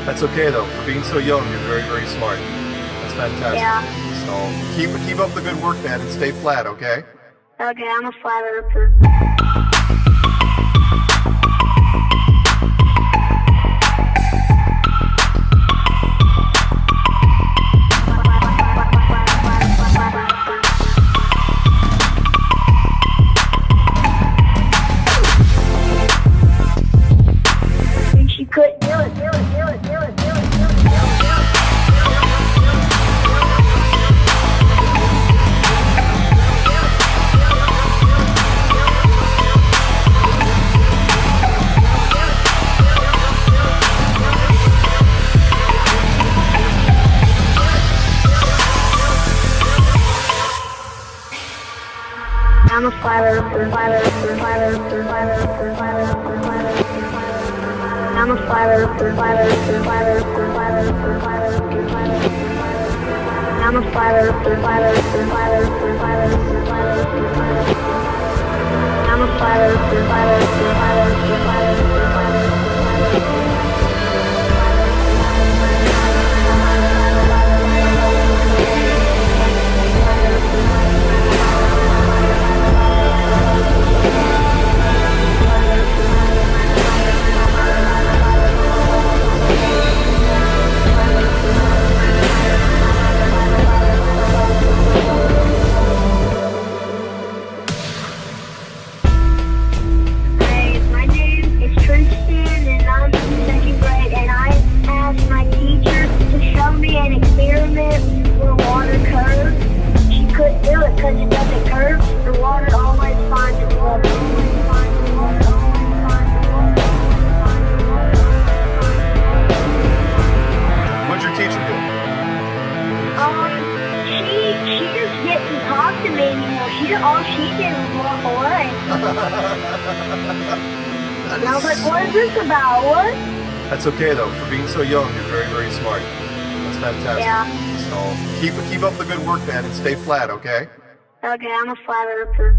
That's okay though. For being so young, you're very, very smart. That's fantastic. Yeah. So keep up the good work, man, and stay flat, okay? Okay, I'm a flat earther. I'm a flat earther, flat earther, flat earther, flat earther, flat earther, flat earther. I'm a flat earther, flat earther, flat earther, flat earther, flat earther, flat earther. I'm a flat earther, flat earther, flat earther, flat earther, flat earther, flat earther. I'm a flat earther, flat earther, flat earther, flat earther, flat earther. That's okay though. For being so young, you're very, very smart. That's fantastic. Yeah. So keep up the good work, man, and stay flat, okay? Okay, I'm a flat earther.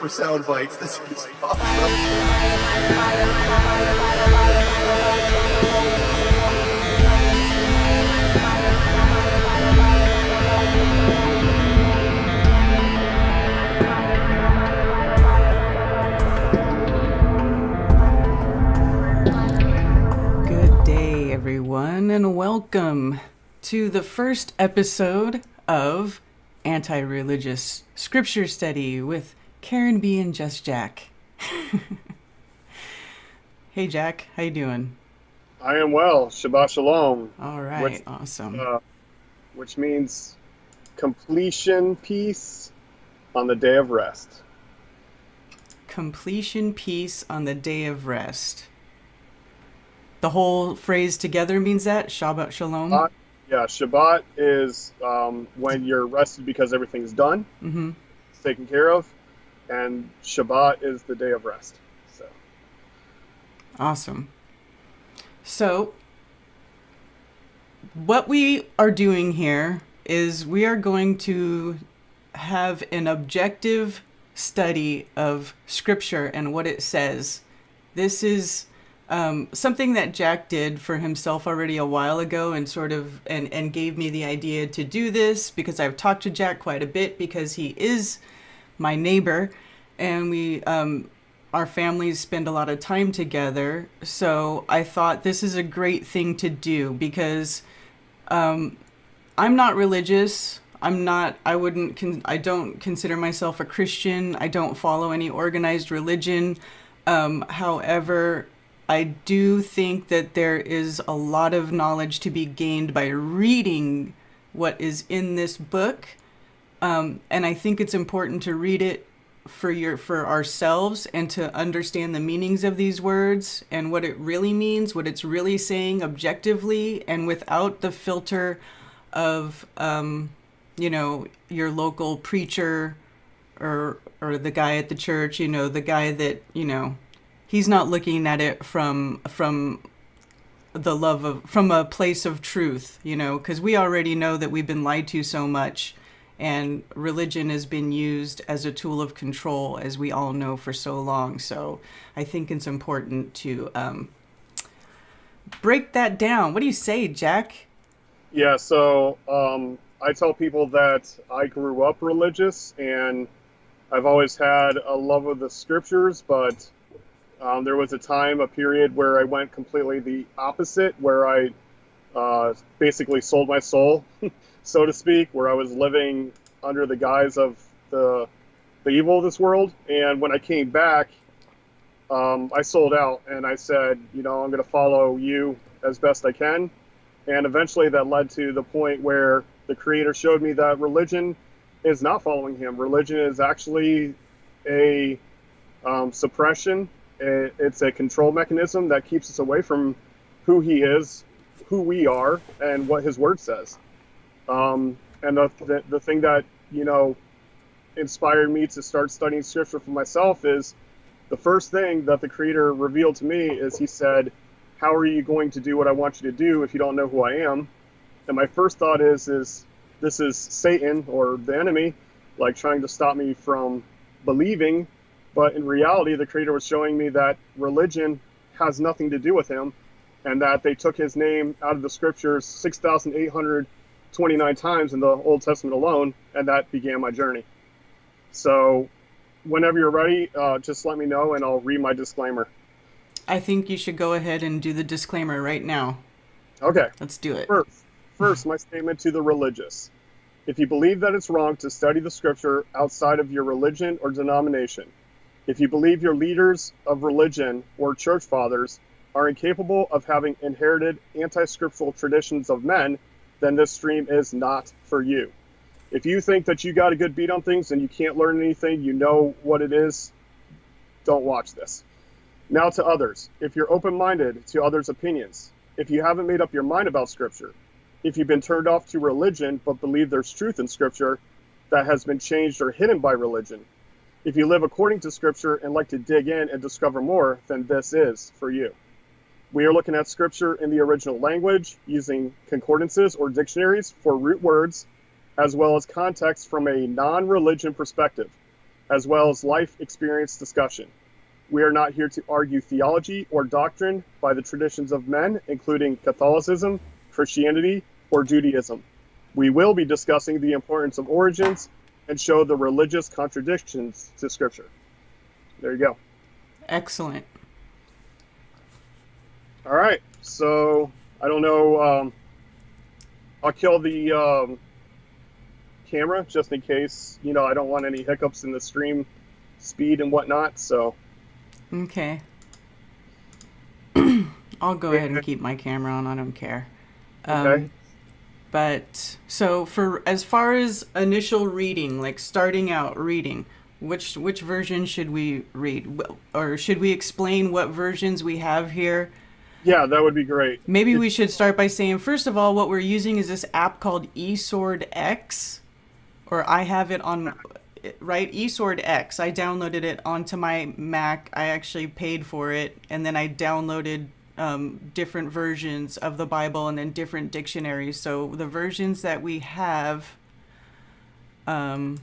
For sound bites. This is awesome. Good day, everyone, and welcome to the first episode of Anti-Religious Scripture Study with Karen B and Just Jack. Hey Jack, how you doing? I am well. Shabbat shalom, All right, which awesome. uh, which means completion, peace on the day of rest. Completion, peace on the day of rest. The whole phrase together means that? Shabbat shalom? Uh, yeah, Shabbat is when you're rested because everything's done, Mm-hmm. it's taken care of, and Shabbat is the day of rest. So, Awesome. So, what we are doing here is we are going to have an objective study of Scripture and what it says. This is something that Jack did for himself already a while ago, and and gave me the idea to do this because I've talked to Jack quite a bit because he is my neighbor, and we our families spend a lot of time together. So I thought this is a great thing to do because I'm not religious. I don't consider myself a Christian. I don't follow any organized religion. However, I do think that there is a lot of knowledge to be gained by reading what is in this book. And I think it's important to read it for ourselves and to understand the meanings of these words and what it really means, what it's really saying objectively, and without the filter of your local preacher or the guy at the church, the guy that, he's not looking at it from from a place of truth, because we already know that we've been lied to so much, and religion has been used as a tool of control, as we all know, for so long. So I think it's important to break that down. What do you say, Jack? yeah, so I tell people that I grew up religious and I've always had a love of the scriptures, but there was a period where I went completely the opposite, where I basically sold my soul, so to speak, where I was living under the guise of the evil of this world. And when I came back, I sold out and I said, I'm going to follow you as best I can. And eventually that led to the point where the Creator showed me that religion is not following Him. Religion is actually a suppression. It's a control mechanism that keeps us away from who He is, who we are, and what His Word says. And the thing that, inspired me to start studying Scripture for myself is the first thing that the Creator revealed to me is He said, how are you going to do what I want you to do if you don't know who I am? And my first thought is this is Satan or the enemy, like trying to stop me from believing. But in reality, the Creator was showing me that religion has nothing to do with Him, and that they took His name out of the Scriptures 6,829 times in the Old Testament alone, and that began my journey. So whenever you're ready, just let me know and I'll read my disclaimer. I think you should go ahead and do the disclaimer right now. Okay. Let's do it. First, my statement to the religious. If you believe that it's wrong to study the Scripture outside of your religion or denomination, if you believe your leaders of religion or church fathers are incapable of having inherited anti-scriptural traditions of men, then this stream is not for you. If you think that you got a good beat on things and you can't learn anything, you know what it is, don't watch this. Now to others. If you're open-minded to others' opinions, if you haven't made up your mind about Scripture, if you've been turned off to religion but believe there's truth in Scripture that has been changed or hidden by religion, if you live according to Scripture and like to dig in and discover more, then this is for you. We are looking at Scripture in the original language, using concordances or dictionaries for root words, as well as context from a non-religion perspective, as well as life experience discussion. We are not here to argue theology or doctrine by the traditions of men, including Catholicism, Christianity, or Judaism. We will be discussing the importance of origins and show the religious contradictions to Scripture. There you go. Excellent. All right. So, I don't know. I'll kill the camera just in case, I don't want any hiccups in the stream speed and whatnot. So, Okay. I'll go ahead and keep my camera on. I don't care. Okay. But so for as far as initial reading, like starting out reading, which version should we read, or should we explain what versions we have here? Yeah, that would be great. Maybe we should start by saying, first of all, what we're using is this app called eSwordX, or I have it on, right? eSwordX. I downloaded it onto my Mac. I actually paid for it, and then I downloaded different versions of the Bible and then different dictionaries. So the versions that we have are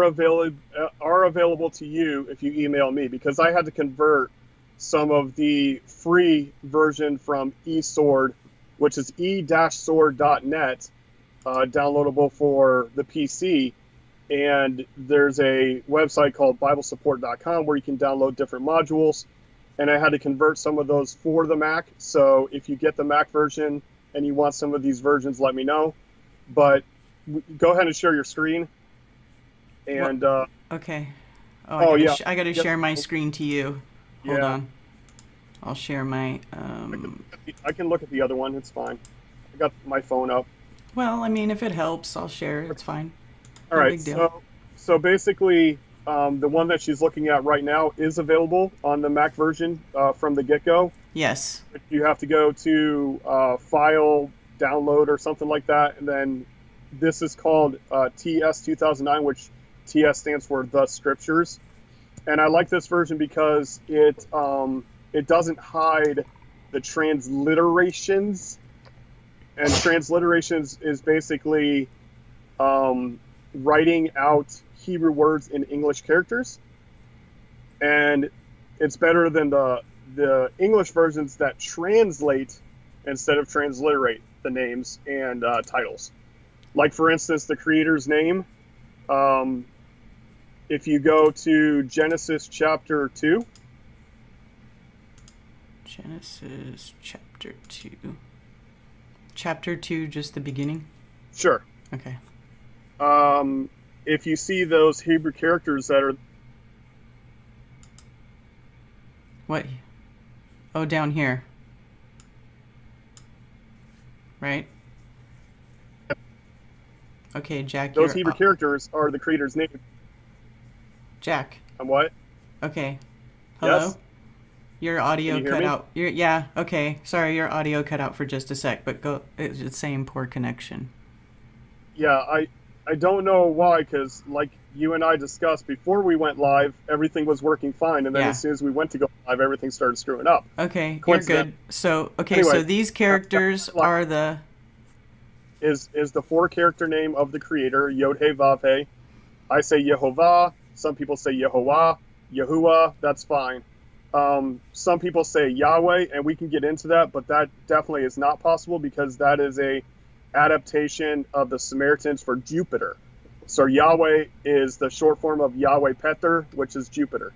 available to you if you email me, because I had to convert some of the free version from eSword, which is e-sword.net, downloadable for the PC. And there's a website called BibleSupport.com where you can download different modules. And I had to convert some of those for the Mac. So if you get the Mac version and you want some of these versions, let me know. But go ahead and share your screen. And okay. I got to share my screen to you. Hold on. I'll share my. I can look at the other one. It's fine. I got my phone up. Well, I mean, if it helps, I'll share. It's fine. All right. So basically, the one that she's looking at right now is available on the Mac version from the get-go. Yes. You have to go to File, Download, or something like that, and then this is called TS 2009, which TS stands for The Scriptures. And I like this version because it doesn't hide the transliterations. And transliterations is basically writing out Hebrew words in English characters. And it's better than the English versions that translate instead of transliterate the names and titles. Like, for instance, the creator's name. If you go to Genesis chapter 2. Genesis chapter 2. Chapter 2, just the beginning? Sure. Okay. If you see those Hebrew characters that are... What? Oh, down here. Right? Okay, Jack. Those Hebrew characters are the creator's name. Jack. I'm what? Okay. Hello? Yes? Your audio Can you hear cut me? out. Yeah, okay. Sorry, your audio cut out for just a sec, but go. It's saying poor connection. Yeah, I don't know why, because like you and I discussed before we went live, everything was working fine, and then as soon as we went to go live, everything started screwing up. Okay, you're good. So, anyway, so these characters are the... Is the 4-character name of the creator, Yod-He Vav-He. I say Yehovah. Some people say Yehovah, Yahuwah. That's fine. Some people say Yahweh, and we can get into that, but that definitely is not possible because that is a adaptation of the Samaritans for Jupiter. So Yahweh is the short form of Yahweh Peter, which is Jupiter.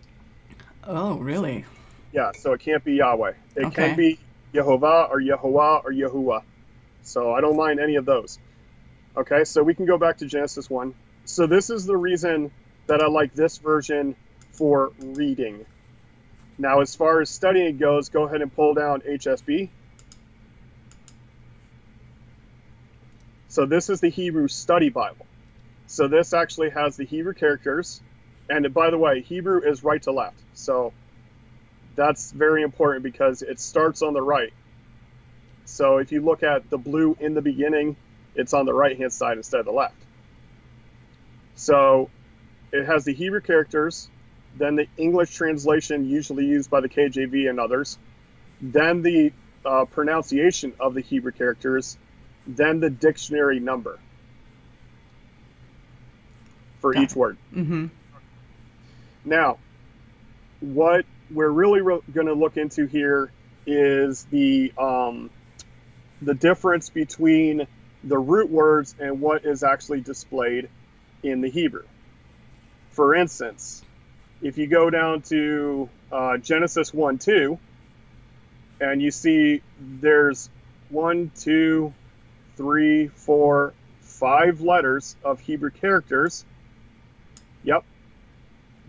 Oh, really? Yeah, so it can't be Yahweh. It can be Yehovah or Yehovah or Yahuwah. So I don't mind any of those. Okay, so we can go back to Genesis 1. So this is the reason that I like this version for reading. Now, as far as studying goes, go ahead and pull down HSB. So this is the Hebrew Study Bible. So this actually has the Hebrew characters. And by the way, Hebrew is right to left. So that's very important because it starts on the right. So if you look at the blue in the beginning, it's on the right-hand side instead of the left. So it has the Hebrew characters, then the English translation usually used by the KJV and others, then the pronunciation of the Hebrew characters, then the dictionary number for each word. Mm-hmm. Now, what we're really going to look into here is the difference between the root words and what is actually displayed in the Hebrew. For instance, if you go down to Genesis 1:2, and you see there's 1, 2, 3, 4, 5 letters of Hebrew characters. Yep.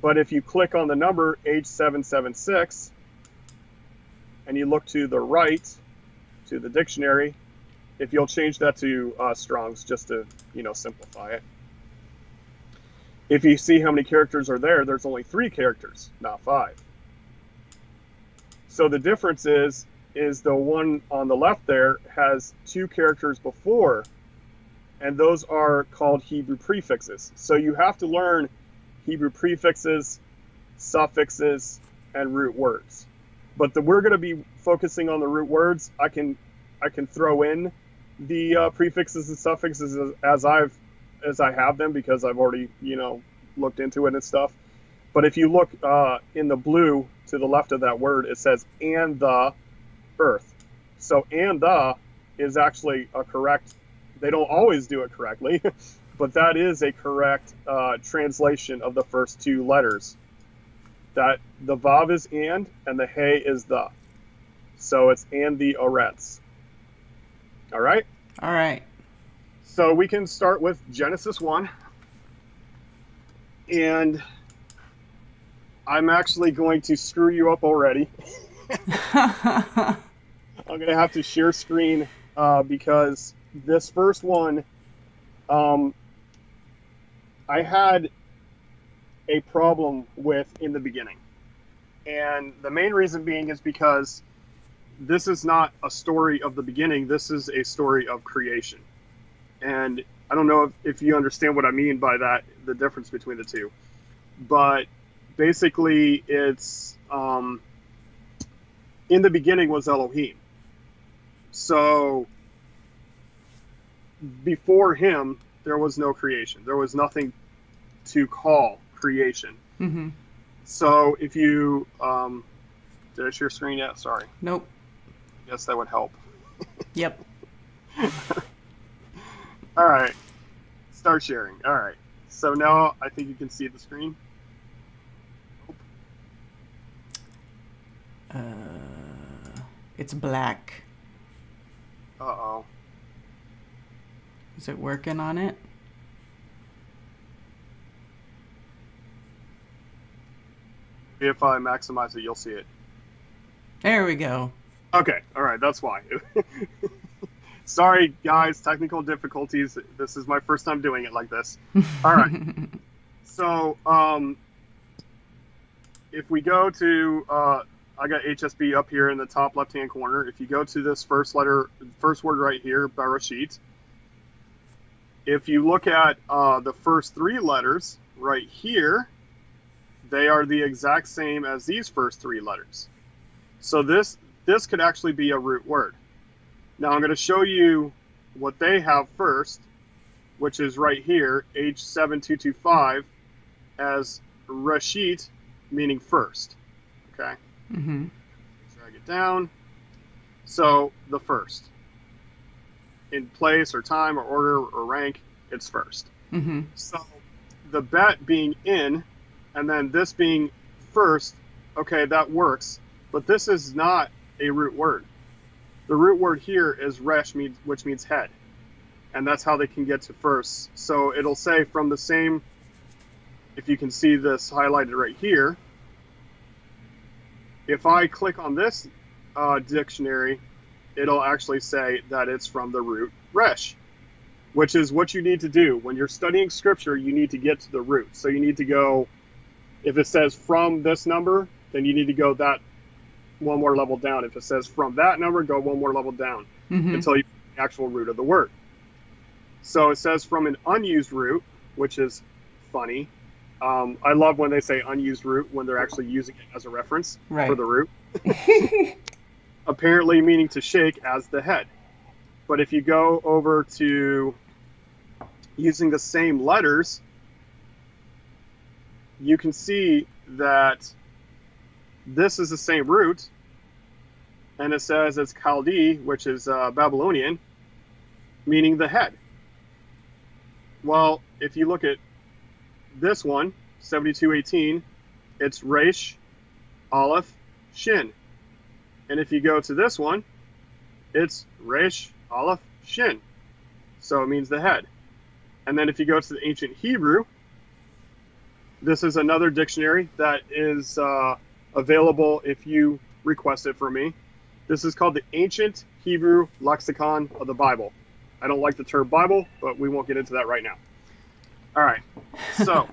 But if you click on the number H776, and you look to the right, to the dictionary, if you'll change that to Strong's just to, simplify it. If you see how many characters are there, there's only 3 characters, not 5. So the difference is the one on the left there has 2 characters before, and those are called Hebrew prefixes. So you have to learn Hebrew prefixes, suffixes, and root words. But we're going to be focusing on the root words. I can throw in the prefixes and suffixes as I have them, because I've already looked into it and stuff. But if you look in the blue to the left of that word, it says "and the earth." So "and the" is actually a correct. They don't always do it correctly, but that is a correct translation of the first 2 letters. That the vav is and the hey is the. So it's "and the arets." All right? All right. So we can start with Genesis 1. And I'm actually going to screw you up already. I'm going to have to share screen because this first one, I had a problem with in the beginning. And the main reason being is because this is not a story of the beginning. This is a story of creation. And I don't know if you understand what I mean by that, the difference between the two. But basically, it's in the beginning was Elohim. So before him, there was no creation. There was nothing to call creation. Mm-hmm. So if you did I share screen yet? Sorry. Nope. Yes, that would help. Yep. All right. Start sharing. All right. So now I think you can see the screen. It's black. Uh-oh. Is it working on it? If I maximize it, you'll see it. There we go. Okay. All right. That's why. Sorry, guys. Technical difficulties. This is my first time doing it like this. All right. So, if we go to, I got HSB up here in the top left-hand corner. If you go to this first word right here, Bereshit, if you look at the first 3 letters right here, they are the exact same as these first 3 letters. So this could actually be a root word. Now I'm going to show you what they have first, which is right here, ch1-2vs3, as Reshit, meaning first. Okay? Mm-hmm. Drag it down. So the first. In place or time or order or rank, it's first. Mm-hmm. So the bet being in, and then this being first, okay, that works. But this is not a root word. The root word here is resh, which means head. And that's how they can get to first. So it'll say from the same, if you can see this highlighted right here, if I click on this dictionary, it'll actually say that it's from the root resh, which is what you need to do. When you're studying scripture, you need to get to the root. So you need to go, if it says from this number, then you need to go that one more level down. If it says from that number, go one more level down until you find the actual root of the word. So it says from an unused root, which is funny. I love when they say unused root when they're actually using it as a reference for the root. Apparently meaning to shake as the head. But if you go over to using the same letters, you can see that this is the same root, and it says it's Chaldee, which is Babylonian, meaning the head. Well, if you look at this one, 7218, it's Resh, Aleph, Shin. And if you go to this one, it's Resh, Aleph, Shin. So it means the head. And then if you go to the ancient Hebrew, this is another dictionary that is available if you request it from me. This is called the Ancient Hebrew Lexicon of the Bible. I don't like the term Bible, but we won't get into that right now. All right, so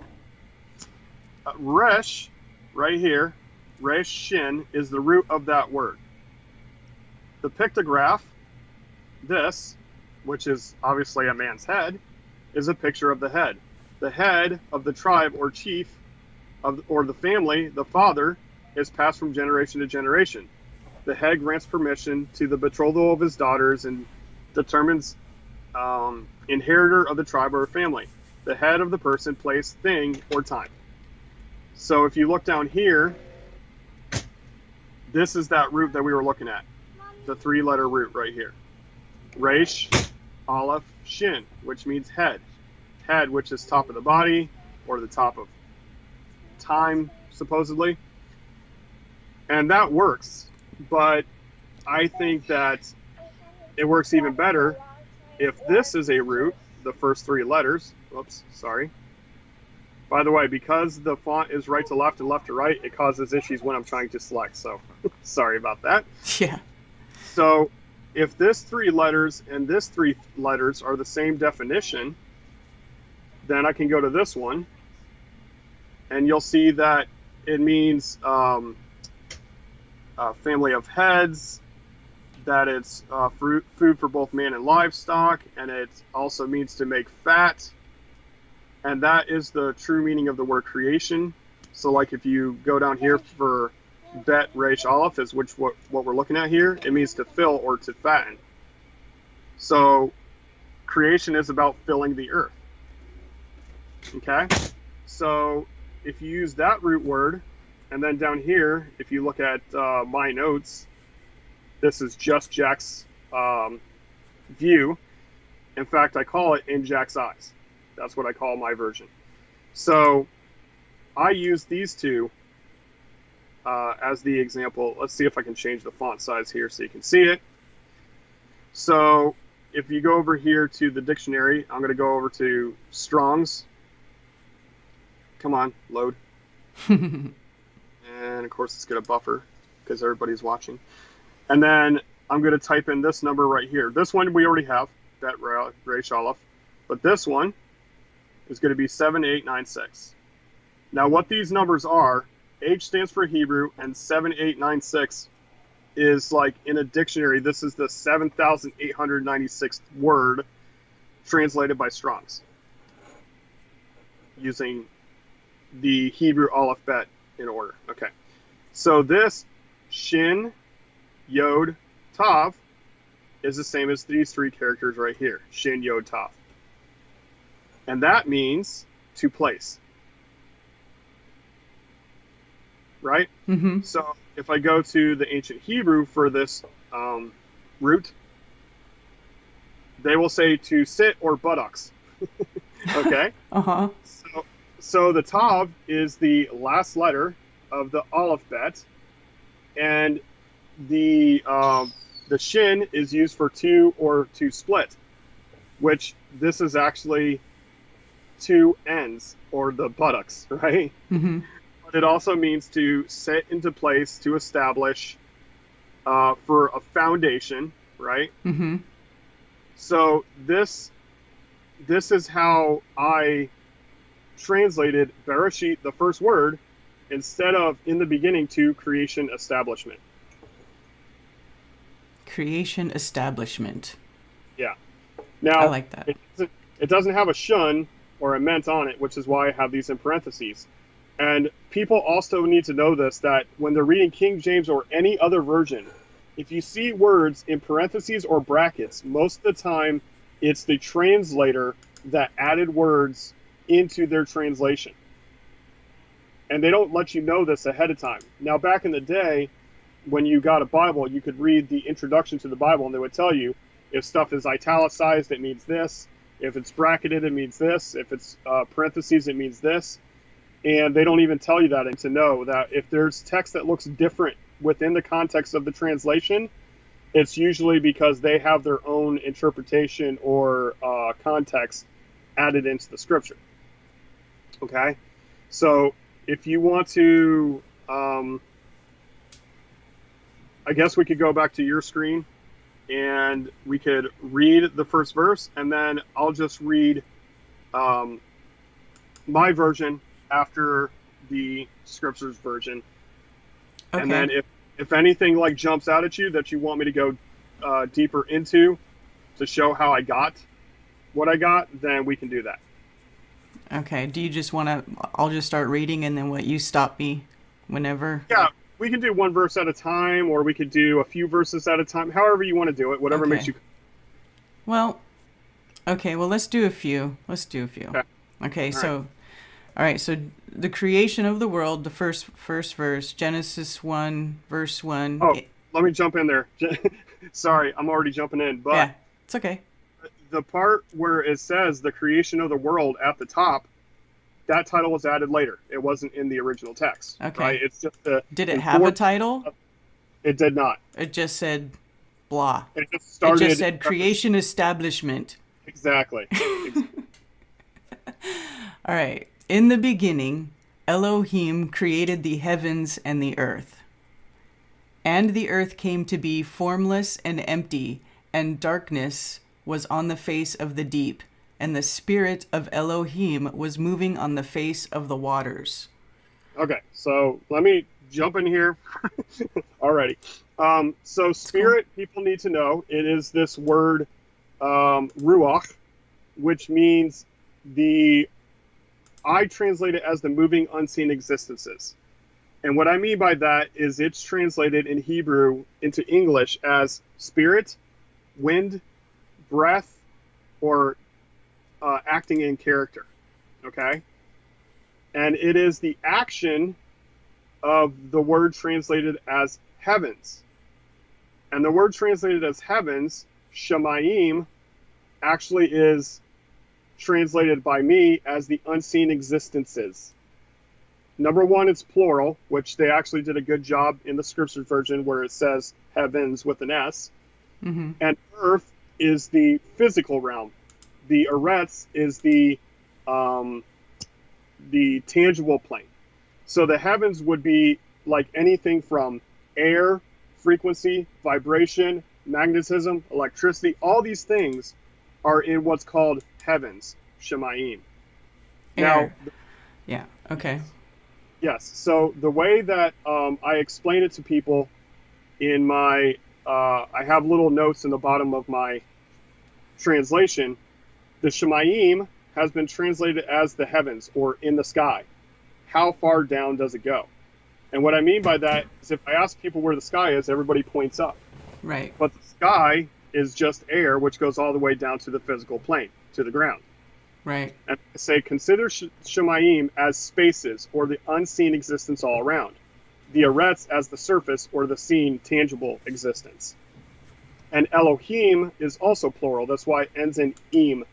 resh, right here, resh shin, is the root of that word. The pictograph, this, which is obviously a man's head, is a picture of the head. The head of the tribe or chief or the family, the father, is passed from generation to generation. The head grants permission to the betrothal of his daughters and determines inheritor of the tribe or family. The head of the person, place, thing, or time. So if you look down here, this is that root that we were looking at. The 3-letter root right here. Resh, Aleph, Shin, which means head. Head, which is top of the body, or the top of time, supposedly. And that works, but I think that it works even better if this is a root, the first 3 letters. Whoops, sorry. By the way, because the font is right to left and left to right, it causes issues when I'm trying to select, so sorry about that. Yeah. So if this 3 letters and this 3 letters are the same definition, then I can go to this one, and you'll see that it means family of heads, that it's food for both man and livestock, and it also means to make fat, and that is the true meaning of the word creation. So like if you go down here for bet resh aleph, is what we're looking at here, it means to fill or to fatten. So creation is about filling the earth. Okay, so if you use that root word, and then down here, if you look at my notes, this is just Jack's view. In fact, I call it in Jack's eyes. That's what I call my version. So I use these two as the example. Let's see if I can change the font size here so you can see it. So if you go over here to the dictionary, I'm going to go over to Strong's. Come on, load. And of course it's going to buffer because everybody's watching. And then I'm going to type in this number right here. This one we already have, that resh aleph. But this one is going to be 7896. Now what these numbers are, H stands for Hebrew, and 7896 is like in a dictionary. This is the 7,896th word translated by Strong's using the Hebrew alphabet in order. Okay, so this Shin, Yod, Tav is the same as these 3 characters right here, Shin, Yod, Tav. And that means to place. Right? Mm-hmm. So if I go to the ancient Hebrew for this root, they will say to sit or buttocks. Okay? Uh-huh. So the Tav is the last letter of the alphabet, and the Shin is used for two or to split, which this is actually 2 ends, or the buttocks, right? Mm-hmm. But it also means to set into place, to establish, for a foundation, right? Mm-hmm. So this is how I translated Bereshit, the first word, instead of in the beginning to creation establishment. Creation establishment. Yeah. Now, I like that. It doesn't have a shun or a ment on it, which is why I have these in parentheses. And people also need to know this, that when they're reading King James or any other version, if you see words in parentheses or brackets, most of the time it's the translator that added words into their translation. And they don't let you know this ahead of time. Now, back in the day, when you got a Bible, you could read the introduction to the Bible, and they would tell you if stuff is italicized, it means this. If it's bracketed, it means this. If it's parentheses, it means this. And they don't even tell you that, and to know that if there's text that looks different within the context of the translation, it's usually because they have their own interpretation or context added into the scripture. Okay? So if you want to I guess we could go back to your screen and we could read the first verse, and then I'll just read my version after the scriptures version. Okay. And then if anything like jumps out at you that you want me to go deeper into to show how I got what I got, then we can do that. Okay. Do you just want to? I'll just start reading, and then what you stop me whenever. Yeah, we can do one verse at a time, or we could do a few verses at a time. However you want to do it, whatever makes you. Well, okay. Well, let's do a few. Okay. So, all right. So the creation of the world, the first verse, Genesis 1, verse 1. Oh, let me jump in there. Sorry, I'm already jumping in, but yeah, it's okay. The part where it says the creation of the world at the top, that title was added later. It wasn't in the original text. Okay. Right? It's just Did it have a title? It did not. It just said blah. It just started. It just said creation establishment. Exactly. All right. In the beginning, Elohim created the heavens and the earth. And the earth came to be formless and empty, and darkness was on the face of the deep, and the spirit of Elohim was moving on the face of the waters. Okay, so let me jump in here already. So spirit, people need to know, it is this word ruach, which means I translate it as the moving unseen existences. And what I mean by that is it's translated in Hebrew into English as spirit, wind, breath, or acting in character, okay? And it is the action of the word translated as heavens. And the word translated as heavens, shamayim, actually is translated by me as the unseen existences. Number one, it's plural, which they actually did a good job in the scriptures version where it says heavens with an S. Mm-hmm. And earth is the physical realm. The eretz is the tangible plane. So the heavens would be like anything from air, frequency, vibration, magnetism, electricity. All these things are in what's called heavens, shemayim. Now, yeah, okay. Yes. So the way that I explain it to people in my, I have little notes in the bottom of my translation. The Shemayim has been translated as the heavens or in the sky. How far down does it go? And what I mean by that is if I ask people where the sky is, everybody points up. Right. But the sky is just air, which goes all the way down to the physical plane, to the ground. Right. And I say, consider Shemayim as spaces or the unseen existence all around. The Eretz as the surface or the seen, tangible existence. And Elohim is also plural. That's why it ends in im.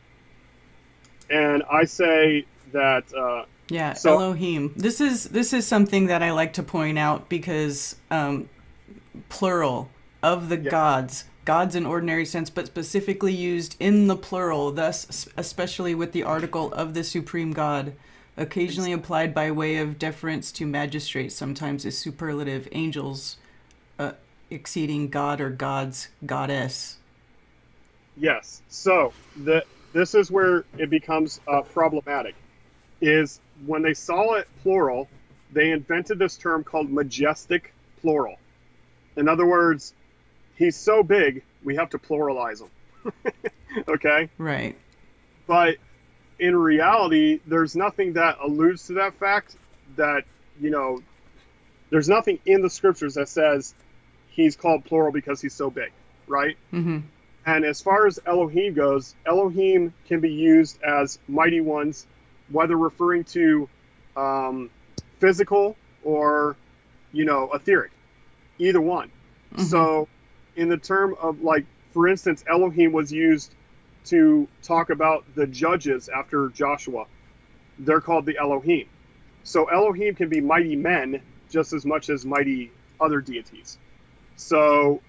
And I say that... Elohim. This is something that I like to point out because plural of the gods in ordinary sense, but specifically used in the plural, thus especially with the article of the supreme God, occasionally applied by way of deference to magistrates, sometimes as superlative, angels exceeding God or gods, goddess. Yes. So this is where it becomes problematic, is when they saw it plural, they invented this term called majestic plural. In other words, he's so big, we have to pluralize him. Okay? Right. But in reality, there's nothing that alludes to that fact that, there's nothing in the scriptures that says he's called plural because he's so big, right? Mm-hmm. And as far as Elohim goes, Elohim can be used as mighty ones, whether referring to physical or, etheric, either one. Mm-hmm. So in the term of, for instance, Elohim was used to talk about the judges after Joshua. They're called the Elohim. So Elohim can be mighty men just as much as mighty other deities. So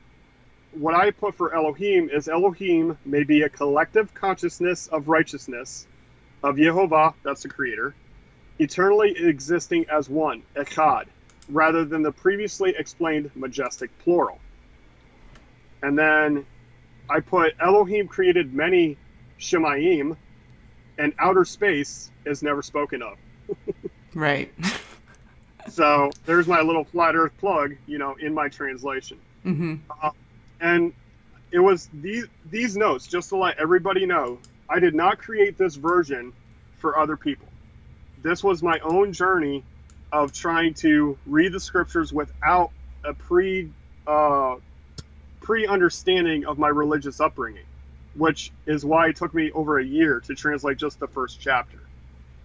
what I put for Elohim is Elohim may be a collective consciousness of righteousness of Yehovah, that's the creator, eternally existing as one, echad, rather than the previously explained majestic plural. And then I put Elohim created many Shemayim, and outer space is never spoken of. Right. So there's my little flat earth plug, in my translation. Mm-hmm. And it was these notes, just to let everybody know, I did not create this version for other people. This was my own journey of trying to read the scriptures without a pre-understanding of my religious upbringing, which is why it took me over a year to translate just the first chapter.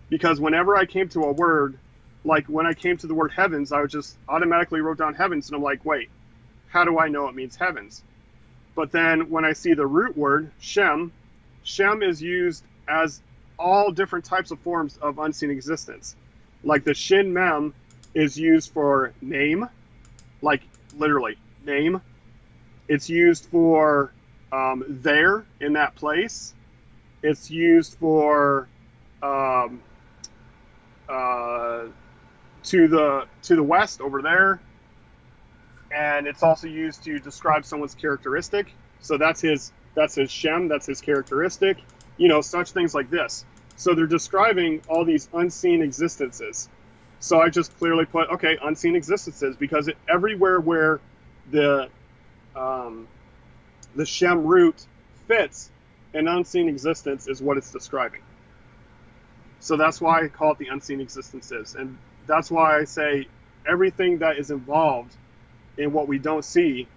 Because whenever I came to a word, like when I came to the word heavens, I would just automatically wrote down heavens, and I'm like, wait, how do I know it means heavens? But then when I see the root word, Shem is used as all different types of forms of unseen existence. Like the Shin Mem is used for name, like literally name. It's used for there, in that place. It's used for to the west over there, and it's also used to describe someone's characteristic. So that's his Shem, that's his characteristic, such things like this. So they're describing all these unseen existences. So I just clearly put, okay, unseen existences, because everywhere where the Shem root fits an unseen existence is what it's describing. So that's why I call it the unseen existences. And that's why I say everything that is involved in what we don't see,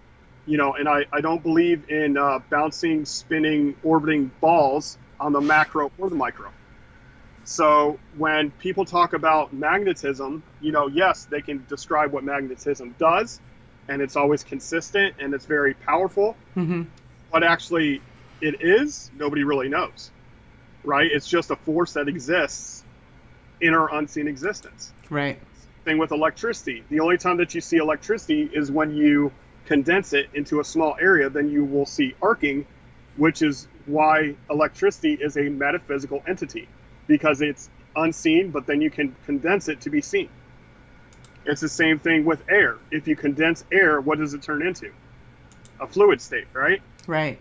and I don't believe in bouncing, spinning, orbiting balls on the macro or the micro. So when people talk about magnetism, yes, they can describe what magnetism does, and it's always consistent and it's very powerful. Mm-hmm. What actually it is, nobody really knows, right? It's just a force that exists in our unseen existence. Right. Thing with electricity. The only time that you see electricity is when you condense it into a small area, then you will see arcing, which is why electricity is a metaphysical entity, because it's unseen, but then you can condense it to be seen. It's the same thing with air. If you condense air, what does it turn into? A fluid state, right? Right.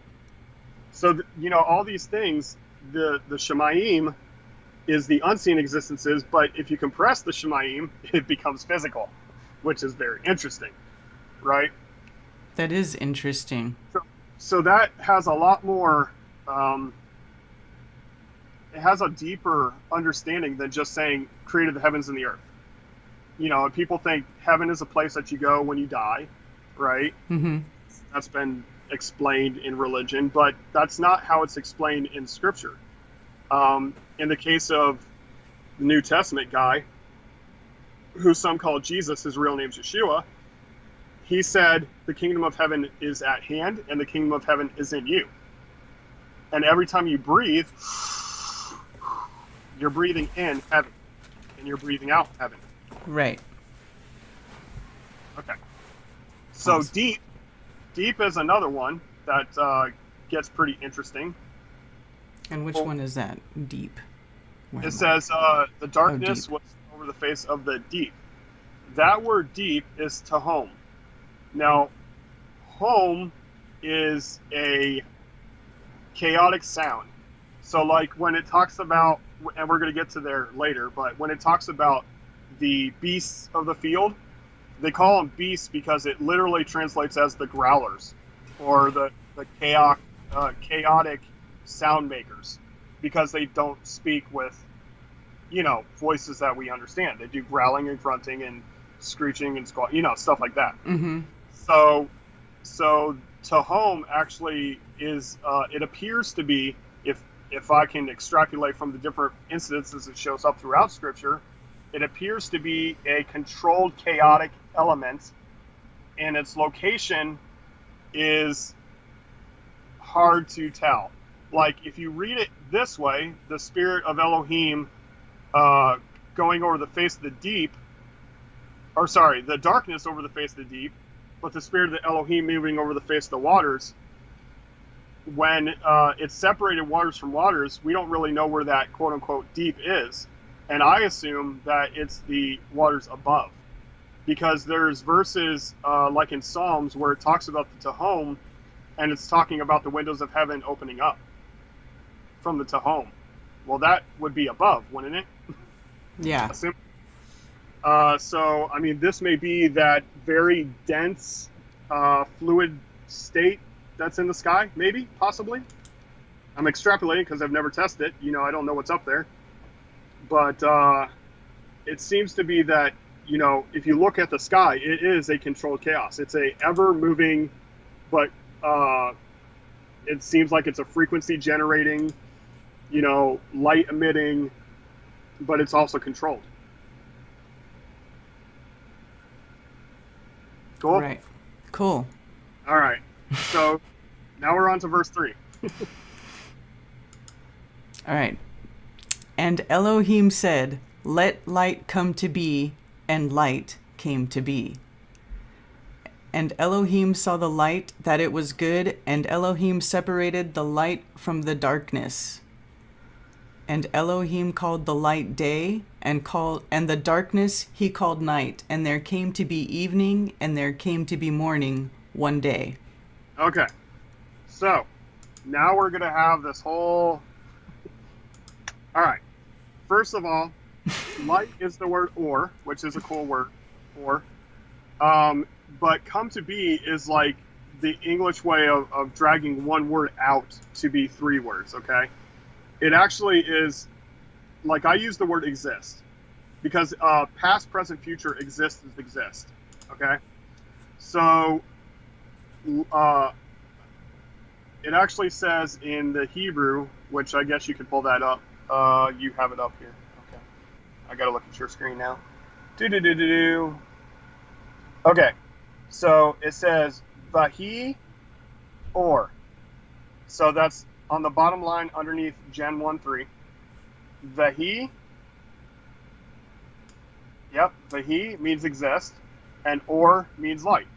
So, all these things, the Shemayim is the unseen existences, but if you compress the Shemayim, it becomes physical, which is very interesting, right? That is interesting. So that has a lot more, it has a deeper understanding than just saying created the heavens and the earth. People think heaven is a place that you go when you die, right? Mm-hmm. That's been explained in religion, but that's not how it's explained in Scripture. In the case of the New Testament guy, who some call Jesus, his real name's Yeshua, he said the kingdom of heaven is at hand and the kingdom of heaven is in you. And every time you breathe, you're breathing in heaven and you're breathing out heaven. Right. Okay. So Awesome. deep is another one that gets pretty interesting. And which one is that? Deep. Where It am says the darkness deep. was over the face of the deep. That word deep is tahom. Now, home is a chaotic sound. So like when it talks about, and we're going to get to there later, but when it talks about the beasts of the field, they call them beasts because it literally translates as the growlers, or the chaotic sound makers, because they don't speak with, voices that we understand. They do growling and grunting and screeching and stuff like that. Mm-hmm. So Tahom actually is, it appears to be, if I can extrapolate from the different incidences it shows up throughout Scripture, it appears to be a controlled chaotic element, and its location is hard to tell. Like, if you read it this way, the spirit of Elohim going over the face of the deep, the darkness over the face of the deep, but the spirit of the Elohim moving over the face of the waters, when it's separated waters from waters, we don't really know where that quote-unquote deep is. And I assume that it's the waters above, because there's verses like in Psalms where it talks about the Tahom and it's talking about the windows of heaven opening up from the Tehom. Well, that would be above, wouldn't it? Yeah. So, I mean, this may be that very dense, fluid state that's in the sky, maybe, possibly. I'm extrapolating because I've never tested it. You know, I don't know what's up there. But it seems to be that, you know, if you look at the sky, it is a controlled chaos. It's a ever-moving, but it seems like it's a frequency generating, you know, light emitting, but it's also controlled. Cool? Right. Cool. All right. So now we're on to verse 3. All right. And Elohim said, "Let light come to be," and light came to be. And Elohim saw the light, that it was good, and Elohim separated the light from the darkness. And Elohim called the light day, and the darkness he called night. And there came to be evening, and there came to be morning one day. Okay. So now we're going to have this whole... All right. First of all, light is the word or, which is a cool word, or. But come to be is like the English way of dragging one word out to be 3 words, okay? It actually is, like I use the word exist, because past, present, future, exist is exist, okay? So it actually says in the Hebrew, which I guess you could pull that up. You have it up here. Okay. I gotta look at your screen now. Okay. So it says Vahi or. So that's on the bottom line underneath Gen 1:3. Vahi. Yep. Vahi means exist, and or means light.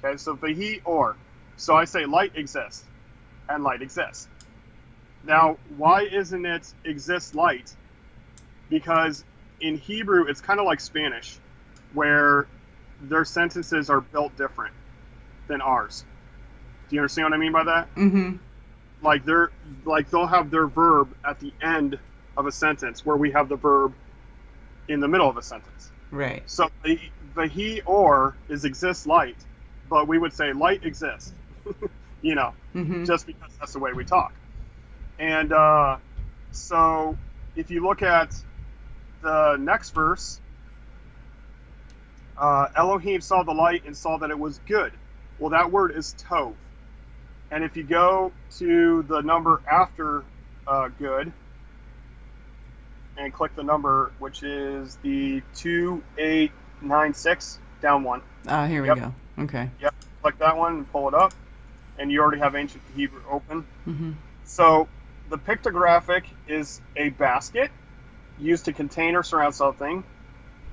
Okay. So Vahi or. So I say light exists, and light exists. Now, why isn't it exist light? Because in Hebrew, it's kind of like Spanish, where their sentences are built different than ours. Do you understand what I mean by that? Mm-hmm. Like they'll have their verb at the end of a sentence, where we have the verb in the middle of a sentence. Right. So the he or is exist light, but we would say light exists. You know, just because that's the way we talk. And so if you look at the next verse, Elohim saw the light and saw that it was good. Well, that word is tov. And if you go to the number after good and click the number, which is the 2896, down 1. Here we go. Okay. Yep. Click that one and pull it up. And you already have ancient Hebrew open. Mm-hmm. So the pictographic is a basket used to contain or surround something.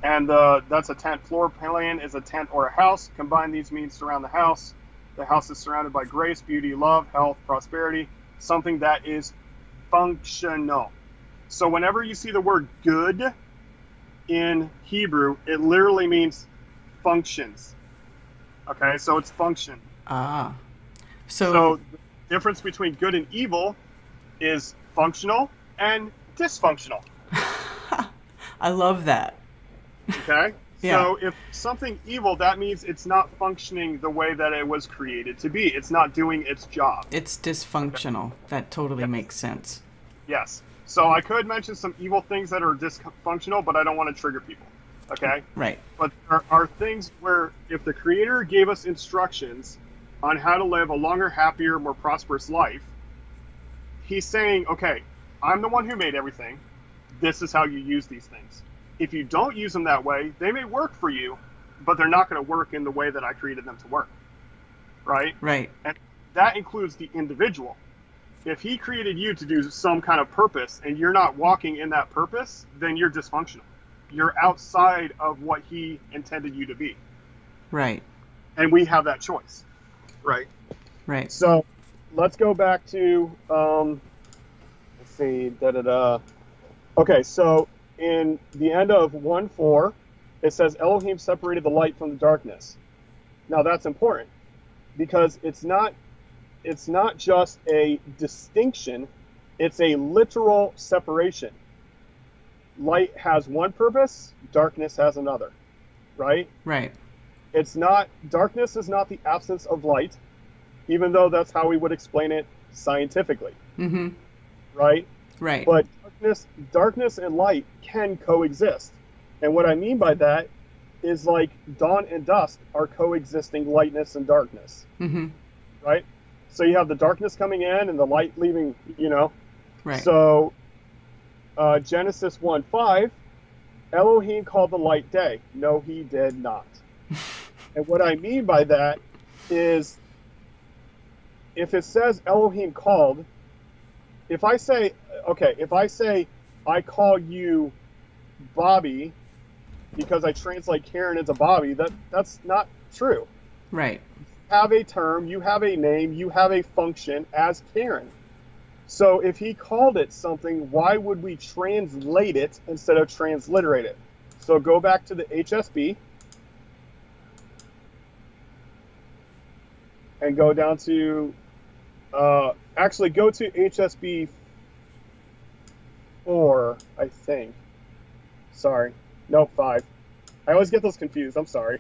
And that's a tent. Floor plan is a tent or a house. Combine these means surround the house. The house is surrounded by grace, beauty, love, health, prosperity, something that is functional. So whenever you see the word good in Hebrew, it literally means functions. Okay, so it's function. Ah. So the difference between good and evil is functional and dysfunctional. I love that. Okay? Yeah. So if something evil, that means it's not functioning the way that it was created to be. It's not doing its job. It's dysfunctional. That totally makes sense. Yes. So I could mention some evil things that are dysfunctional, but I don't want to trigger people. Okay? Right. But there are things where if the Creator gave us instructions on how to live a longer, happier, more prosperous life, He's saying, okay, I'm the one who made everything. This is how you use these things. If you don't use them that way, they may work for you, but they're not going to work in the way that I created them to work. Right? Right. And that includes the individual. If He created you to do some kind of purpose and you're not walking in that purpose, then you're dysfunctional. You're outside of what He intended you to be. Right. And we have that choice. Right. Right. So let's go back to, let's see, Okay, so in the end of 1:4, it says Elohim separated the light from the darkness. Now that's important because it's not it's not just a distinction, it's a literal separation. Light has one purpose, darkness has another, right? Right. It's not, darkness is not the absence of light, even though that's how we would explain it scientifically, Mm-hmm. right? Right. But darkness and light can coexist. And what I mean by that is like dawn and dusk are coexisting lightness and darkness, Mm-hmm. right? So you have the darkness coming in and the light leaving, you know. Right. So Genesis 1:5, Elohim called the light day. No, he did not. And what I mean by that is if it says Elohim called, if I say I call you Bobby because I translate Karen into Bobby, that's not true. Right. You have a term, you have a name, you have a function as Karen. So if he called it something, why would we translate it instead of transliterate it? So go back to the HSB and go down to, actually go to HSB 4, I think. Sorry. Nope, 5. I always get those confused. I'm sorry.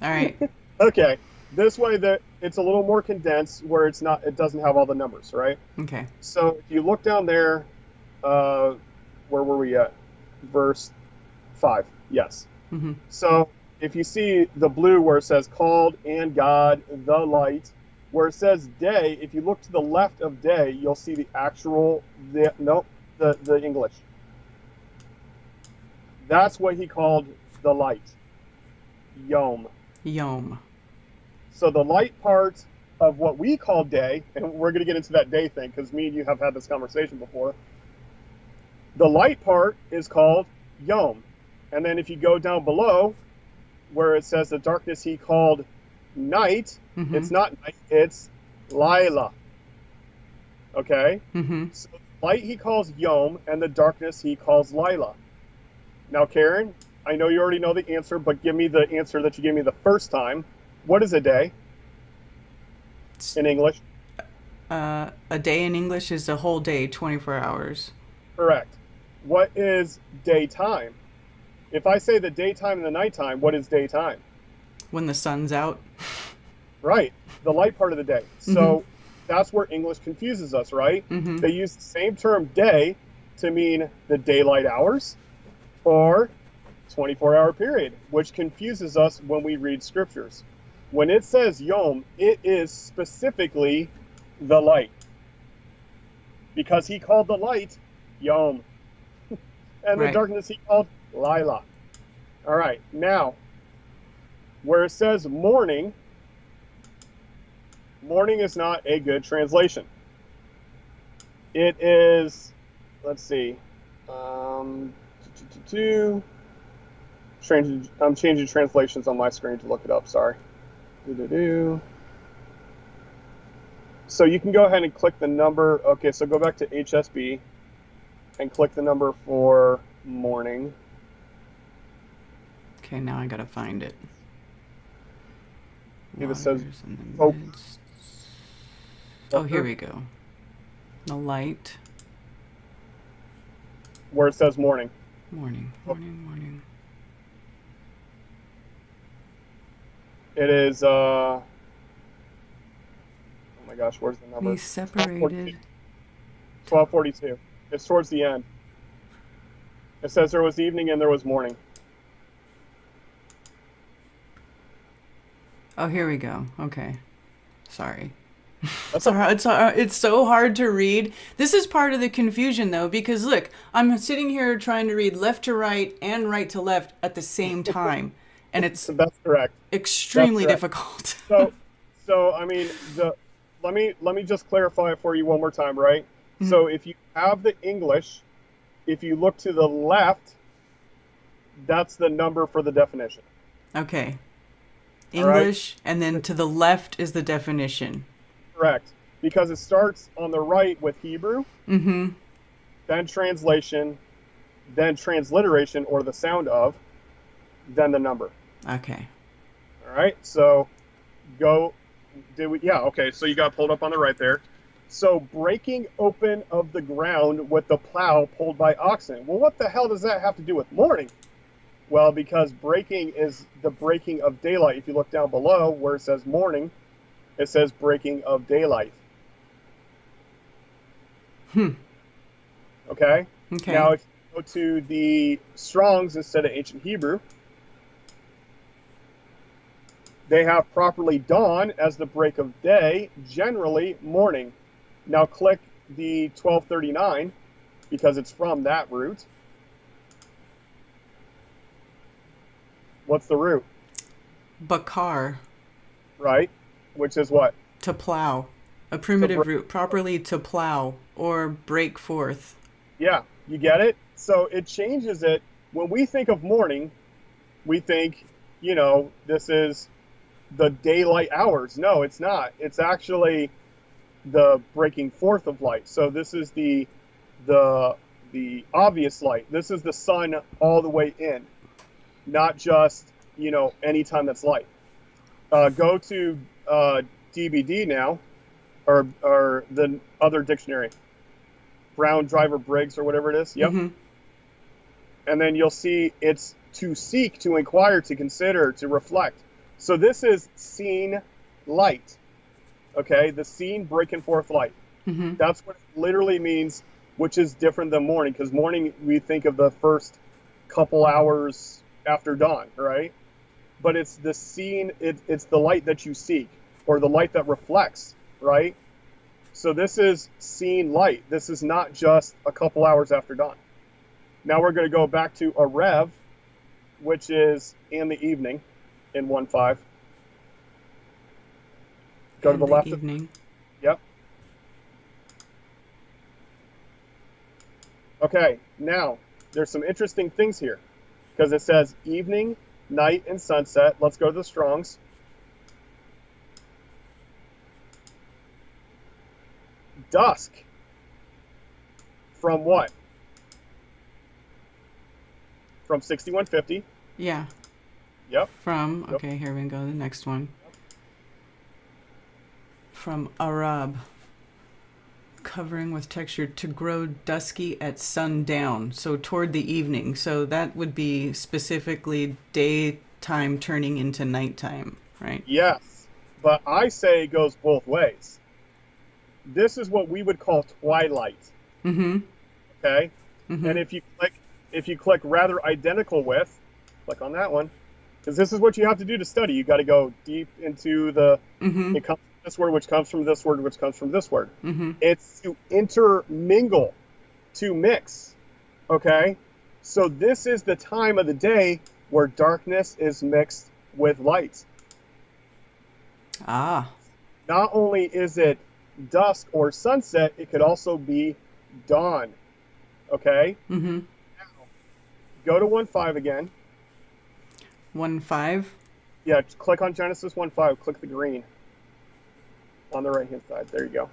All right. Okay. This way that it's a little more condensed where it doesn't have all the numbers, right? Okay. So if you look down there, where were we at? Verse 5. Yes. Mm-hmm. So if you see the blue where it says called and God, the light, where it says day, if you look to the left of day, you'll see the English. That's what he called the light. Yom. Yom. So the light part of what we call day, and we're going to get into that day thing because me and you have had this conversation before. The light part is called Yom. And then if you go down below where it says the darkness he called night, Mm-hmm. it's not night, it's Lila. Okay? Mm-hmm. So the light he calls Yom and the darkness he calls Lila. Now, Karen, I know you already know the answer, but give me the answer that you gave me the first time. What is a day in English? A day in English is a whole day, 24 hours. Correct. What is daytime? If I say the daytime and the nighttime, what is daytime? When the sun's out. Right. The light part of the day. So that's where English confuses us, right? Mm-hmm. They use the same term day to mean the daylight hours or 24-hour period, which confuses us when we read scriptures. When it says Yom, it is specifically the light. Because he called the light Yom. And the Right. darkness he called Lila. All right, now, where it says morning, morning is not a good translation. It is, let's see, I'm changing translations on my screen to look it up, sorry. So you can go ahead and click the number. Okay, so go back to HSB and click the number for morning. Okay, now I gotta find it. If it says Waters in the oh. midst. Oh, here we go. The light. Where it says morning. Morning, morning. It is, oh my gosh, where's the number? Be separated. 1242. It's towards the end. It says there was evening and there was morning. Oh, here we go. Okay. Sorry. That's It's so hard to read. This is part of the confusion, though, because look, I'm sitting here trying to read left to right and right to left at the same time, and it's That's correct. extremely That's correct. difficult. So I mean, let me just clarify it for you one more time, right? Mm-hmm. So if you have the English, if you look to the left, that's the number for the definition. Okay. All right. English, and then to the left is the definition. Correct. Because it starts on the right with Hebrew, Mm-hmm. then translation, then transliteration or the sound of, then the number. Okay. All right. So go Did we? Yeah, okay, so you got pulled up on the right there. So breaking open of the ground with the plow pulled by oxen. Well, what the hell does that have to do with morning? Well, because breaking is the breaking of daylight. If you look down below where it says morning, it says breaking of daylight. Okay? Okay. Now, if you go to the Strongs instead of ancient Hebrew, they have properly dawn as the break of day, generally morning. Now click the 1239 because it's from that root. What's the root? Bakar, Right? Which is what? to plow. A primitive root, properly to plow or break forth. Yeah, you get it? So it changes it. When we think of morning, we think, this is the daylight hours. No, it's not. It's actually the breaking forth of light. So this is the obvious light. This is the sun all the way in, not just any time that's light. Go to DBD now, or the other dictionary, Brown Driver Briggs or whatever it is. Yep. Mm-hmm. And then you'll see it's to seek, to inquire, to consider, to reflect. So this is seen light. Okay, the seen breaking forth light. Mm-hmm. That's what it literally means, which is different than morning, because morning we think of the first couple hours after dawn, right? But it's the seen, it's the light that you seek, or the light that reflects, right? So this is seen light. This is not just a couple hours after dawn. Now we're going to go back to a rev, which is in the evening, in 1.5. Go to the left. Evening. Yep. Okay, now there's some interesting things here because it says evening, night, and sunset. Let's go to the Strongs. Dusk. From what? From 6150. Yeah. Yep. From, okay, here we go, the next one. From Arab, covering with texture, to grow dusky at sundown, so toward the evening. So that would be specifically daytime turning into nighttime, right? Yes, but I say it goes both ways. This is what we would call twilight. Mm-hmm. Okay? Mm-hmm. And if you click rather identical with, click on that one, because this is what you have to do to study. You got to go deep into the Mm-hmm. it comes from this word, which comes from this word, which comes from this word. Mm-hmm. It's to intermingle, to mix. Okay? So this is the time of the day where darkness is mixed with light. Ah. Not only is it dusk or sunset, it could also be dawn. Okay? Mm-hmm. Go to 1.5 again. 1.5. Yeah, click on Genesis 1.5. Click the green on the right-hand side. There you go.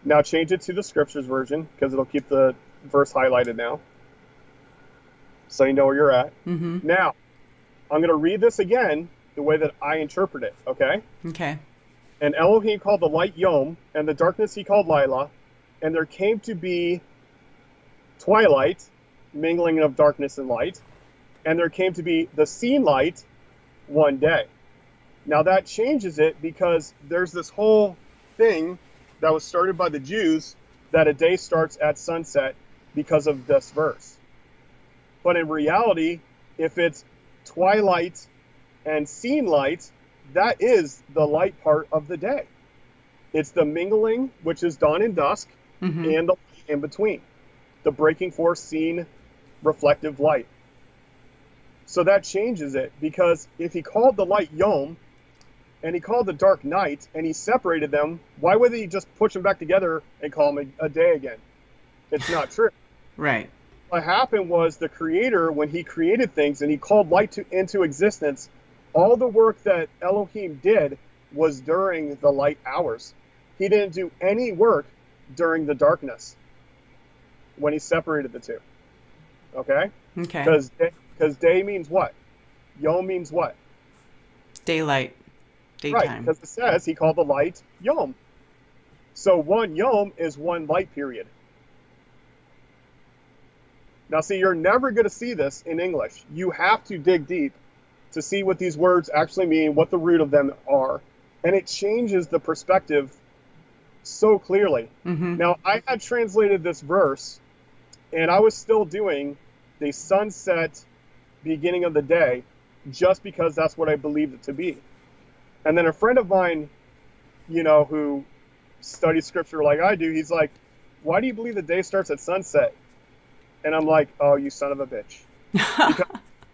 Now change it to the Scriptures version because it'll keep the verse highlighted now, so you know where you're at. Mm-hmm. Now, I'm going to read this again the way that I interpret it, okay? Okay. And Elohim called the light Yom, and the darkness he called Lila, and there came to be twilight, mingling of darkness and light, and there came to be the seen light one day. Now that changes it because there's this whole thing that was started by the Jews that a day starts at sunset because of this verse. But in reality, if it's twilight and seen light, that is the light part of the day. It's the mingling, which is dawn and dusk, Mm-hmm. and the light in between. The breaking forth, seen, reflective light. So that changes it, because if he called the light Yom, and he called the dark night, and he separated them, why would he just push them back together and call them a day again? It's not true. Right. What happened was the Creator, when he created things and he called light into existence, all the work that Elohim did was during the light hours. He didn't do any work during the darkness when he separated the two. Okay? Okay. Because day means what? Yom means what? Daylight. Right, Daytime. because it says he called the light yom. So 1 yom is 1 light period. Now, see, you're never going to see this in English. You have to dig deep to see what these words actually mean, what the root of them are. And it changes the perspective so clearly. Mm-hmm. Now, I had translated this verse, and I was still doing the sunset beginning of the day just because that's what I believed it to be. And then a friend of mine, you know, who studies scripture like I do, he's like, why do you believe the day starts at sunset? And I'm like, oh, you son of a bitch. Because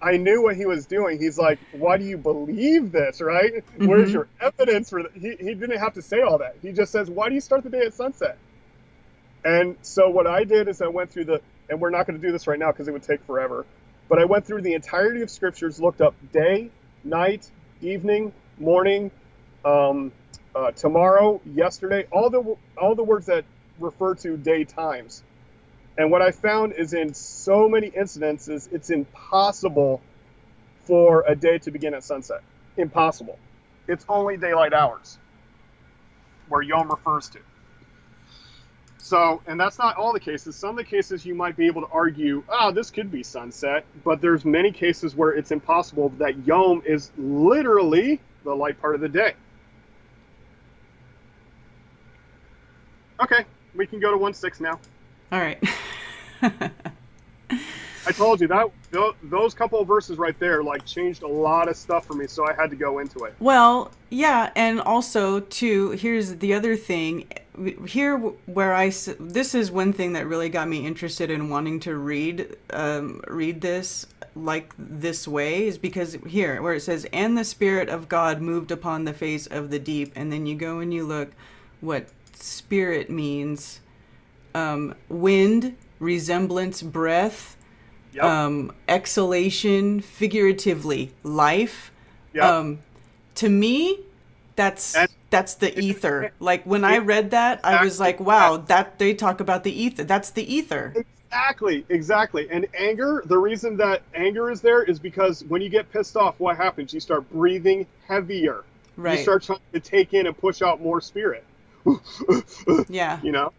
I knew what he was doing. He's like, why do you believe this, right? Mm-hmm. Where's your evidence for that? He didn't have to say all that. He just says, why do you start the day at sunset? And so what I did is I went through and we're not going to do this right now because it would take forever, but I went through the entirety of scriptures, looked up day, night, evening, morning, tomorrow, yesterday, all the words that refer to day times. And what I found is in so many incidences, it's impossible for a day to begin at sunset. Impossible. It's only daylight hours where Yom refers to. So, and that's not all the cases. Some of the cases you might be able to argue, this could be sunset, but there's many cases where it's impossible that Yom is literally the light part of the day. Okay, we can go to 1:6 now. All right. I told you that those couple of verses right there like changed a lot of stuff for me, so I had to go into it. Well, yeah, and also too, here's the other thing. Here, where this is one thing that really got me interested in wanting to read this like this way, is because here, where it says, "And the Spirit of God moved upon the face of the deep," and then you go and you look what spirit means. Wind, resemblance, breath, Yep. Exhalation, figuratively, life. Yep. To me, that's the ether. Like when I read that, I was like, Exactly. wow, that they talk about the ether. That's the ether. Exactly. And anger, the reason that anger is there is because when you get pissed off, what happens? You start breathing heavier. Right. You start trying to take in and push out more spirit. Yeah. You know?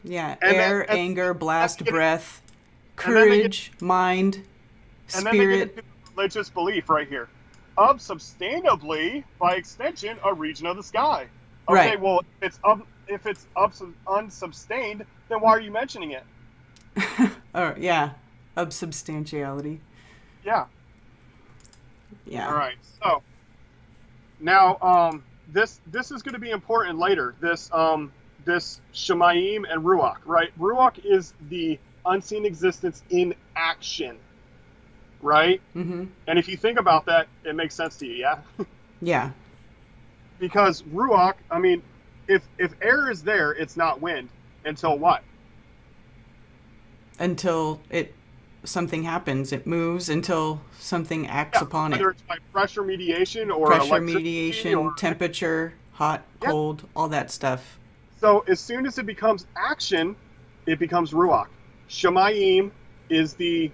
Yeah. And Air, then- anger, blast, and then- breath, and then they courage, mind, And then they get spirit. into religious belief right here. Unsubstantially, by extension, a region of the sky. Okay, Right. well, if it's unsubstained, then why are you mentioning it? Or yeah, substantiality. Yeah. Yeah. All right. So now, this is going to be important later. This Shemayim and Ruach, right? Ruach is the unseen existence in action, right? Mm-hmm. And if you think about that, it makes sense to you, yeah? Yeah. Because Ruach, I mean, if air is there, it's not wind until what? Until something happens, it moves until something acts upon Whether it. it's by pressure mediation or Pressure electricity mediation, or- temperature, hot, Yeah. cold, all that stuff. So as soon as it becomes action, it becomes Ruach. Shemayim is the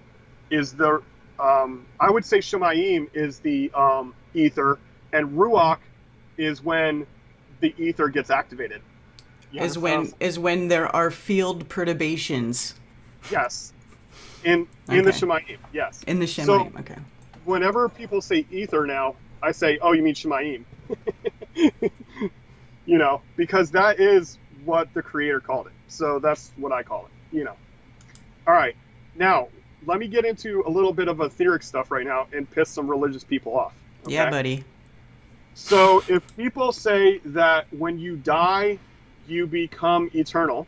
I would say Shemayim is the ether, and Ruach is when the ether gets activated. You Is understand? when there are field perturbations Yes. In the Okay. Shemayim, yes. in the So Shemayim. Okay. whenever people say ether now, I say, oh, you mean Shemayim. You know, because that is what the creator called it. So that's what I call it, you know. All right. Now, let me get into a little bit of etheric stuff right now and piss some religious people off. Okay? Yeah, buddy. So if people say that when you die, you become eternal,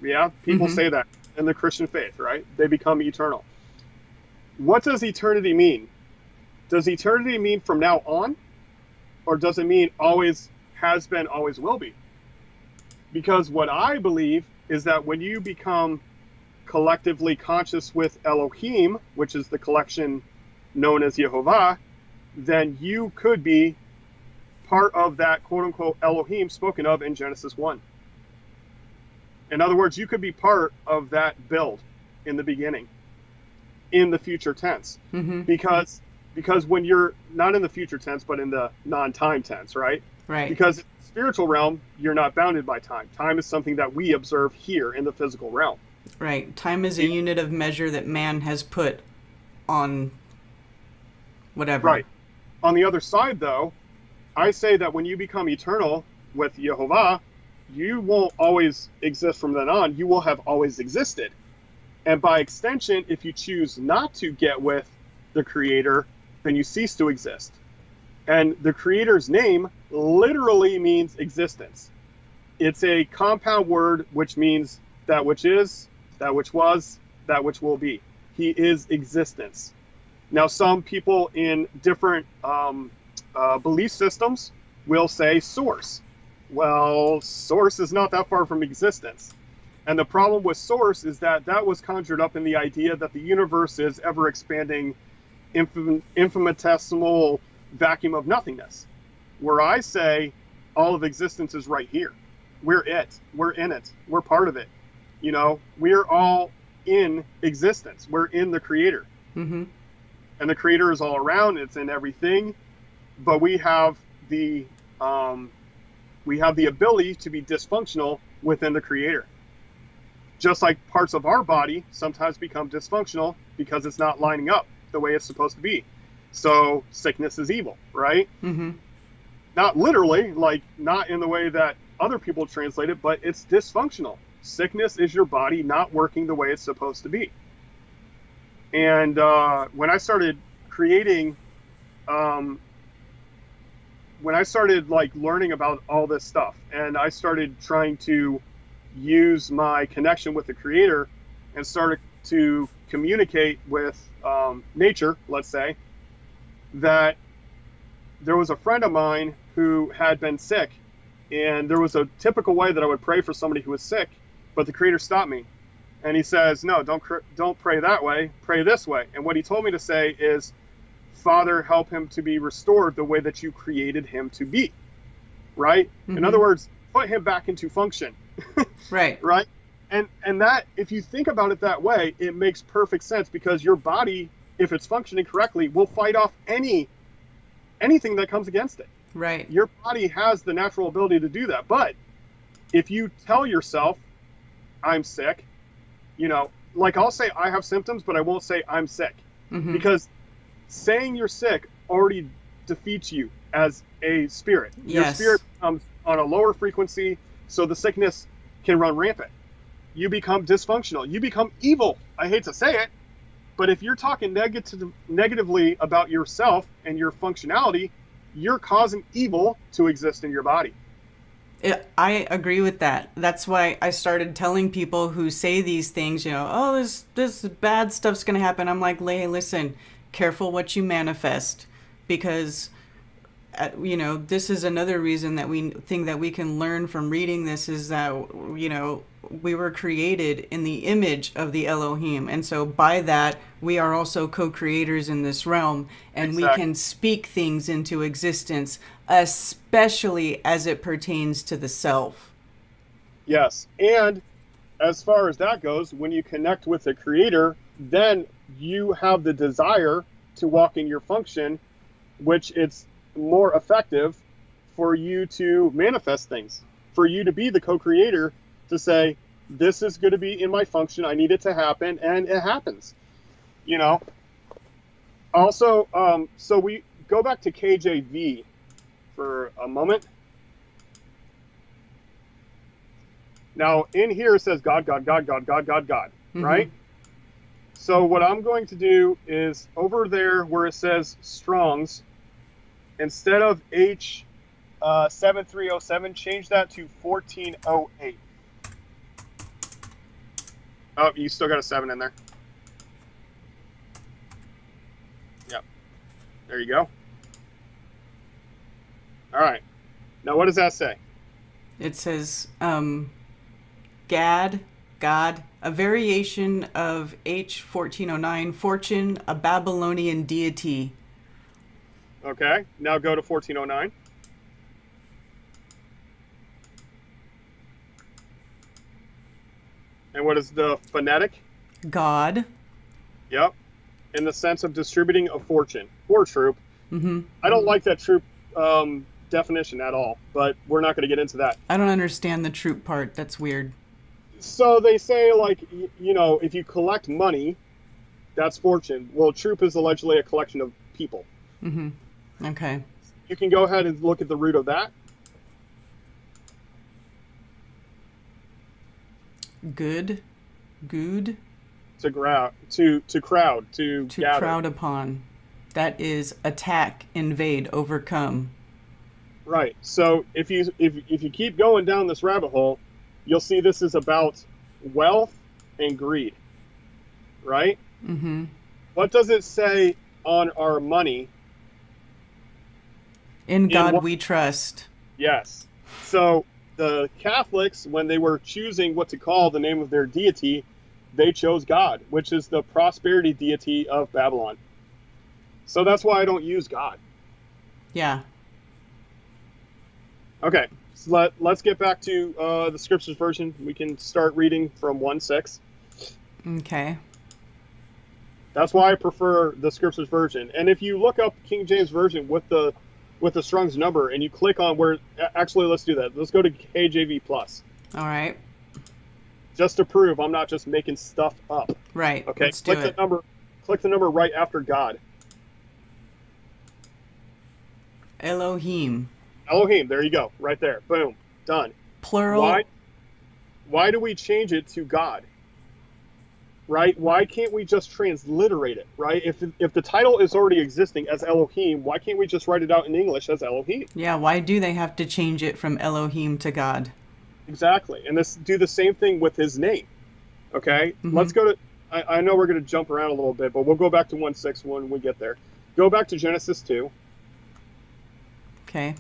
yeah, people Mhm. say that in the Christian faith, right? They become eternal. What does eternity mean? Does eternity mean from now on? Or does it mean always has been, always will be? Because what I believe is that when you become collectively conscious with Elohim, which is the collection known as Yehovah, then you could be part of that quote-unquote Elohim spoken of in Genesis 1. In other words, you could be part of that build in the beginning, in the future tense. Mm-hmm. Because because when you're not in the future tense, but in the non-time tense, right? Right. Because in the spiritual realm, you're not bounded by time. Time is something that we observe here in the physical realm. Right. Time is a unit of measure that man has put on whatever. Right. On the other side, though, I say that when you become eternal with Yehovah, you won't always exist from then on. You will have always existed. And by extension, if you choose not to get with the Creator, then you cease to exist. And the Creator's name literally means existence. It's a compound word which means that which is, that which was, that which will be. He is existence. Now, some people in different belief systems will say source. Well, source is not that far from existence. And the problem with source is that that was conjured up in the idea that the universe is ever expanding infinitesimal vacuum of nothingness. Where I say all of existence is right here. We're it. We're in it. We're part of it. You know, we're all in existence. We're in the Creator. Mm-hmm. And the Creator is all around. It's in everything. But we have the ability to be dysfunctional within the Creator. Just like parts of our body sometimes become dysfunctional because it's not lining up the way it's supposed to be. So sickness is evil, right? Mm-hmm. Not literally, like not in the way that other people translate it, but it's dysfunctional. Sickness is your body not working the way it's supposed to be. And when I started creating, when I started like learning about all this stuff, and I started trying to use my connection with the Creator and started to communicate with nature, let's say, that there was a friend of mine who had been sick, and there was a typical way that I would pray for somebody who was sick, but the Creator stopped me. And he says, no, don't pray that way, pray this way. And what he told me to say is, Father, help him to be restored the way that you created him to be, right? Mm-hmm. In other words, put him back into function. Right. Right. And that, if you think about it that way, it makes perfect sense, because your body, if it's functioning correctly, will fight off anything that comes against it. Right. Your body has the natural ability to do that. But if you tell yourself, I'm sick, you know, like I'll say I have symptoms, but I won't say I'm sick. Mm-hmm. Because saying you're sick already defeats you as a spirit. Yes. Your spirit comes on a lower frequency, so the sickness can run rampant. You become dysfunctional. You become evil. I hate to say it, but if you're talking negatively about yourself and your functionality, you're causing evil to exist in your body. I agree with that. That's why I started telling people who say these things, you know, oh, this bad stuff's going to happen. I'm like, hey, listen, careful what you manifest, because you know, this is another reason that we think that we can learn from reading this, is that, you know, we were created in the image of the Elohim. And so by that, we are also co-creators in this realm, and exactly. We can speak things into existence, especially as it pertains to the self. Yes. And as far as that goes, when you connect with the Creator, then you have the desire to walk in your function, which it's more effective for you to manifest things, for you to be the co-creator, to say, this is going to be in my function, I need it to happen, and it happens, you know. Also, so we go back to KJV for a moment. Now in here it says God, God, God, God, God, God, God, mm-hmm. right? So what I'm going to do is, over there where it says Strong's, instead of H7307, change that to 1408. Oh, you still got a 7 in there. Yep. There you go. All right. Now, what does that say? It says, God, a variation of H1409, fortune, a Babylonian deity. Okay, now go to 1409. And what is the phonetic? God. Yep. in the sense of distributing a fortune or troop. Mm-hmm. I don't like that troop definition at all, but we're not going to get into that. I don't understand the troop part. That's weird. So they say, like, you know, if you collect money, that's fortune. Well, troop is allegedly a collection of people. Mm-hmm. Okay. You can go ahead and look at the root of that. Good. Good. To crowd, to To gather. crowd upon. That is attack, invade, overcome. Right. So if you keep going down this rabbit hole, you'll see this is about wealth and greed. Right? Mm-hmm. What does it say on our money? In God what- we trust. Yes. So the Catholics, when they were choosing what to call the name of their deity, they chose God, which is the prosperity deity of Babylon. So that's why I don't use God. Yeah. Okay, so let's get back to the Scriptures version. We can start reading from 1:6. Okay. That's why I prefer the Scriptures version. And if you look up King James Version with the Strong's number and you click on where, actually, let's do that. Let's go to KJV plus, All right. just to prove I'm not just making stuff up. Right. Okay, Let's do it. Click the number right after God. Elohim. Elohim, there you go, right there. Boom, done. Plural. Why do we change it to God? Right? Why can't we just transliterate it? Right? If the title is already existing as Elohim, why can't we just write it out in English as Elohim? Yeah, why do they have to change it from Elohim to God? Exactly. And do the same thing with his name. Okay? Mhm. Let's go to, I know we're going to jump around a little bit, but we'll go back to 1:6 when we get there. Go back to Genesis 2. Okay.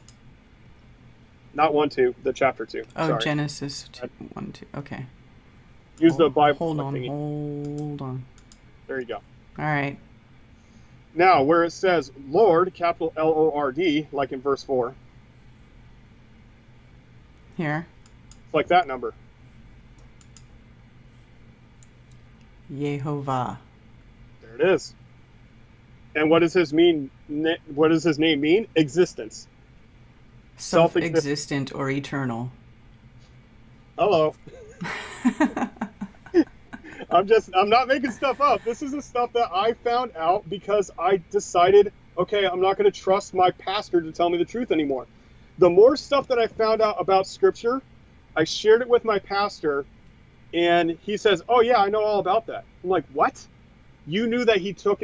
Not 1:2, the chapter 2. Oh, Sorry. Genesis 1, 2. Okay. Use the Bible. Hold on. thingy. Hold on. There you go. All right. Now, where it says Lord, capital Lord, like in verse 4, Here. it's like that number. Yehovah. There it is. And what does his mean? What does his name mean? Existence. Self-existent or eternal. Hello. I'm not making stuff up. This is the stuff that I found out because I decided, okay, I'm not going to trust my pastor to tell me the truth anymore. The more stuff that I found out about Scripture, I shared it with my pastor, and he says, oh yeah, I know all about that. I'm like, what? You knew that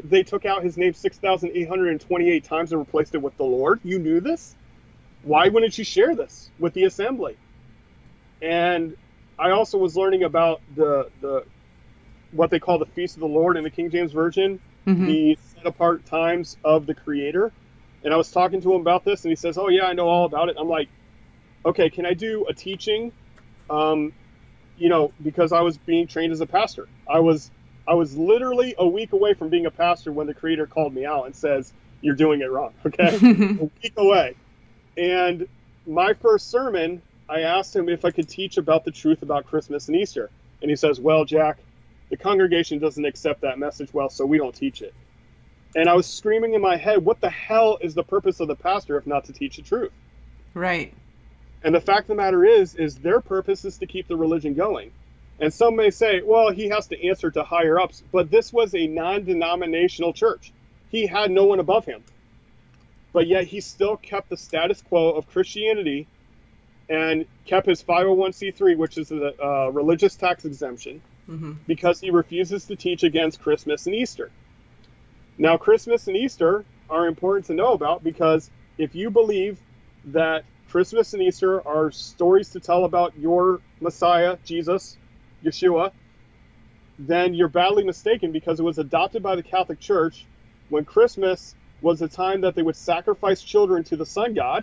they took out his name 6,828 times and replaced it with the Lord? You knew this? Why wouldn't you share this with the assembly? And I also was learning about the what they call the Feast of the Lord in the King James Version, Mhm. the set-apart times of the Creator. And I was talking to him about this, and he says, oh, yeah, I know all about it. I'm like, okay, can I do a teaching? Because I was being trained as a pastor. I was literally a week away from being a pastor when the Creator called me out and says, you're doing it wrong, okay? A week away. And my first sermon, I asked him if I could teach about the truth about Christmas and Easter. And he says, well, Jack, the congregation doesn't accept that message well, so we don't teach it. And I was screaming in my head, what the hell is the purpose of the pastor if not to teach the truth? Right. And the fact of the matter is their purpose is to keep the religion going. And some may say, well, he has to answer to higher ups, but this was a non-denominational church. He had no one above him. But yet he still kept the status quo of Christianity and kept his 501c3, which is a religious tax exemption, Mm-hmm. because he refuses to teach against Christmas and Easter. Now, Christmas and Easter are important to know about because if you believe that Christmas and Easter are stories to tell about your Messiah, Jesus, Yeshua, then you're badly mistaken because it was adopted by the Catholic Church when Christmas was the time that they would sacrifice children to the sun god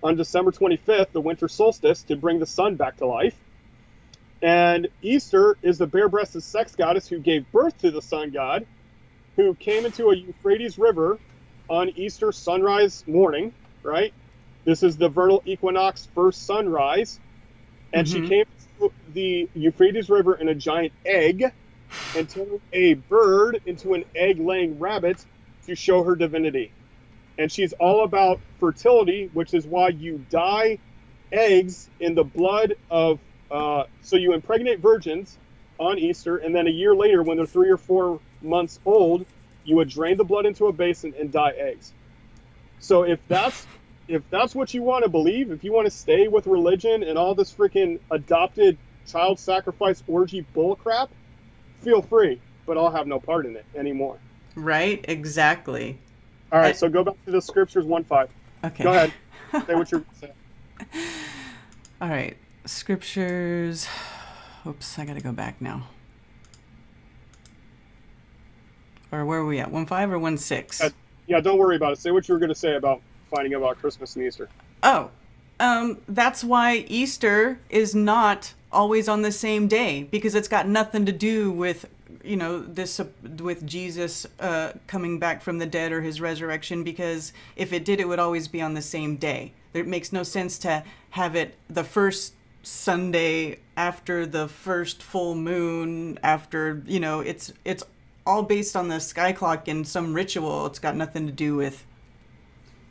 on December 25th, the winter solstice, to bring the sun back to life. And Easter is the bare-breasted sex goddess who gave birth to the sun god, who came into a Euphrates River on Easter sunrise morning, right? This is the vernal equinox first sunrise. And she came to the Euphrates River in a giant egg and turn a bird into an egg-laying rabbit to show her divinity. And she's all about fertility, which is why you dye eggs in the blood of, so you impregnate virgins on Easter, and then a year later, when they're 3 or 4 months old, you would drain the blood into a basin and dye eggs. So if that's what you want to believe, if you want to stay with religion and all this freaking adopted child sacrifice orgy bullcrap, feel free, but I'll have no part in it anymore. Right? Exactly. All right, so go back to the scriptures 1:5. Okay. Go ahead. Say what you're saying. All right. Scriptures. Oops, I got to go back now. Or where are we at? 1:5 or 1:6? Yeah, don't worry about it. Say what you were going to say about finding about Christmas and Easter. Oh, that's why Easter is not always on the same day, because it's got nothing to do with, you know, this with Jesus coming back from the dead or his resurrection, because if it did, it would always be on the same day. It makes no sense to have it the first Sunday after the first full moon, after, you know, it's all based on the sky clock and some ritual. It's got nothing to do with.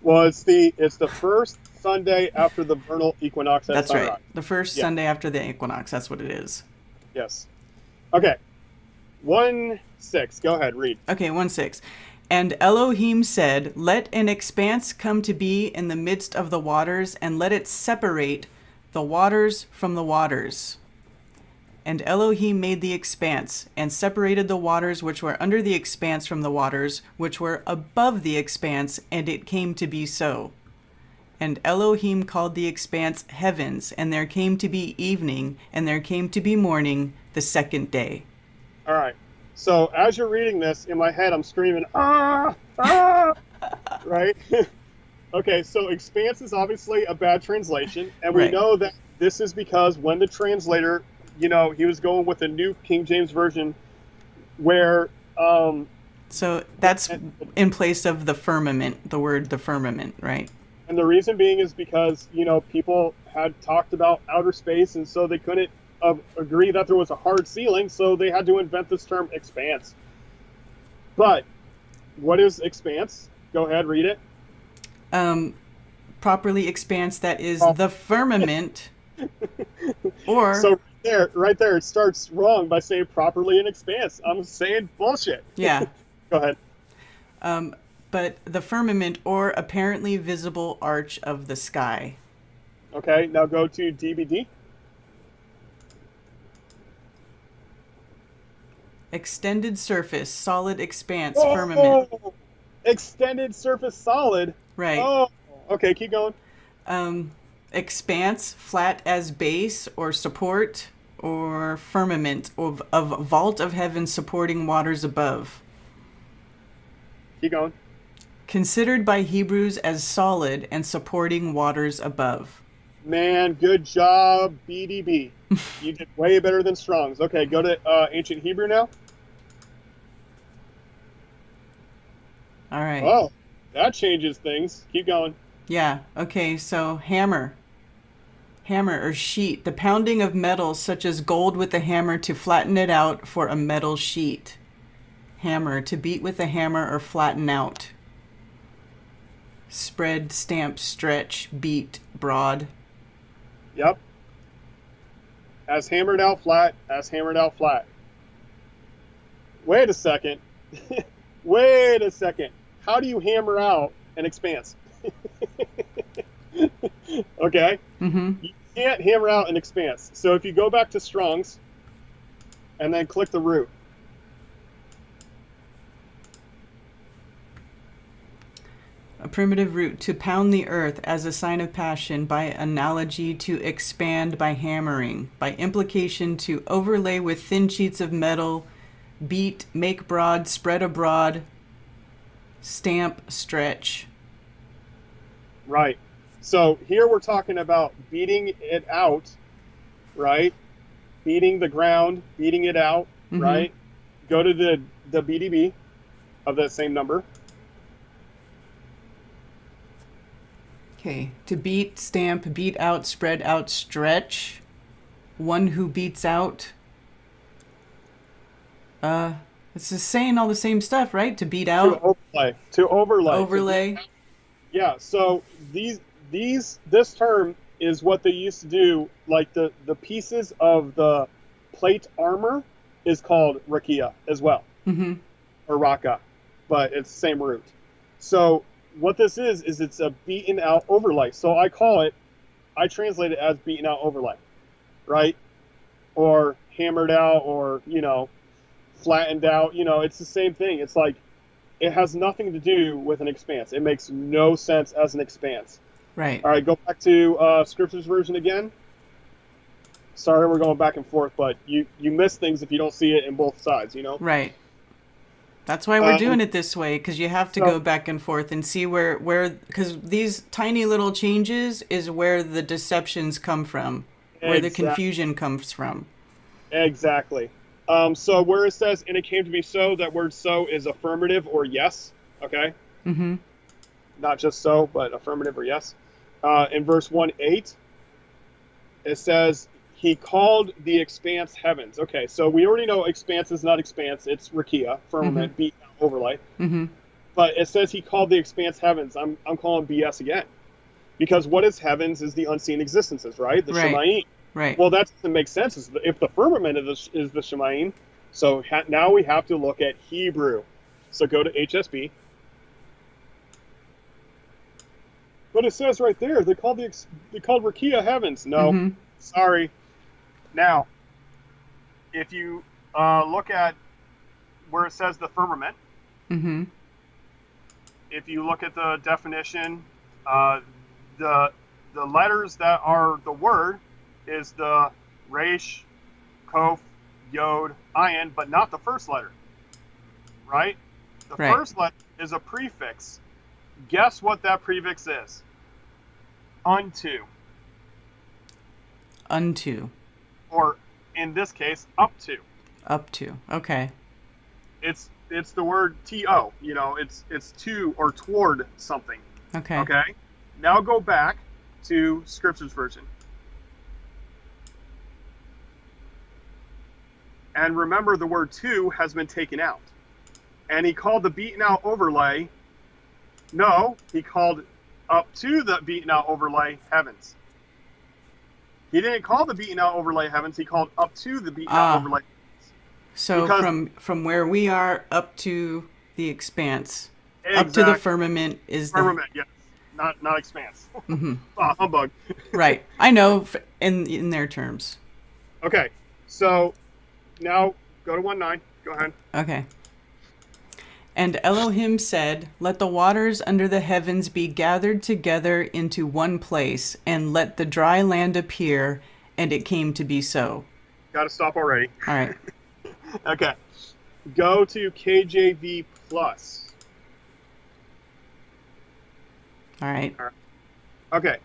Well, it's the first Sunday after the vernal equinox at That's sunrise. right. The first Sunday after the equinox. That's what it is. Yes. Okay. 1:6. Go ahead, read. Okay, 1:6. And Elohim said, "Let an expanse come to be in the midst of the waters, and let it separate the waters from the waters. And Elohim made the expanse, and separated the waters which were under the expanse from the waters which were above the expanse, and it came to be so. And Elohim called the expanse heavens, and there came to be evening, and there came to be morning the second day." All right. So as you're reading this, in my head, I'm screaming, ah, ah, right? Okay, so expanse is obviously a bad translation, and we Right. know that this is because when the translator, you know, he was going with a new King James Version where... So that's in place of the firmament, the word the firmament, right? And the reason being is because, you know, people had talked about outer space, and so they couldn't agree that there was a hard ceiling, so they had to invent this term expanse. But what is expanse? Go ahead, read it. Properly expanse, that is the firmament, or... So right there, it starts wrong by saying properly an expanse. I'm saying bullshit. Yeah. Go ahead. But the firmament, or apparently visible arch of the sky. Okay, now go to DBD. Extended surface, solid expanse, firmament. Extended surface solid. Right. Oh, okay, keep going. Expanse, flat as base or support, or firmament, of vault of heaven supporting waters above. Keep going. Considered by Hebrews as solid and supporting waters above. Man, good job, BDB. You did way better than Strong's. Okay, go to Ancient Hebrew now. All right. Oh, that changes things. Keep going. Yeah. Okay. So hammer or sheet, the pounding of metals such as gold with a hammer to flatten it out for a metal sheet. Hammer, to beat with a hammer or flatten out. Spread, stamp, stretch, beat, broad. Yep. As hammered out flat, as hammered out flat. Wait a second. Wait a second. How do you hammer out an expanse? Okay? Mm-hmm. You can't hammer out an expanse. So if you go back to Strong's and then click the root. A primitive root, to pound the earth as a sign of passion, by analogy to expand by hammering, by implication to overlay with thin sheets of metal, beat, make broad, spread abroad, stamp, stretch. Right. So here we're talking about beating it out, right? Beating the ground, beating it out, Mm-hmm. right? Go to the BDB of that same number. Okay, to beat, stamp, beat out, spread out, stretch. One who beats out. It's just saying all the same stuff, right? To beat To out, overlay. To overlay. overlay. Yeah, so this term is what they used to do, like the pieces of the plate armor is called rakia as well. Mm-hmm. Or raka, but it's the same root. So what this is it's a beaten out overlay. So I translate it as beaten out overlay, right? Or hammered out, or, flattened out. It's the same thing. It's like, it has nothing to do with an expanse. It makes no sense as an expanse. Right. All right, go back to Scripture's version again. Sorry, we're going back and forth, but you miss things if you don't see it in both sides, Right. That's why we're doing it this way, because you have to go back and forth and see where, because these tiny little changes is where the deceptions come from, where the confusion comes from. Exactly. So where it says, and it came to be so, that word so is affirmative or yes, okay? Mm-hmm. Not just so, but affirmative or yes. In verse 1:8, it says, he called the expanse heavens. Okay, so we already know expanse is not expanse, it's rakia, firmament, beat overlay. Mm-hmm. But it says he called the expanse heavens. I'm calling BS again. Because what is heavens is the unseen existences, right? The Shemayim. Right. Well, that doesn't make sense if the firmament is the Shemayim. So now we have to look at Hebrew. So go to HSB. But it says right there, they called rakia heavens. No, sorry. Now, if you look at where it says the firmament, if you look at the definition, the letters that are the word is the resh, kof, yod, ayin, but not the first letter, right? The first letter is a prefix. Guess what that prefix is? Unto. Unto. Or in this case, up to. Up to. Okay. It's the word to. It's to or toward something. Okay. Okay. Now go back to Scripture's version. And remember, the word to has been taken out. And he called the beaten out overlay. No, he called up to the beaten out overlay heavens. He didn't call the beaten out overlay heavens. He called up to the beaten out overlay heavens. So because from where we are up to the expanse, exactly. up to the firmament is firmament, yes, not expanse. Humbug. Right. I know in their terms. Okay, so now go to 1:9. Go ahead. Okay. And Elohim said, let the waters under the heavens be gathered together into one place, and let the dry land appear, and it came to be so. Got to stop already. All right. Okay. Go to KJV Plus. All right. Okay.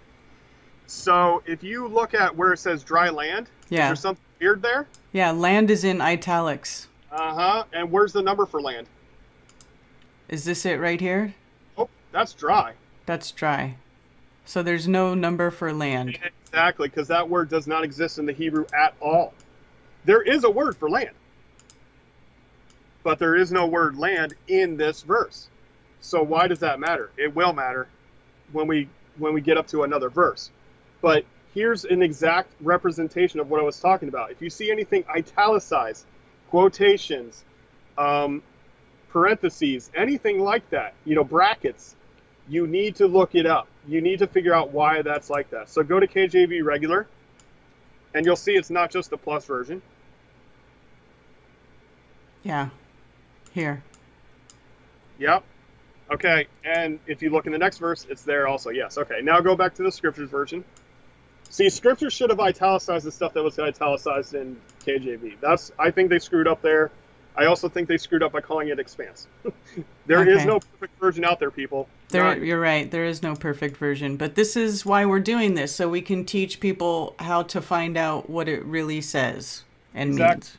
So if you look at where it says dry land, is there something weird there? Yeah, land is in italics. Uh-huh. And where's the number for land? Is this it right here? Oh, that's dry. That's dry. So there's no number for land. Exactly, because that word does not exist in the Hebrew at all. There is a word for land, but there is no word land in this verse. So why does that matter? It will matter when we get up to another verse. But here's an exact representation of what I was talking about. If you see anything italicized, quotations, parentheses, anything like that, brackets, you need to look it up. You need to figure out why that's like that. So go to KJV regular, and you'll see it's not just the plus version. Yeah. Here. Yep. Okay, and if you look in the next verse, it's there also. Yes, okay. Now go back to the Scriptures version. See, Scripture should have italicized the stuff that was italicized in KJV. I think they screwed up there. I also think they screwed up by calling it expanse. There is no perfect version out there, people. You're right. There is no perfect version. But this is why we're doing this, so we can teach people how to find out what it really says and means.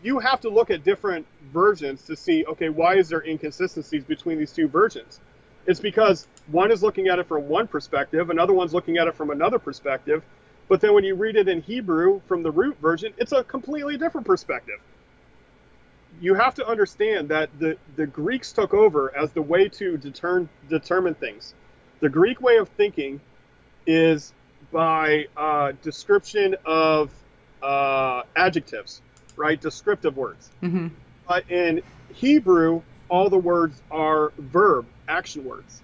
You have to look at different versions to see, okay, why is there inconsistencies between these two versions? It's because one is looking at it from one perspective, another one's looking at it from another perspective, but then when you read it in Hebrew from the root version, it's a completely different perspective. you have to understand that the Greeks took over as the way to determine things. The Greek way of thinking is by description of adjectives, right? Descriptive words. Mm-hmm. But in Hebrew, all the words are verb, action words.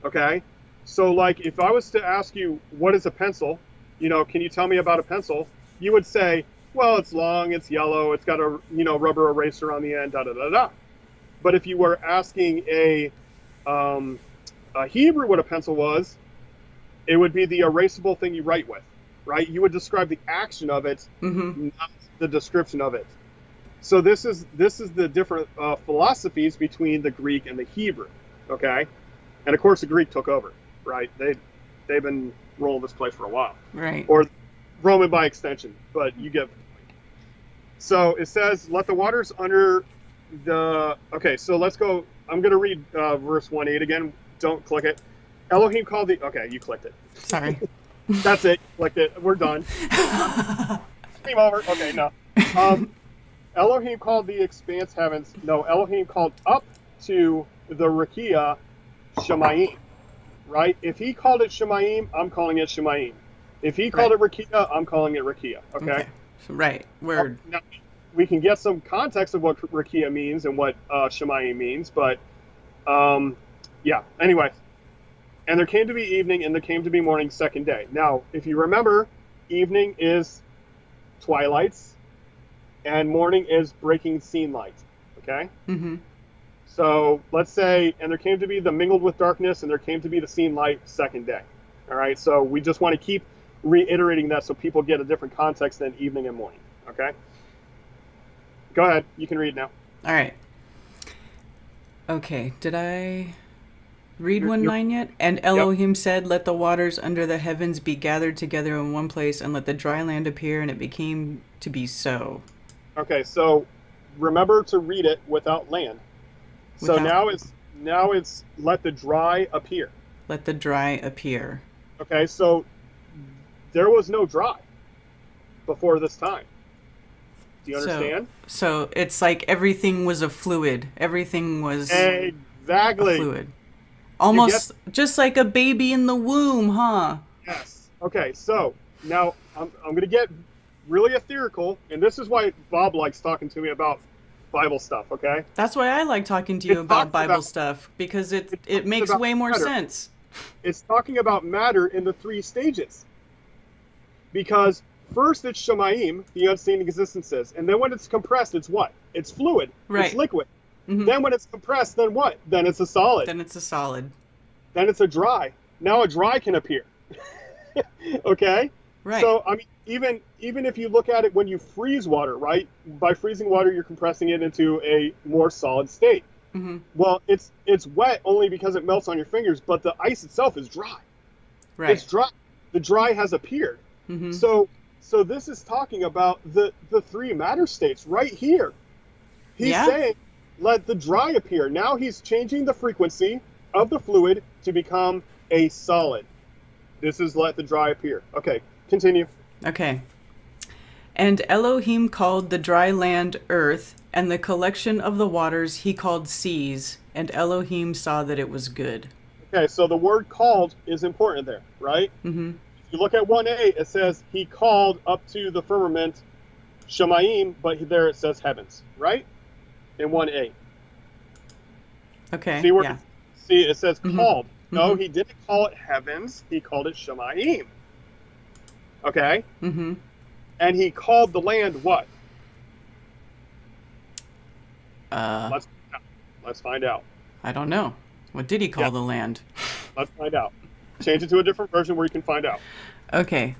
Okay? So, like, if I was to ask you, what is a pencil? Can you tell me about a pencil? You would say, well, it's long, it's yellow, it's got a, rubber eraser on the end, da-da-da-da. But if you were asking a Hebrew what a pencil was, it would be the erasable thing you write with, right? You would describe the action of it, Mm-hmm. not the description of it. So this is the different philosophies between the Greek and the Hebrew, okay? And of course the Greek took over, right? They've been rolling this place for a while, Right. or Roman by extension, but you get. So it says, "Let the waters under the." Okay, so let's go. I'm going to read verse 1:8 again. Don't click it. Elohim called the. Okay, you clicked it. Sorry. That's it. Clicked it. We're done. Game over. Okay, no. Elohim called the expanse heavens. No, Elohim called up to the Rakia Shemayim. Right? If he called it Shemayim, I'm calling it Shemayim. If he called it Rakia, I'm calling it Rakia. Okay? So, right. Word. Now, we can get some context of what Rakia means and what Shemayim means, but yeah. Anyway. And there came to be evening, and there came to be morning, second day. Now, if you remember, evening is twilights, and morning is breaking scene light. Okay? Mm-hmm. So let's say, and there came to be the mingled with darkness, and there came to be the scene light, second day. All right? So we just want to keep reiterating that so people get a different context than evening and morning. Okay? Go ahead. You can read now. All right. Okay. Did I read 1:9 yet? And Elohim said, "Let the waters under the heavens be gathered together in one place, and let the dry land appear." And it became to be so. Okay, so remember to read it without land. So now it's let the dry appear. Let the dry appear. Okay, so there was no dry before this time. Do you understand? So it's like everything was a fluid. Everything was exactly a fluid. Almost just like a baby in the womb, huh? Yes. Okay, so now I'm going to get really ethereal, and this is why Bob likes talking to me about Bible stuff, okay? That's why I like talking to you about Bible stuff, because it makes way more sense. It's talking about matter in the three stages. Because first it's Shemayim, the unseen existences, and then when it's compressed, it's what? It's fluid. Right. It's liquid. Mm-hmm. Then when it's compressed, then what? Then it's a solid. Then it's a solid. Then it's a dry. Now a dry can appear. Okay? Right. So, I mean, even if you look at it when you freeze water, right? By freezing water, you're compressing it into a more solid state. Mm-hmm. Well, it's wet only because it melts on your fingers, but the ice itself is dry. Right. It's dry. The dry has appeared. Mm-hmm. So this is talking about the three matter states right here. He's saying, let the dry appear. Now he's changing the frequency of the fluid to become a solid. This is let the dry appear. Okay, continue. Okay. And Elohim called the dry land earth, and the collection of the waters he called seas, and Elohim saw that it was good. Okay, so the word called is important there, right? Mm-hmm. If you look at 1:8, it says he called up to the firmament Shemayim, but there it says heavens, right? In 1:8. Okay. See, it says called. Mm-hmm. No, he didn't call it heavens. He called it Shemayim. Okay? Mm-hmm. And he called the land what? Let's find out. I don't know. What did he call the land? Let's find out. Change it to a different version where you can find out. Okay.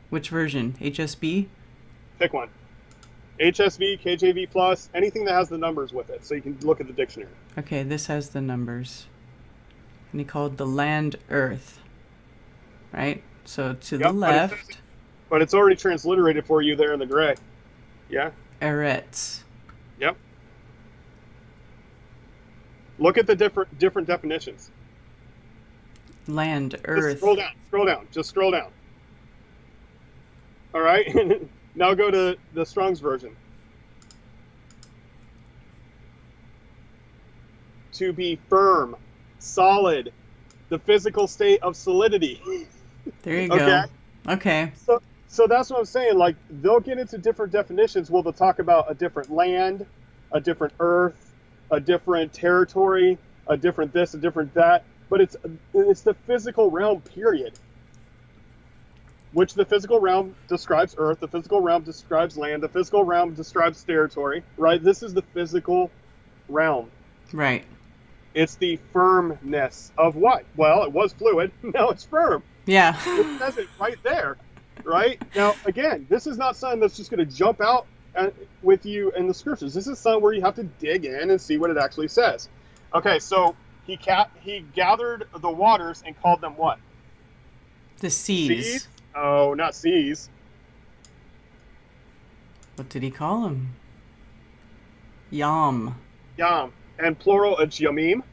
Which version? HSB? Pick one. HSV, KJV plus, anything that has the numbers with it, so you can look at the dictionary. Okay, this has the numbers. And he called the land earth. Right? So to the left. But it's already transliterated for you there in the gray. Yeah? Eretz. Yep. Look at the different definitions. Land, earth. Just scroll down. Just scroll down. All right? Now go to the Strong's version. to be firm, solid, the physical state of solidity. There you Okay? go. Okay. So that's what I'm saying. Like, they'll get into different definitions. Well, they'll talk about a different land, a different earth, a different territory, a different this, a different that. But it's the physical realm, period. Which the physical realm describes earth, the physical realm describes land, the physical realm describes territory, right? This is the physical realm. Right. It's the firmness of what? Well, it was fluid, now it's firm. Yeah. It says it right there, right? Now, again, this is not something that's just going to jump out with you in the scriptures. This is something where you have to dig in and see what it actually says. Okay, so he gathered the waters and called them what? The seas. Oh, not seas. What did he call them? Yam. Yam. And plural, it's yamim.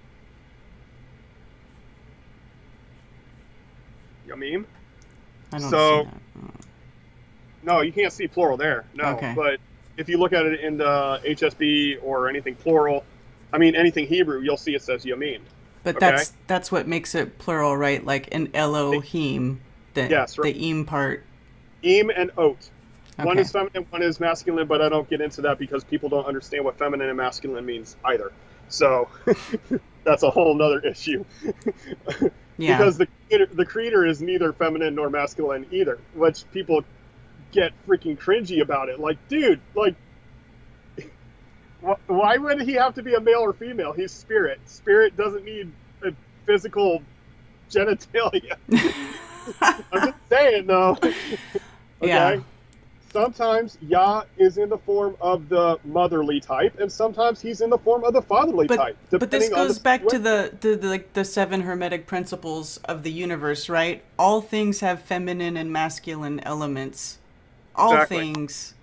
Yamim. I don't So- see that. No, you can't see plural there. No. Okay. But if you look at it in the HSB or anything plural, I mean anything Hebrew, you'll see it says yamim. But Okay. that's what makes it plural, right? Like in Elohim, the Yes, right. the im part. Im and ot. One Okay. is feminine, one is masculine, but I don't get into that because people don't understand what feminine and masculine means either. So that's a whole nother issue. Yeah. Because the creator is neither feminine nor masculine either, which people get freaking cringy about it. Like, dude, like, why would he have to be a male or female? He's spirit. Spirit doesn't need a physical genitalia. I'm just saying, though. Okay? Yeah. Sometimes Yah is in the form of the motherly type, and sometimes he's in the form of the fatherly type. But this depending on goes the back to situation. like the seven hermetic principles of the universe, right? All things have feminine and masculine elements. All Exactly. things.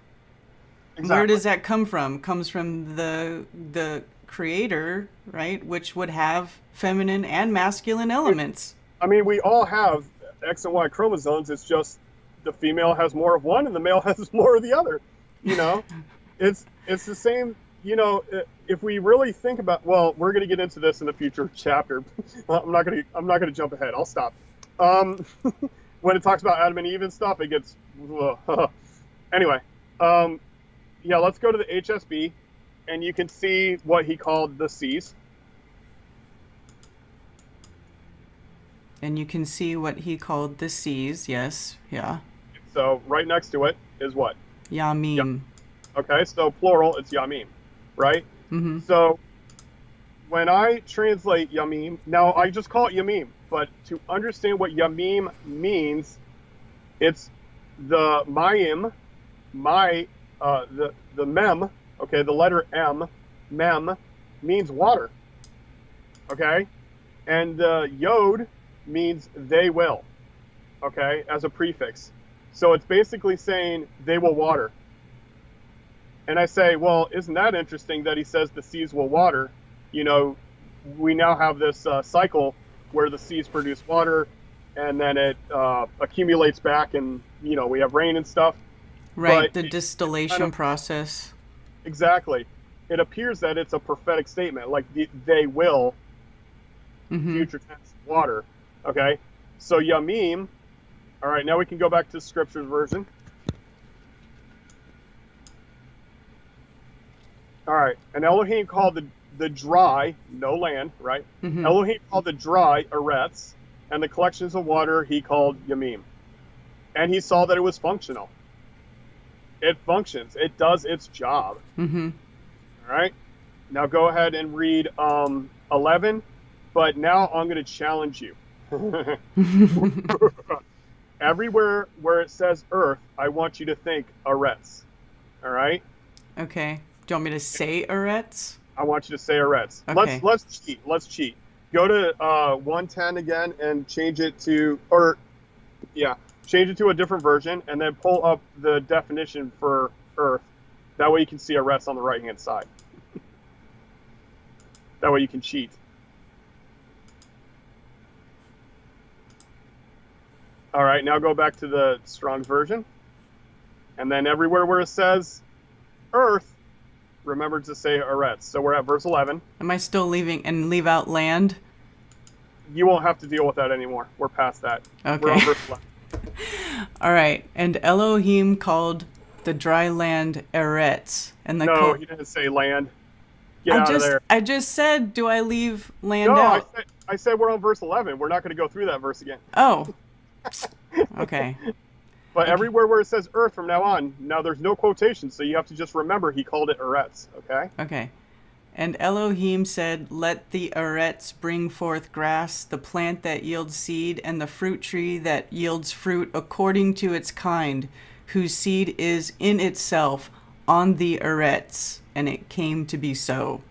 Exactly. Where does that come from? Comes from the creator, right? Which would have feminine and masculine elements. I mean, we all have X and Y chromosomes. It's just the female has more of one and the male has more of the other. You know, it's the same. You know, if we really think about, well, we're going to get into this in a future chapter. I'm not going to jump ahead. I'll stop. When it talks about Adam and Eve and stuff, it gets anyway. Yeah, let's go to the HSB, and you can see what he called the seas. And you can see what he called the seas. Yes. Yeah. So right next to it is what? Yamim. Okay, so plural, it's yamim, right? Mm-hmm. So when I translate yamim, now I just call it yamim, but to understand what yamim means, it's the mayim, the mem, okay, the letter M, mem, means water, okay? And the yod means they will, okay, as a prefix. So it's basically saying they will water. And I say, well, isn't that interesting that he says the seas will water? You know, we now have this cycle where the seas produce water and then it accumulates back and, you know, we have rain and stuff. Right. But The distillation process. Exactly. It appears that it's a prophetic statement, like they will, future tense, water. Okay? So yamim, all right, now we can go back to Scripture's version. All right, and Elohim called the dry, no land, right? Mm-hmm. Elohim called the dry Eretz, and the collections of water he called Yamim. And he saw that it was functional. It functions. It does its job. Mm-hmm. All right? Now go ahead and read 11, but now I'm going to challenge you. Everywhere where it says earth, I want you to think Eretz. All right? Okay. Do you want me to say Eretz? I want you to say Eretz. Okay. Let's cheat. Go to 110 again and change it to a different version, and then pull up the definition for earth. That way you can see Eretz on the right hand side. That way you can cheat. All right, now go back to the Strong's version. And then everywhere where it says earth, Remember to say eretz. So we're at verse 11. Am I still leave out land? You won't have to deal with that anymore. We're past that. Okay. We're on verse 11. All right. And Elohim called the dry land Eretz. And the No, he didn't say land. Get out of there. I just said, do I leave land No, out? I said we're on verse 11. We're not going to go through that verse again. Oh. Okay. But everywhere where it says earth from now on, now there's no quotation, so you have to just remember he called it Eretz, okay? Okay. And Elohim said, let the Eretz bring forth grass, the plant that yields seed, and the fruit tree that yields fruit according to its kind, whose seed is in itself on the Eretz. And it came to be so.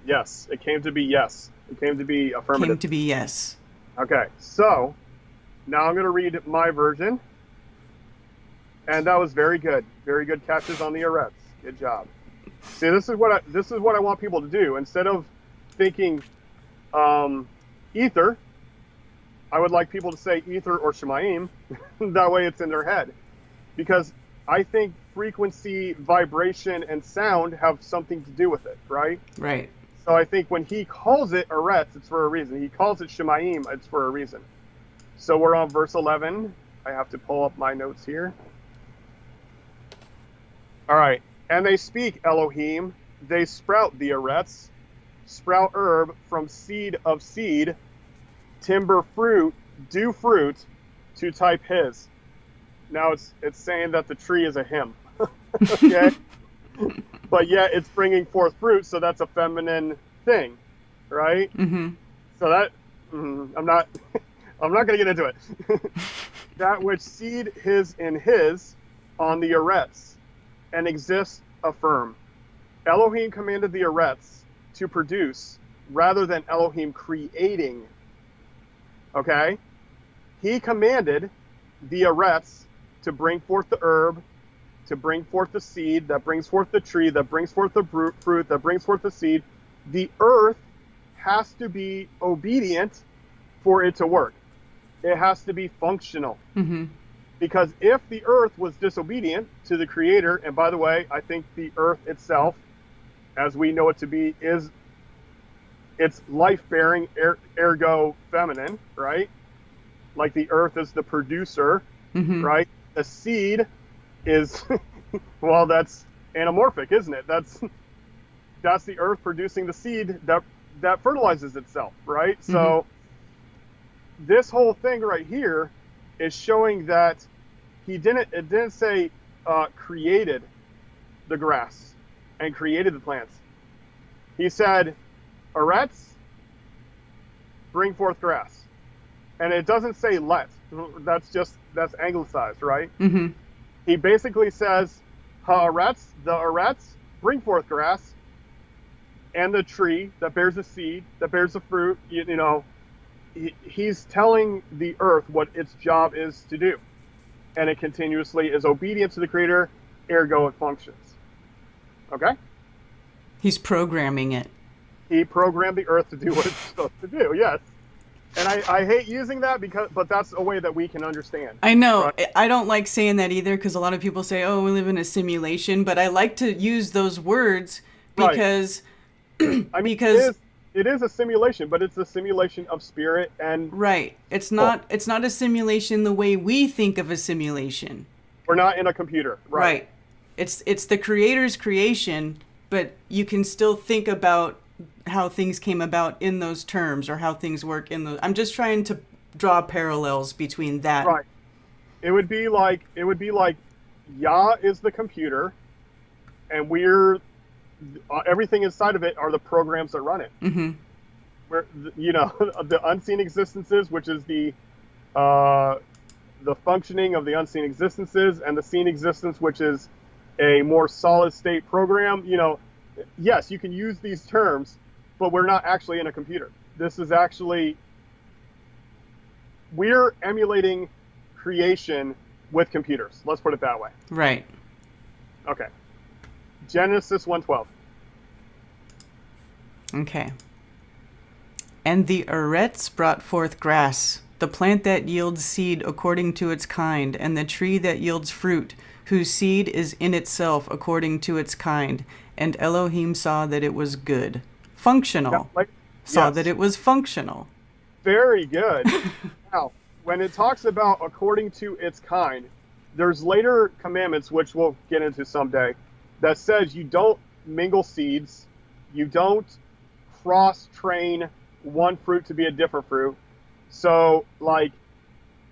Yes, it came to be yes. It came to be affirmative. Came to be yes. Okay, so now I'm going to read my version. And that was very good. Very good catches on the Eretz. Good job. See, this is what I want people to do. Instead of thinking ether, I would like people to say ether or shemaim. That way it's in their head. Because I think frequency, vibration, and sound have something to do with it, right? Right. So I think when he calls it Eretz, it's for a reason. He calls it shemaim, it's for a reason. So we're on verse 11. I have to pull up my notes here. All right. And they speak Elohim, they sprout the Eretz, sprout herb from seed of seed, timber fruit, do fruit, to type his. Now it's saying that the tree is a him. Okay? But yet it's bringing forth fruit, so that's a feminine thing, right? Mm-hmm. So that, I'm not going to get into it. That which seed his in his on the Eretz, and exists affirm. Elohim commanded the Eretz to produce rather than Elohim creating. Okay? He commanded the Eretz to bring forth the herb, to bring forth the seed, that brings forth the tree, that brings forth the fruit, that brings forth the seed. The earth has to be obedient for it to work. It has to be functional. Mm-hmm. Because if the earth was disobedient to the creator, and by the way, I think the earth itself, as we know it to be, it's life-bearing, ergo feminine, right? Like the earth is the producer, Mm-hmm. right? The seed is, well, that's anamorphic, isn't it? That's the earth producing the seed that fertilizes itself, right? Mm-hmm. So this whole thing right here is showing that it didn't say created the grass and created the plants. He said, Eretz, bring forth grass. And it doesn't say let. That's anglicized, right? Mm-hmm. He basically says, Ha'aretz, the Eretz, bring forth grass, and the tree that bears the seed, that bears the fruit, he's telling the earth what its job is to do. And it continuously is obedient to the creator, ergo it functions. Okay? He's programming it. He programmed the earth to do what it's supposed to do, yes. And I hate using that but that's a way that we can understand. I know. Right? I don't like saying that either because a lot of people say, oh, we live in a simulation. But I like to use those words because... Right. because it is a simulation, but it's a simulation of spirit and... Right. It's not a simulation the way we think of a simulation. We're not in a computer. Right. It's the creator's creation, but you can still think about how things came about in those terms or how things work in those. I'm just trying to draw parallels between that. Right. It would be like Yah is the computer, and we're everything inside of it are the programs that run it. Mm-hmm. Where the unseen existences, which is the functioning of the unseen existences, and the seen existence, which is a more solid state program. Yes, you can use these terms, but we're not actually in a computer. This is actually, we're emulating creation with computers. Let's put it that way. Right. Okay. Genesis 1:12. Okay. And the Eretz brought forth grass, the plant that yields seed according to its kind, and the tree that yields fruit, whose seed is in itself according to its kind. And Elohim saw that it was good. Functional. Saw Yes. that it was functional. Very good. Now, when it talks about according to its kind, there's later commandments, which we'll get into someday, that says you don't mingle seeds, you don't cross-train one fruit to be a different fruit. So, like,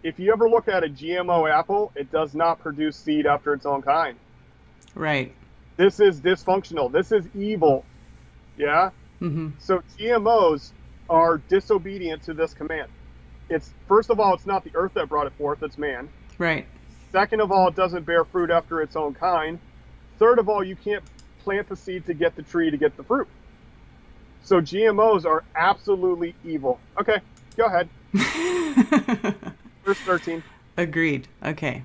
if you ever look at a GMO apple, it does not produce seed after its own kind. Right. This is dysfunctional. This is evil. Yeah? Mm-hmm. So GMOs are disobedient to this command. It's, first of all, it's not the earth that brought it forth, it's man. Right. Second of all, it doesn't bear fruit after its own kind. Third of all, you can't plant the seed to get the tree to get the fruit. So GMOs are absolutely evil. Okay, go ahead. Verse 13. Agreed. Okay.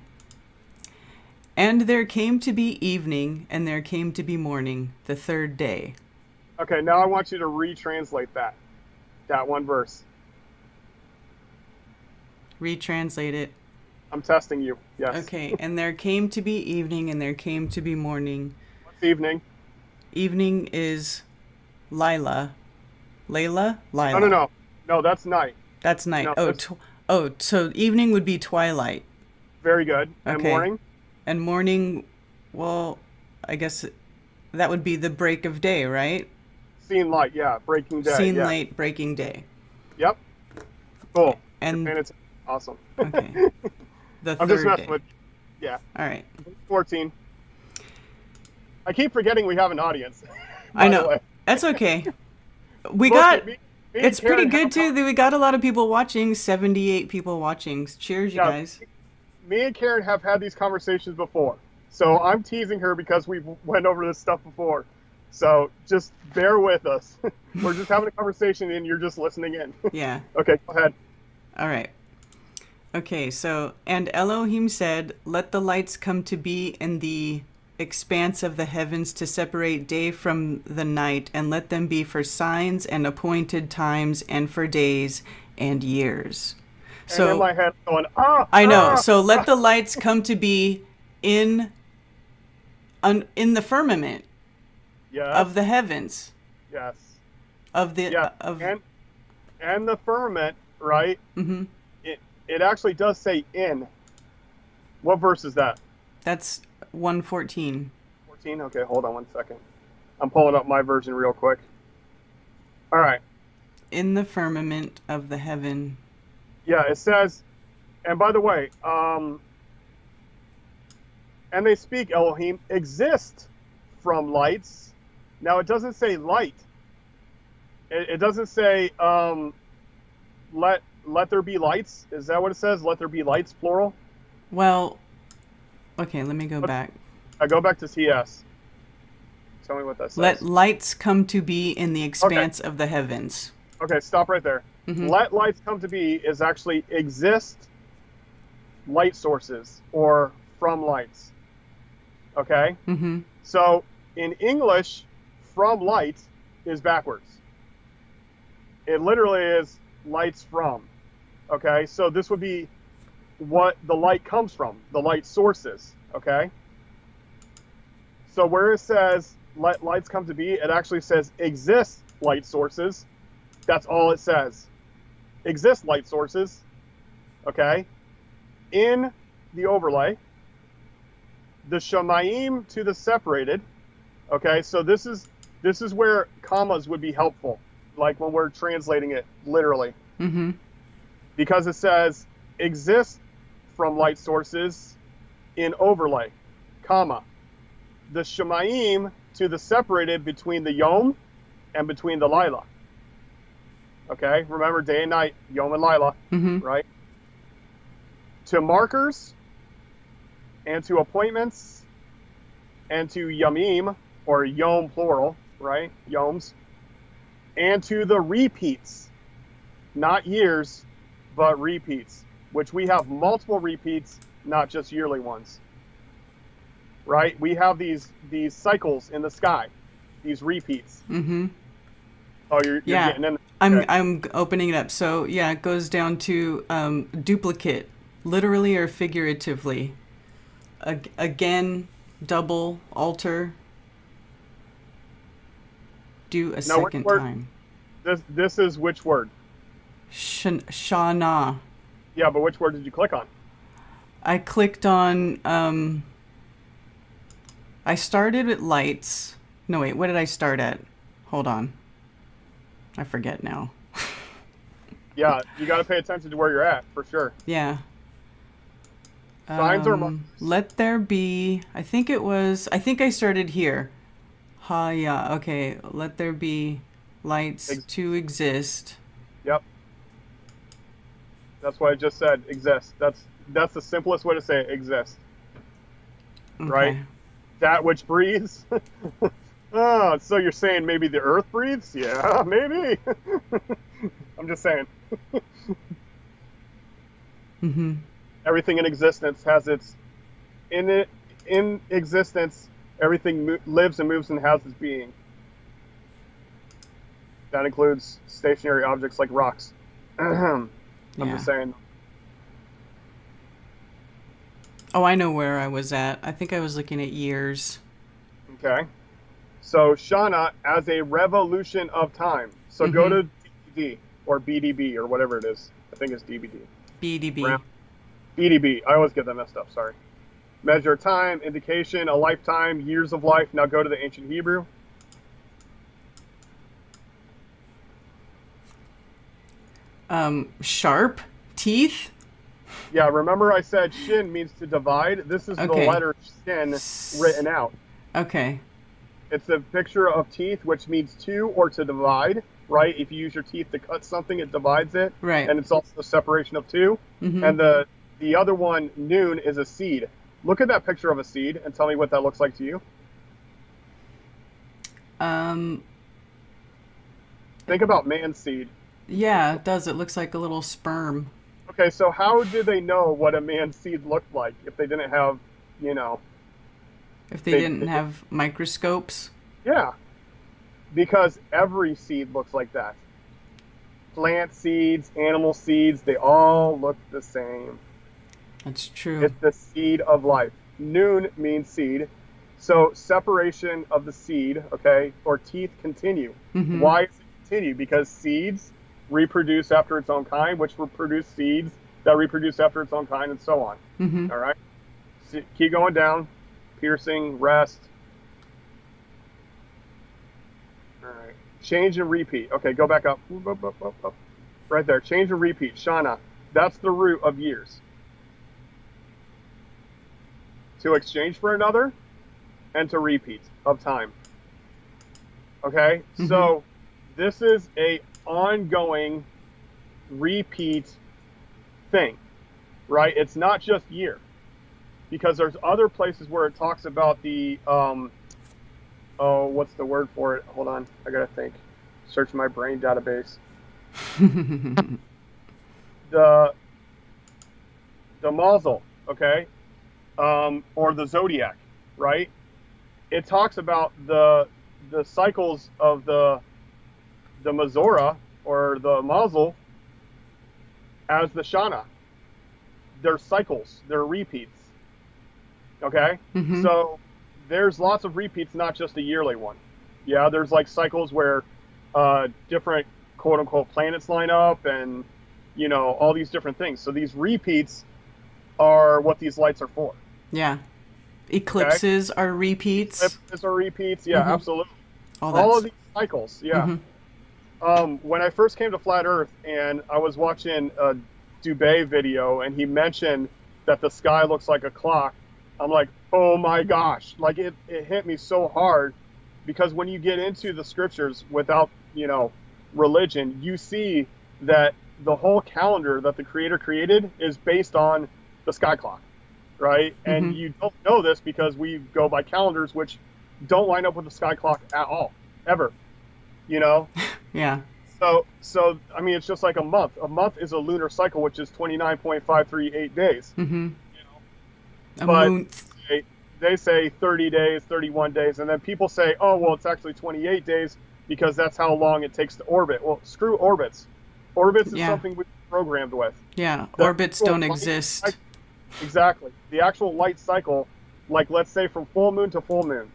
And there came to be evening, and there came to be morning, the third day. Okay, now I want you to retranslate that one verse. Retranslate it. I'm testing you. Yes. Okay. And there came to be evening, and there came to be morning. What's evening? Evening is Lila. Layla? Lila. No. No, that's night. That's night. No, So evening would be twilight. Very good. And Okay. morning? And morning, well, I guess that would be the break of day, right? Seen light, yeah. Breaking day. Seen yeah. light, breaking day. Yep. Cool. And it's awesome. okay. The I'm third just messing day. with you. Yeah. All right. 14. I keep forgetting we have an audience. I by the know. way. That's okay. We Look, got me and it's pretty Karen good have- too that we got a lot of people watching, 78 people watching. Cheers, you Yeah. guys. Me and Karen have had these conversations before. So I'm teasing her because we went over this stuff before. So just bear with us. We're just having a conversation and you're just listening in. Yeah. Okay, go ahead. All right. Okay, so, and Elohim said, let the lights come to be in the expanse of the heavens to separate day from the night, and let them be for signs and appointed times and for days and years. And in my head going, I know. So let the lights come to be in the firmament yes, of the heavens. yes. Of the Yeah, and the firmament, right? Mm-hmm. It actually does say in. What verse is that? That's 114. 14? Okay, hold on one second. I'm pulling up my version real quick. All right. In the firmament of the heaven. Yeah, it says, and by the way, and they speak, Elohim, exist from lights. Now, it doesn't say light. It doesn't say, let there be lights. Is that what it says? Let there be lights, plural? Well, okay, let me go back. I go back to TS. Tell me what that says. Let lights come to be in the expanse of the heavens. Okay, stop right there. Mm-hmm. Let lights come to be is actually exist light sources or from lights. Okay? Mm-hmm. So in English, from light is backwards. It literally is lights from. Okay? So this would be what the light comes from, the light sources. Okay? So where it says let lights come to be, it actually says exist light sources. That's all it says. Exist light sources. Okay? In the overlay, the shamayim to the separated. Okay, so this is where commas would be helpful, like when we're translating it literally. Mm-hmm. Because it says exist from light sources in overlay, comma. The shamayim to the separated between the yom and between the lila. Okay, remember day and night, yom and lila, Mm-hmm. right? To markers and to appointments and to yamim, or yom plural, right? Yoms. And to the repeats, not years, but repeats, which we have multiple repeats, not just yearly ones. Right? We have these cycles in the sky, these repeats. Mm-hmm. Oh, you're Yeah. getting in. Okay. I'm opening it up. So yeah, it goes down to duplicate, literally or figuratively. again, double, alter. Do a Now, which second word? time. This is which word? Shana. Yeah, but which word did you click on? I clicked on, I started at lights. No, wait, what did I start at? Hold on. I forget now. Yeah, you got to pay attention to where you're at, for sure. Yeah. Signs or markers? Let there be, I think I started here. Ha, yeah, okay. Let there be lights to exist. Yep. That's what I just said, exist. That's the simplest way to say it, exist. Okay. Right? That which breathes. Oh, so you're saying maybe the earth breathes? Yeah, maybe. I'm just saying. Mm-hmm. Everything in existence has its in existence. Everything lives and moves and has its being. That includes stationary objects like rocks. I'm just saying. Oh, I know where I was at. I think I was looking at years. Okay. So Shana as a revolution of time. So go to DBD or BDB or whatever it is. I think it's DBD. BDB. BDB. I always get that messed up. Sorry. Measure time, indication, a lifetime, years of life. Now go to the ancient Hebrew. Sharp teeth. Yeah, remember I said shin means to divide. This is the letter shin written out. Okay. It's a picture of teeth, which means to or to divide, right? If you use your teeth to cut something, it divides it. Right. And it's also a separation of two. Mm-hmm. And the other one, noon, is a seed. Look at that picture of a seed and tell me what that looks like to you. Think about man's seed. Yeah, it does. It looks like a little sperm. Okay, so how do they know what a man's seed looked like if they didn't have, If they didn't have microscopes? Yeah, because every seed looks like that. Plant seeds, animal seeds, they all look the same. That's true. It's the seed of life. Noon means seed. So separation of the seed, okay, or teeth continue. Mm-hmm. Why does it continue? Because seeds reproduce after its own kind, which will produce seeds that reproduce after its own kind, and so on. Mm-hmm. All right? So keep going down. Piercing, rest. All right. Change and repeat. Okay, go back up. Up. Right there. Change and repeat. Shana. That's the root of years. To exchange for another and to repeat of time. Okay? Mm-hmm. So this is a ongoing repeat thing, right? It's not just year. Because there's other places where it talks about the, what's the word for it? Hold on, I gotta think. Search my brain database. the mausal, okay, or the zodiac, right? It talks about the cycles of the Mazora or the mausal as the Shana. They're cycles, they're repeats. Okay, Mm-hmm. So there's lots of repeats, not just a yearly one. Yeah, there's like cycles where different quote unquote planets line up and, all these different things. So these repeats are what these lights are for. Yeah. Eclipses are repeats. Eclipses are repeats. Yeah, Mm-hmm. Absolutely. Oh, All of these cycles. Yeah. Mm-hmm. When I first came to Flat Earth and I was watching a Dubé video and he mentioned that the sky looks like a clock, I'm like, oh my gosh, like it hit me so hard because when you get into the scriptures without, religion, you see that the whole calendar that the Creator created is based on the sky clock, right? Mm-hmm. And you don't know this because we go by calendars which don't line up with the sky clock at all, ever, Yeah. So I mean, it's just like a month. A month is a lunar cycle, which is 29.538 days. Mm-hmm. A But month. they say 30 days, 31 days, and then people say, oh, well, it's actually 28 days because that's how long it takes to orbit. Well, screw orbits. Orbits is something we're programmed with. Yeah, The orbits actual don't light exist. Exactly. The actual light cycle like let's say from full moon to full moon,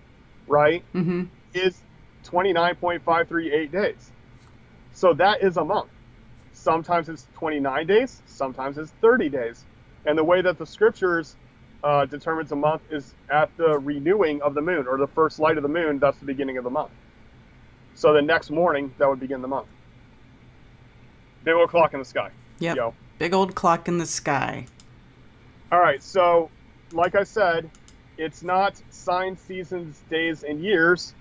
right, Mm-hmm. is 29.538 days. So that is a month. Sometimes it's 29 days, sometimes it's 30 days. And the way that the scriptures determines a month is at the renewing of the moon, or the first light of the moon. That's the beginning of the month. So the next morning, that would begin the month. Big old clock in the sky. Yep. Yo. Big old clock in the sky. All right, so like I said, it's not signs, seasons, days, and years.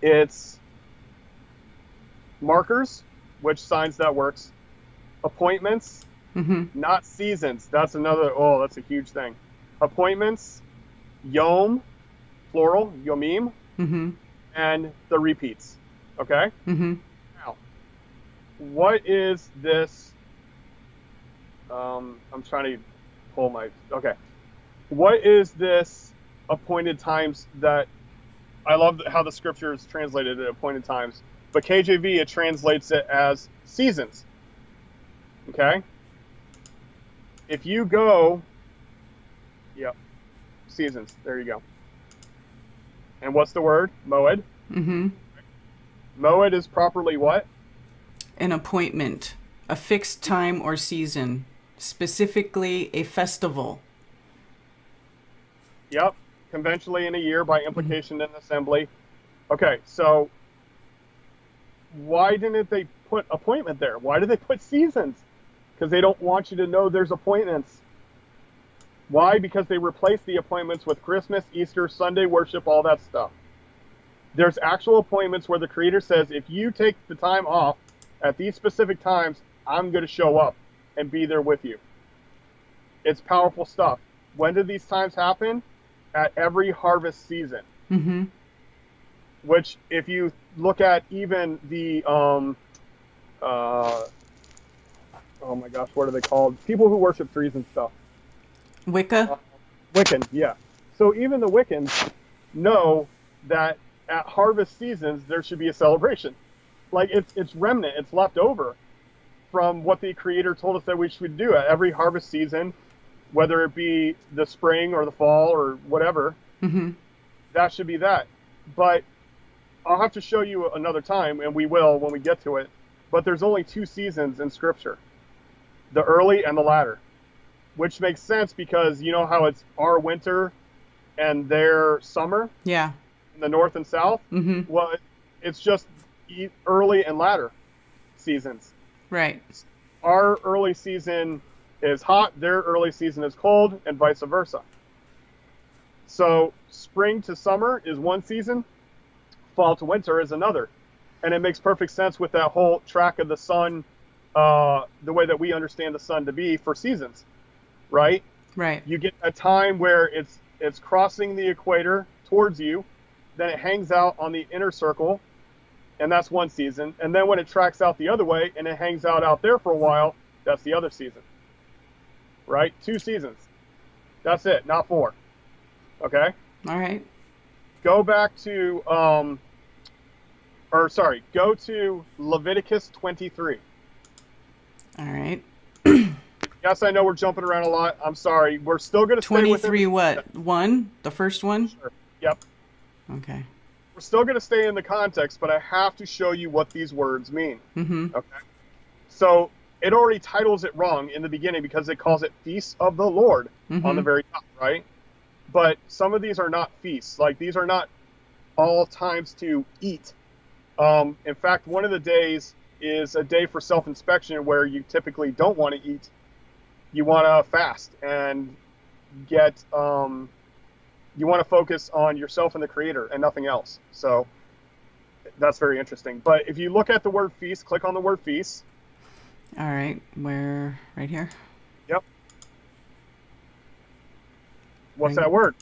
It's markers, which signs that works. Appointments, Mm-hmm. not seasons. That's another, oh, that's a huge thing. Appointments, yom, plural, yomim, Mm-hmm. and the repeats. Okay? Mm-hmm. Now, what is this? I'm trying to pull my, okay. What is this appointed times that, I love how the scriptures translated it appointed times, but KJV, it translates it as seasons. Okay? If you go, yep, seasons, there you go. And what's the word? Moed. Mm-hmm. Moed is properly what? An appointment, a fixed time or season, specifically a festival. Yep, conventionally in a year, by implication in assembly. Okay, so why didn't they put appointment there? Why did they put seasons? Because they don't want you to know there's appointments. Why? Because they replaced the appointments with Christmas, Easter, Sunday worship, all that stuff. There's actual appointments where the Creator says, if you take the time off at these specific times, I'm going to show up and be there with you. It's powerful stuff. When did these times happen? At every harvest season. Mm-hmm. Which, if you look at even the, oh my gosh, what are they called? People who worship trees and stuff. Wicca? Wiccan, yeah. So even the Wiccans know that at harvest seasons there should be a celebration. Like it's remnant, it's left over from what the Creator told us that we should do at every harvest season, whether it be the spring or the fall or whatever. Mm-hmm. That should be that. But I'll have to show you another time, and we will when we get to it. But there's only 2 seasons in Scripture, the early and the latter, which makes sense because you know how it's our winter and their summer Yeah. in the north and south? Mm-hmm. Well, it's just early and latter seasons. Right. Our early season is hot, their early season is cold, and vice versa. So spring to summer is one season, fall to winter is another. And it makes perfect sense with that whole track of the sun, the way that we understand the sun to be for seasons, right? Right. You get a time where it's crossing the equator towards you, then it hangs out on the inner circle, and that's one season. And then when it tracks out the other way and it hangs out there for a while, that's the other season, right? 2 seasons. That's it, not 4. Okay? All right. Go back to, go to Leviticus 23. All right. Yes, I know we're jumping around a lot. I'm sorry. We're still going to stay with 23 what? 1? The first one? Sure. Yep. Okay. We're still going to stay in the context, but I have to show you what these words mean. Mm-hmm. Okay? So it already titles it wrong in the beginning because it calls it Feasts of the Lord on the very top, right? But some of these are not feasts. Like, these are not all times to eat. In fact, one of the days is a day for self-inspection where you typically don't want to eat. You want to fast and get, you want to focus on yourself and the Creator and nothing else. So that's very interesting. But if you look at the word feast, click on the word feast. All right. Where? Right here? Yep. What's Right. that word?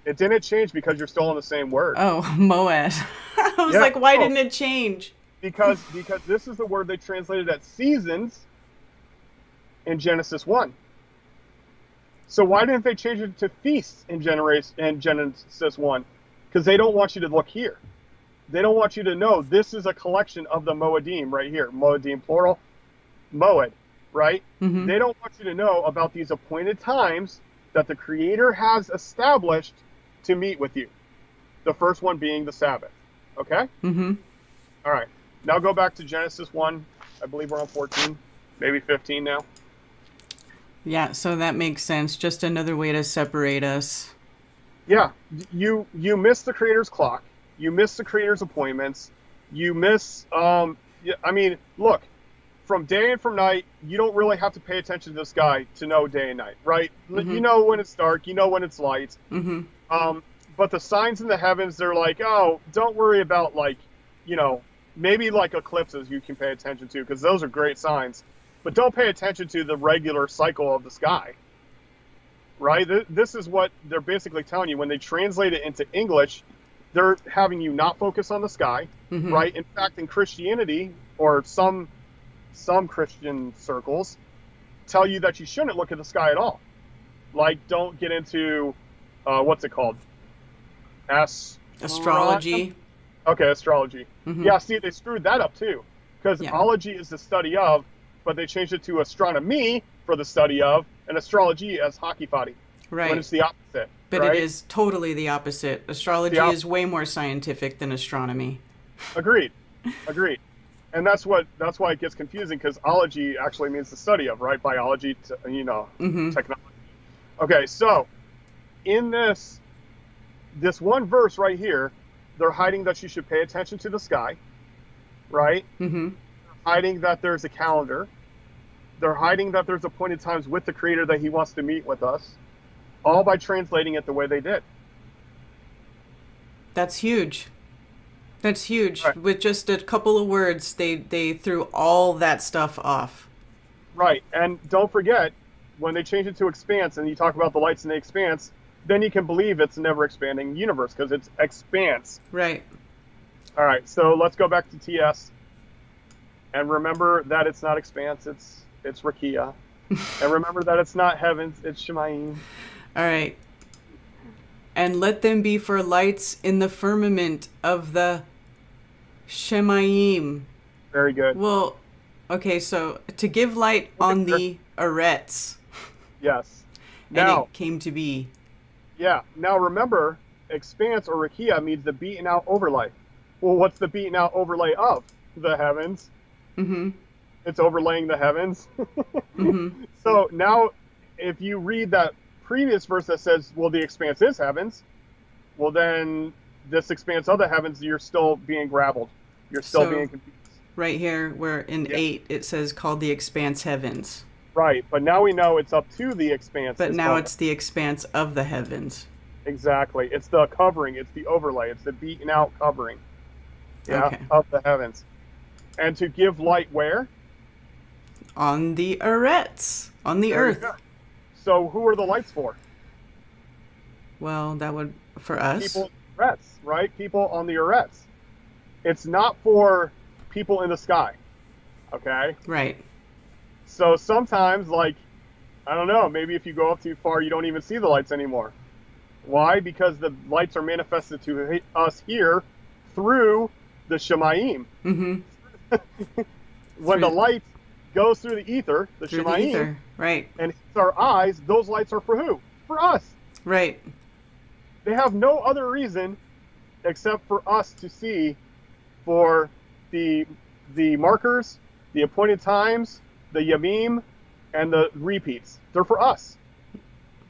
It didn't change because you're still on the same word. Oh, Moed. I was Yeah. like, why Oh. didn't it change? Because this is the word they translated as seasons in Genesis 1. So why didn't they change it to feasts in Genesis 1? Because they don't want you to look here. They don't want you to know this is a collection of the Moedim right here. Moedim plural, Moed, right? Mm-hmm. They don't want you to know about these appointed times that the Creator has established to meet with you. The first one being the Sabbath. Okay? Mm-hmm. All right. Now go back to Genesis 1. I believe we're on 14, maybe 15 now. Yeah, so that makes sense. Just another way to separate us. Yeah, you miss the Creator's clock. You miss the Creator's appointments. You miss, I mean, look, from day and from night, you don't really have to pay attention to the sky to know day and night, right? Mm-hmm. You know when it's dark. You know when it's light. Mm-hmm. But the signs in the heavens, they're like, oh, don't worry about, like, you know, maybe like eclipses you can pay attention to, because those are great signs. But don't pay attention to the regular cycle of the sky, right? This is what they're basically telling you. When they translate it into English, they're having you not focus on the sky, Mm-hmm. right? In fact, in Christianity, or some Christian circles, tell you that you shouldn't look at the sky at all. Like, don't get into, what's it called? Astrology. Okay, astrology. Mm-hmm. Yeah, see, they screwed that up too. Because Yeah. ology is the study of, but they changed it to astronomy for the study of, and astrology as hockey foddy. Right. When it's the opposite. But right? it is totally the opposite. Astrology is way more scientific than astronomy. Agreed. And that's why it gets confusing, because ology actually means the study of, right? Biology, Mm-hmm. technology. Okay, so in this one verse right here, they're hiding that you should pay attention to the sky, right? Mm-hmm. Hiding that there's a calendar. They're hiding that there's appointed times with the Creator that He wants to meet with us, all by translating it the way they did. That's huge. That's huge. Right. With just a couple of words, they threw all that stuff off. Right, and don't forget, when they change it to expanse and you talk about the lights in the expanse, then you can believe it's a never-expanding universe, because it's expanse. Right. All right, so let's go back to TS. And remember that it's not expanse, it's Rakia. And remember that it's not heavens, it's Shemayim. All right. And let them be for lights in the firmament of the Shemayim. Very good. Well, okay, so to give light on the arets. Yes. And Now, it came to be. yeah. Now remember, expanse or Rakia means the beaten out overlay. Well, what's the beaten out overlay of? The heavens. Mm-hmm. It's overlaying the heavens. Mm-hmm. So now, if you read that previous verse that says, well, the expanse is heavens, well, then this expanse of the heavens, you're still being graveled. You're still being confused. Right here, where in 8 it says called the expanse heavens. Right, but now we know it's up to the expanse. But is now called- it's the expanse of the heavens. Exactly. It's the covering. It's the overlay. It's the beaten out covering. Yeah, Okay. of the heavens. And to give light where? On the arets. On the There you earth. go. So who are the lights for? Well, that would, for us. People on the arets, right? People on the arets. It's not for people in the sky. Okay? Right. So sometimes, like, I don't know, maybe if you go up too far, you don't even see the lights anymore. Why? Because the lights are manifested to us here through the Shemayim. Mm-hmm. When the light goes through the ether, the Through the Shemayim, ether. Right. and hits our eyes, those lights are for who? For us. Right. They have no other reason except for us to see, for the markers, the appointed times, the yamim, and the repeats. They're for us.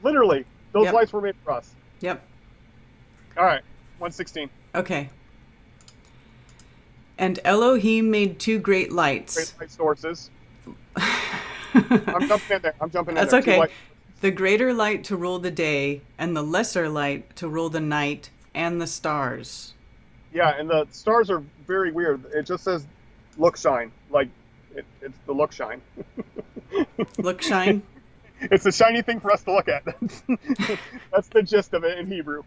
Literally, those Yep. lights were made for us. Yep. All right, 116. Okay. And Elohim made 2 great lights. Great light sources. I'm jumping in there. That's Two okay. light- The greater light to rule the day, and the lesser light to rule the night and the stars. Yeah, and the stars are very weird. It just says look shine. Like, it's the look shine. Look, shine. It's a shiny thing for us to look at. That's the gist of it in Hebrew.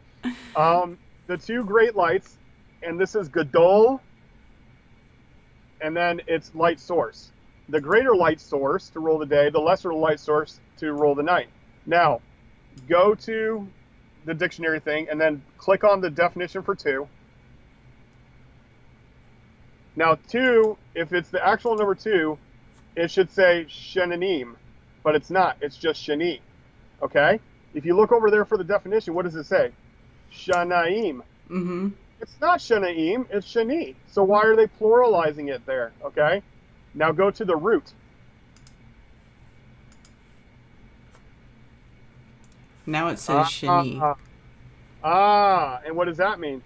The 2 great lights, and this is Gadol, and then it's light source. The greater light source to rule the day, the lesser light source to rule the night. Now, go to the dictionary thing and then click on the definition for 2. Now, 2, if it's the actual number 2, it should say shenanim, but it's not. It's just sheni. Okay? If you look over there for the definition, what does it say? Shanaim. Mm-hmm. It's not Shanaim, it's Shani. So why are they pluralizing it there? Okay? Now go to the root. Now it says Shani. And what does that mean?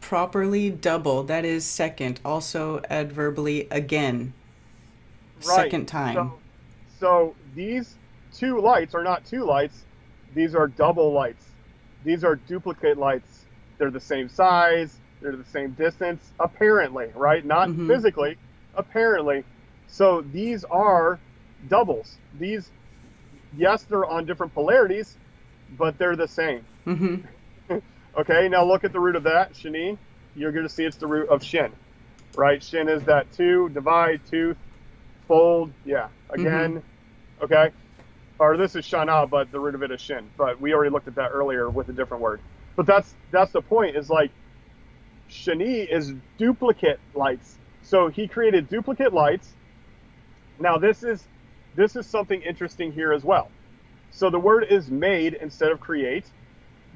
Properly double, that is second. Also adverbally again. Right. Second time. So these two lights are not two lights. These are double lights. These are duplicate lights. They're the same size. They're the same distance, apparently, right? Not physically, apparently. So these are doubles. These, yes, they're on different polarities, but they're the same. Mm-hmm. Okay, now look at the root of that, shani. You're going to see it's the root of shin, right? Shin is that two, divide, tooth, fold, yeah, again, okay? Or this is shana, but the root of it is shin. But we already looked at that earlier with a different word. But that's the point, is like, shani is duplicate lights. So he created duplicate lights. Now this is something interesting here as well. So the word is made instead of create.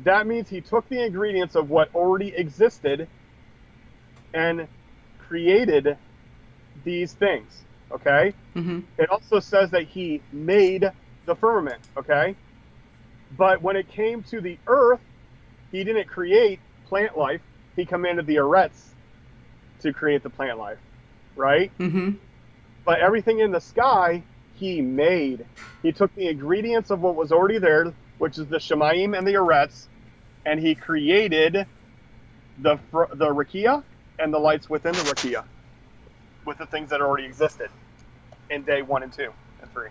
That means he took the ingredients of what already existed and created these things, okay? It also says that he made the firmament, okay? But when it came to the earth, he didn't create plant life. He commanded the arets to create the plant life, right? But everything in the sky, he made. He took the ingredients of what was already there, which is the Shemayim and the arets, and he created the Rakia and the lights within the Rakia with the things that already existed in day 1 and 2 and 3.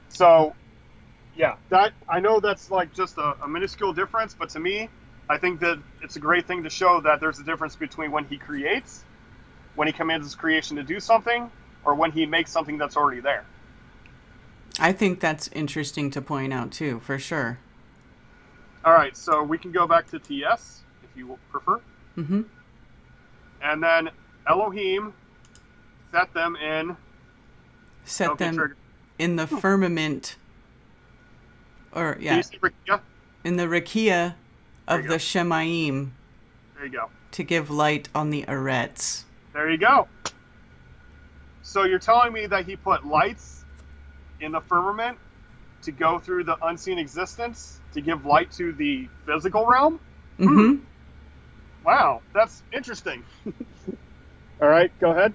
So, yeah, that, I know that's like just a minuscule difference, but to me, I think that it's a great thing to show that there's a difference between when he creates, when he commands his creation to do something, or when he makes something that's already there. I think that's interesting to point out too, for sure. All right, so we can go back to TS, if you prefer. And then Elohim set them in... Set them in the firmament, or, yeah, in the Rakia of the Shemayim. There you go. To give light on the arets. There you go. So you're telling me that he put lights in the firmament to go through the unseen existence to give light to the physical realm? Wow, that's interesting. All right, go ahead.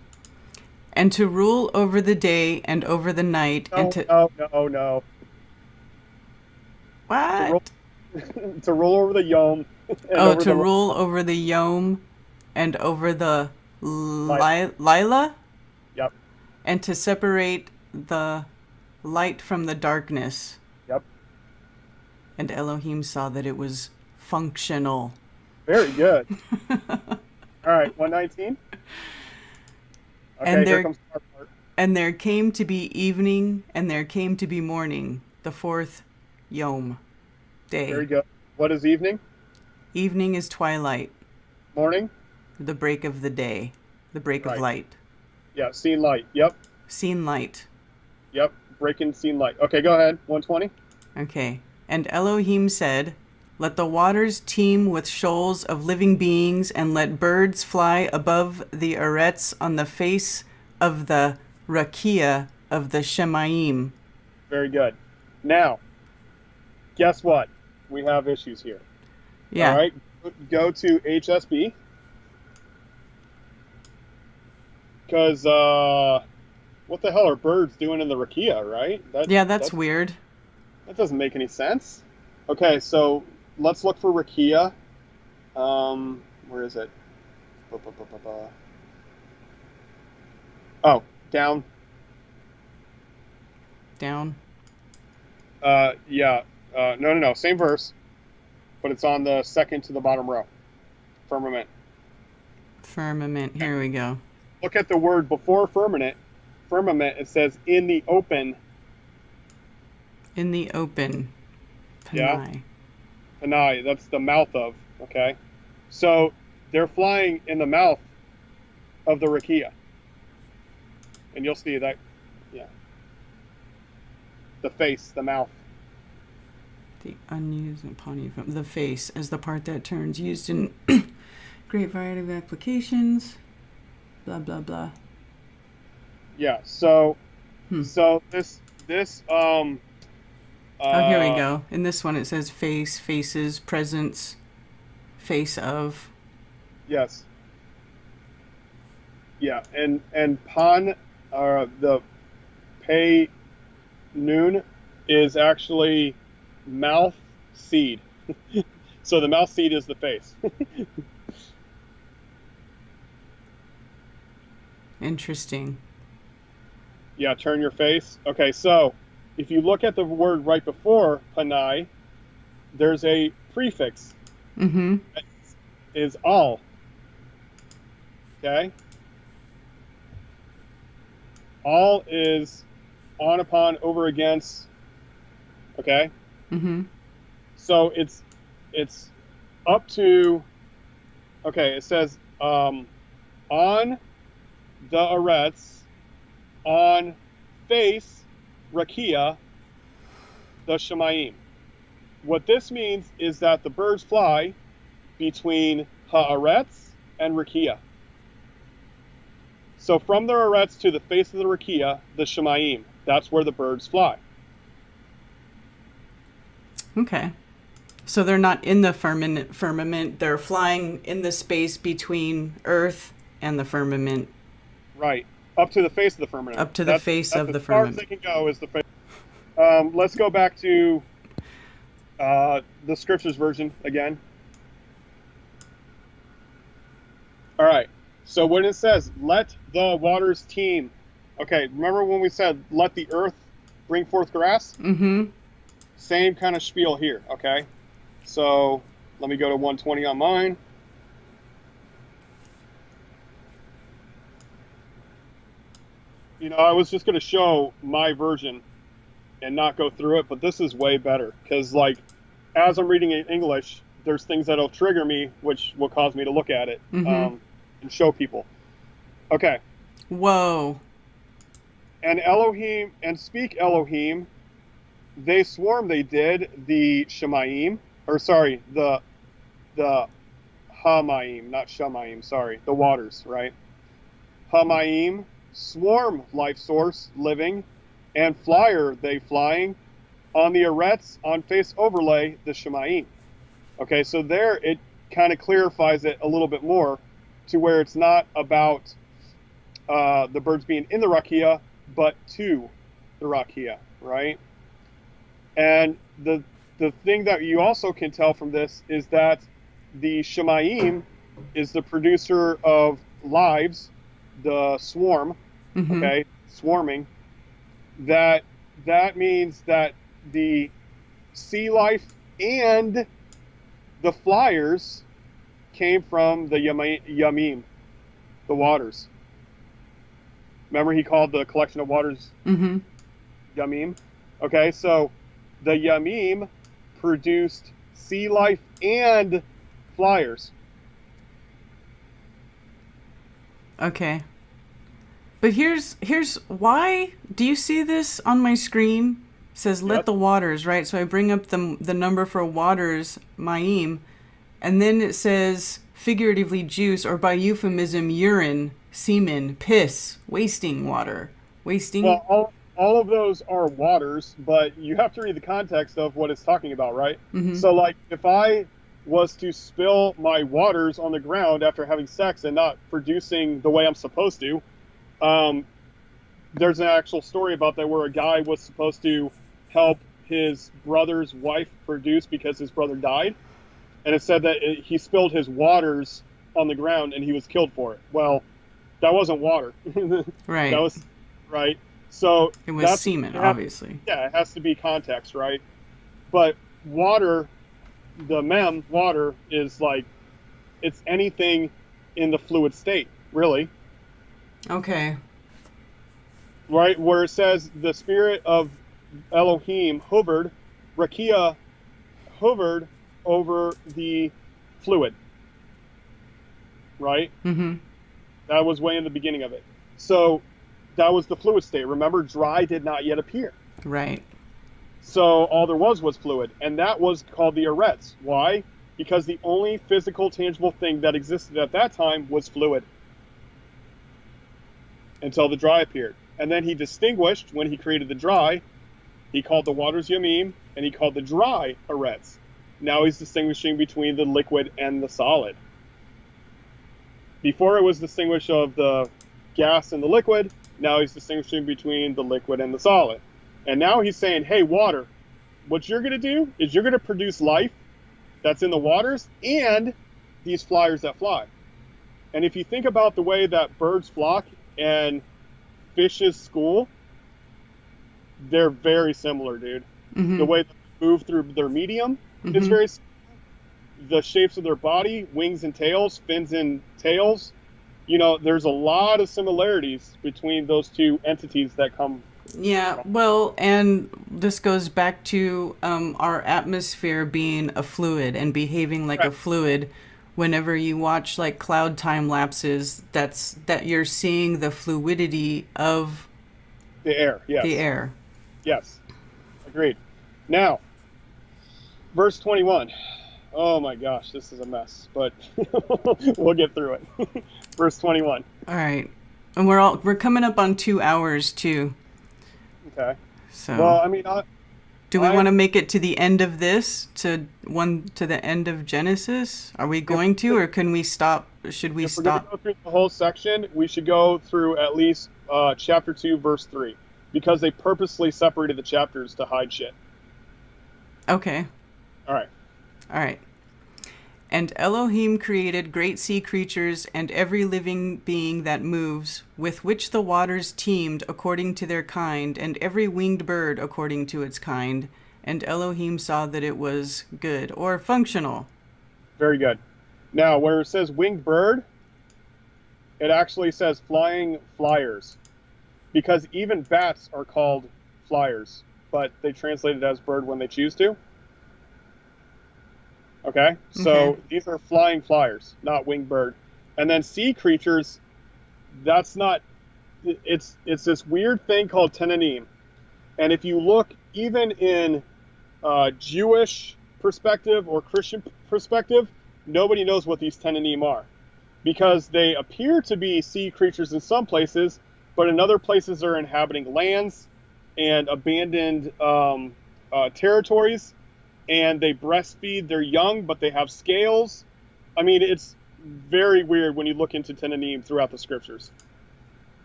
And to rule over the day and over the night, and to... No. What? To rule over the Yom. To rule over the Yom and over the Lila? Yep. And to separate the light from the darkness. Yep. And Elohim saw that it was functional. Very good. All right, 119. Okay, here comes our part. And there came to be evening, and there came to be morning, the fourth Yom day. Very good. What is evening? Evening is twilight. Morning? The break of the day. The break of light. Yeah, seen light. Yep. Seen light. Yep, breaking seen light. Okay, go ahead. 120. Okay. And Elohim said, let the waters teem with shoals of living beings, and let birds fly above the arets on the face of the Rakia of the Shemayim. Very good. Now, guess what? We have issues here. Yeah. All right, go to HSB. Because, what the hell are birds doing in the Rakia, right? That's weird. That doesn't make any sense. Okay, so let's look for Rakia. Where is it? Oh, down. Down. Yeah. No. Same verse, but it's on the second to the bottom row. Firmament. Firmament. Here we go. Look at the word before firmament. Firmament. It says in the open. In the open. Panai. Yeah. Panai. That's the mouth of. Okay. So they're flying in the mouth of the Rakia. And you'll see that. Yeah. The face, the mouth. The unused upon you from the face as the part that turns, used in great variety of applications. Blah blah blah. Yeah. So this Oh, here we go. In this one, it says face, faces, presence, face of. Yes. Yeah, and pan, the pei noon is actually mouth seed. So the mouth seed is the face. Interesting. Yeah, turn your face. Okay, so if you look at the word right before panai, there's a prefix. Mm-hmm. That is all. Okay? All is on, upon, over, against. Okay? Mm-hmm. So it's up to, okay, it says on the arets, on face rakia, the shemayim. What this means is that the birds fly between haaretz and rakia. So from the arets to the face of the rakia, the shemayim, that's where the birds fly. Okay. So they're not in the firmament. They're flying in the space between Earth and the firmament. Right. Up to the face of the firmament. Up to the face of the firmament. As far as they can go is the face. Let's go back to the scriptures version again. All right. So when it says, let the waters teem. Okay, remember when we said, let the earth bring forth grass? Mm-hmm. Same kind of spiel here, okay? So let me go to 120 on mine. You know, I was just going to show my version and not go through it, but this is way better because, like, as I'm reading in English, there's things that'll trigger me, which will cause me to look at it and show people. Okay. Whoa. And Elohim, and speak Elohim, they swarm, they did, the Shemayim, or sorry, the Hamayim, not Shamayim, sorry, the waters, right? Hamayim, swarm, life source, living, and flyer, they flying, on the arets, on face overlay, the Shemayim. Okay, so there it kind of clarifies it a little bit more to where it's not about the birds being in the rakia, but to the rakia, right? And the thing that you also can tell from this is that the Shemayim is the producer of lives, the swarm, okay, swarming. That means that the sea life and the flyers came from the Yamim, the waters. Remember he called the collection of waters Yamim? Okay, so the Yamim produced sea life and flyers. Okay. But here's why do you see this on my screen? It says let the waters, right? So I bring up the number for waters, Ma'im, and then it says figuratively juice, or by euphemism urine, semen, piss, wasting water. Wasting. Well, all of those are waters, but you have to read the context of what it's talking about, right? So, like, if I was to spill my waters on the ground after having sex and not producing the way I'm supposed to, there's an actual story about that where a guy was supposed to help his brother's wife produce because his brother died. And it said that he spilled his waters on the ground and he was killed for it. Well, that wasn't water. Right. That was, right. So it was semen, obviously. Yeah, it has to be context, right? But water, the mem, water, is like, it's anything in the fluid state, really. Okay. Right, where it says the spirit of Elohim hovered, Rakia hovered over the fluid. Right? That was way in the beginning of it. So that was the fluid state. Remember, dry did not yet appear. Right. So all there was fluid, and that was called the arets. Why? Because the only physical, tangible thing that existed at that time was fluid until the dry appeared. And then he distinguished, when he created the dry, he called the waters yamim, and he called the dry arets. Now he's distinguishing between the liquid and the solid. Before it was distinguished of the gas and the liquid, now he's distinguishing between the liquid and the solid. And now he's saying, hey, water, what you're going to do is you're going to produce life that's in the waters and these flyers that fly. And if you think about the way that birds flock and fishes school, they're very similar, dude. Mm-hmm. The way they move through their medium is very similar. The shapes of their body, wings and tails, fins and tails, you know, there's a lot of similarities between those two entities that come. Yeah, well, and this goes back to our atmosphere being a fluid and behaving like a fluid. Whenever you watch like cloud time lapses, that you're seeing the fluidity of the air. Yes. The air. Yes. Agreed. Now, verse 21. Oh my gosh, this is a mess, but we'll get through it. Verse 21. All right. And we're coming up on 2 hours too. Okay. So well, I mean, do we want to make it to the end of this, to the end of Genesis? Are we going to, or can we stop? Should we stop? If we're going to go through the whole section, we should go through at least chapter 2, verse 3, because they purposely separated the chapters to hide shit. Okay. All right. All right. And Elohim created great sea creatures and every living being that moves, with which the waters teemed according to their kind, and every winged bird according to its kind. And Elohim saw that it was good, or functional. Very good. Now, where it says winged bird, it actually says flying flyers, because even bats are called flyers, but they translate it as bird when they choose to. Okay, so these are flying flyers, not winged bird. And then sea creatures, that's not, it's this weird thing called tenanim. And if you look even in Jewish perspective or Christian perspective, nobody knows what these tenanim are, because they appear to be sea creatures in some places, but in other places they're inhabiting lands and abandoned territories. And they breastfeed their young, but they have scales. I mean, it's very weird when you look into tenanim throughout the scriptures.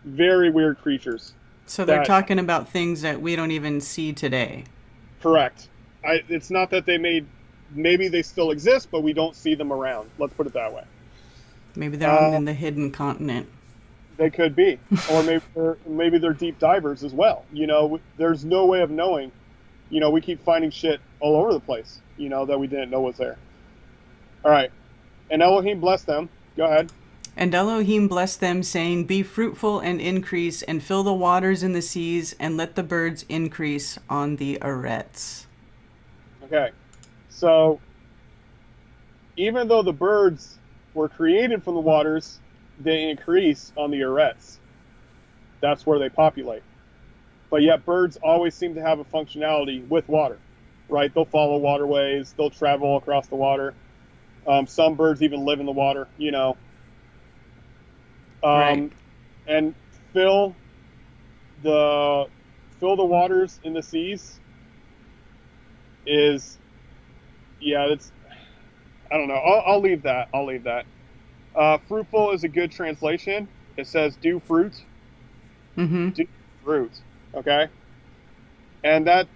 Very weird creatures. So they're talking about things that we don't even see today. Correct. It's not that maybe they still exist, but we don't see them around. Let's put it that way. Maybe they're in the hidden continent. They could be. Or maybe they're deep divers as well. You know, there's no way of knowing. You know, we keep finding shit all over the place, you know, that we didn't know was there. All right. And Elohim blessed them. Go ahead. And Elohim blessed them, saying, be fruitful and increase, and fill the waters in the seas, and let the birds increase on the arets. Okay. So, even though the birds were created from the waters, they increase on the arets. That's where they populate. But yet birds always seem to have a functionality with water, right? They'll follow waterways. They'll travel across the water. Some birds even live in the water, you know. Right. And fill the waters in the seas is, it's, I don't know. I'll leave that. Fruitful is a good translation. It says do fruit. Mm-hmm. Do fruit. Okay, and that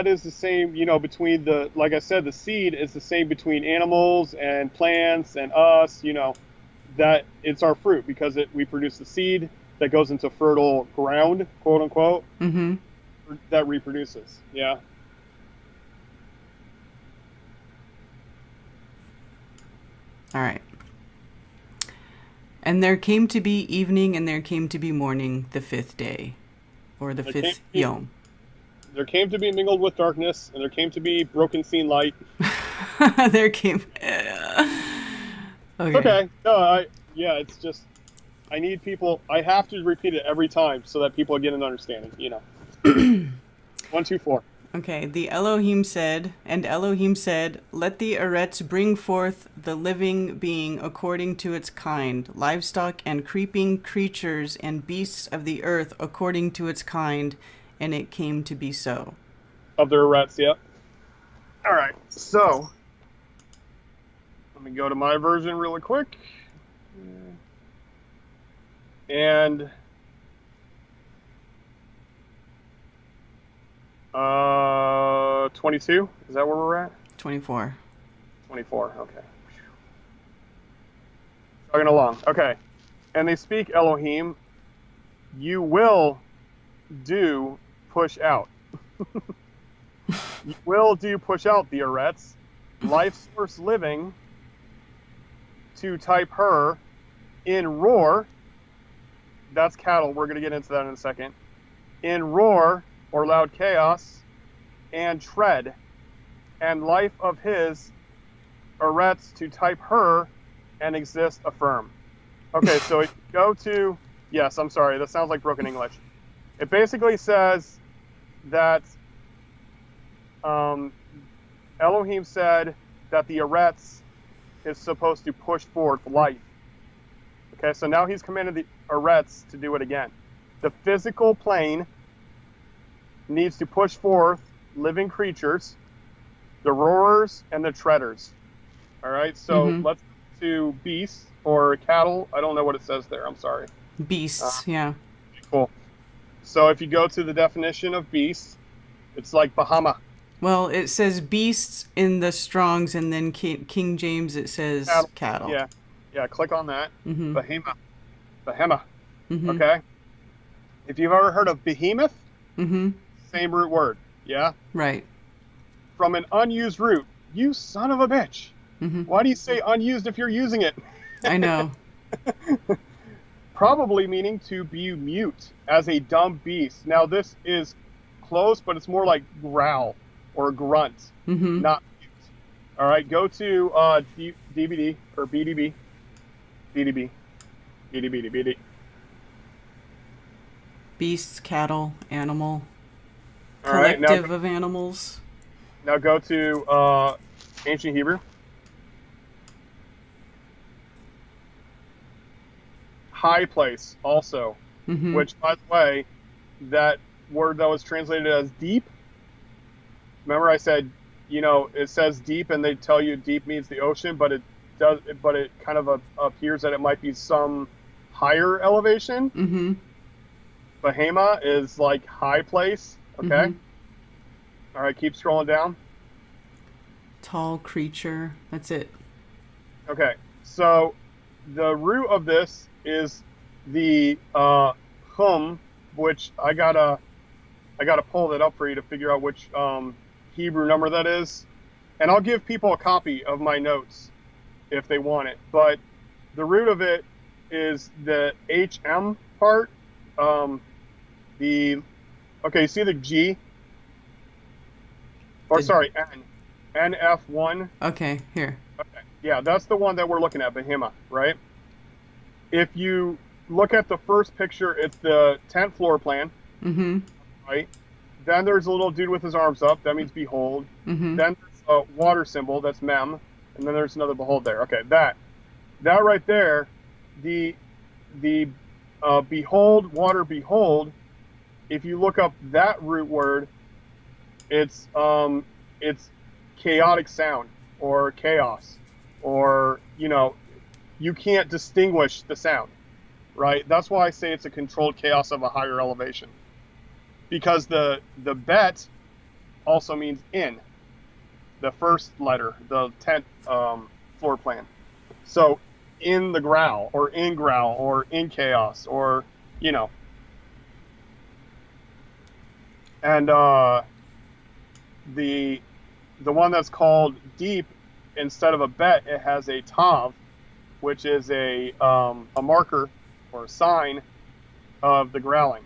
is the same, you know, between like I said, the seed is the same between animals and plants and us, you know, that it's our fruit, because we produce the seed that goes into fertile ground, quote unquote, that reproduces. Yeah. All right. And there came to be evening, and there came to be morning, the 5th day. Or the 5th yom. There came to be mingled with darkness, and there came to be broken seen light. There came. Okay. No, it's just, I need people. I have to repeat it every time so that people get an understanding. You know. 1, 2, 4. Okay, the Elohim said, and Elohim said, let the Eretz bring forth the living being according to its kind, livestock and creeping creatures and beasts of the earth according to its kind, and it came to be so. Of the Eretz, yep. All right, so let me go to my version really quick. And 22, is that where we're at? 24. 24, okay. Chugging along, okay. And they speak Elohim, you will do push out. You will do push out the Eretz, life source living, to type her, in roar, that's cattle, we're going to get into that in a second, in roar, or loud chaos, and tread, and life of his, Eretz, to type her, and exist affirm. Okay, so if you go to, yes, I'm sorry, that sounds like broken English. It basically says that Elohim said that the Eretz is supposed to push forth life. Okay, so now he's commanded the Eretz to do it again. The physical plane needs to push forth living creatures, the roarers and the treaders. All right, so let's go to beasts or cattle. I don't know what it says there. I'm sorry. Beasts, yeah. Cool. So if you go to the definition of beasts, it's like Bahama. Well, it says beasts in the Strongs, and then King James it says cattle. Yeah, click on that. Mm-hmm. Bahama. Mm-hmm. Okay. If you've ever heard of behemoth, Mm-hmm. same root word. Yeah. Right. From an unused root. You son of a bitch. Mm-hmm. Why do you say unused if you're using it? I know. Probably meaning to be mute, as a dumb beast. Now this is close, but it's more like growl or grunt, Mm-hmm. not mute. All right, go to DVD or BDB. BDB. BDB. Beasts, cattle, animal. All right, Collective of animals. now go to ancient Hebrew. High place also, Mm-hmm. which, by the way, that word that was translated as deep. Remember, I said, it says deep, and they tell you deep means the ocean, but it kind of appears that it might be some higher elevation. Mm-hmm. Bahama is like high place. Okay. Mhm. All right, keep scrolling down. Tall creature. That's it. Okay, so the root of this is the hum, which I gotta pull that up for you to figure out which Hebrew number that is, and I'll give people a copy of my notes if they want it. But the root of it is the HM part. You see the G? Or sorry, N. NF1. Okay, here. Okay. Yeah, that's the one that we're looking at, Bahama, right? If you look at the first picture, it's the tent floor plan, Mm-hmm. right? Then there's a little dude with his arms up. That means behold. Mm-hmm. Then there's a water symbol. That's mem. And then there's another behold there. Okay, that right there, the behold, water, behold. If you look up that root word, it's chaotic sound or chaos, or you can't distinguish the sound, right? That's why I say it's a controlled chaos of a higher elevation, because the bet also means in, the first letter, the 10th floor plan. So in the growl, or in chaos, or and the one that's called deep, instead of a bet, it has a tav, which is a marker or a sign of the growling.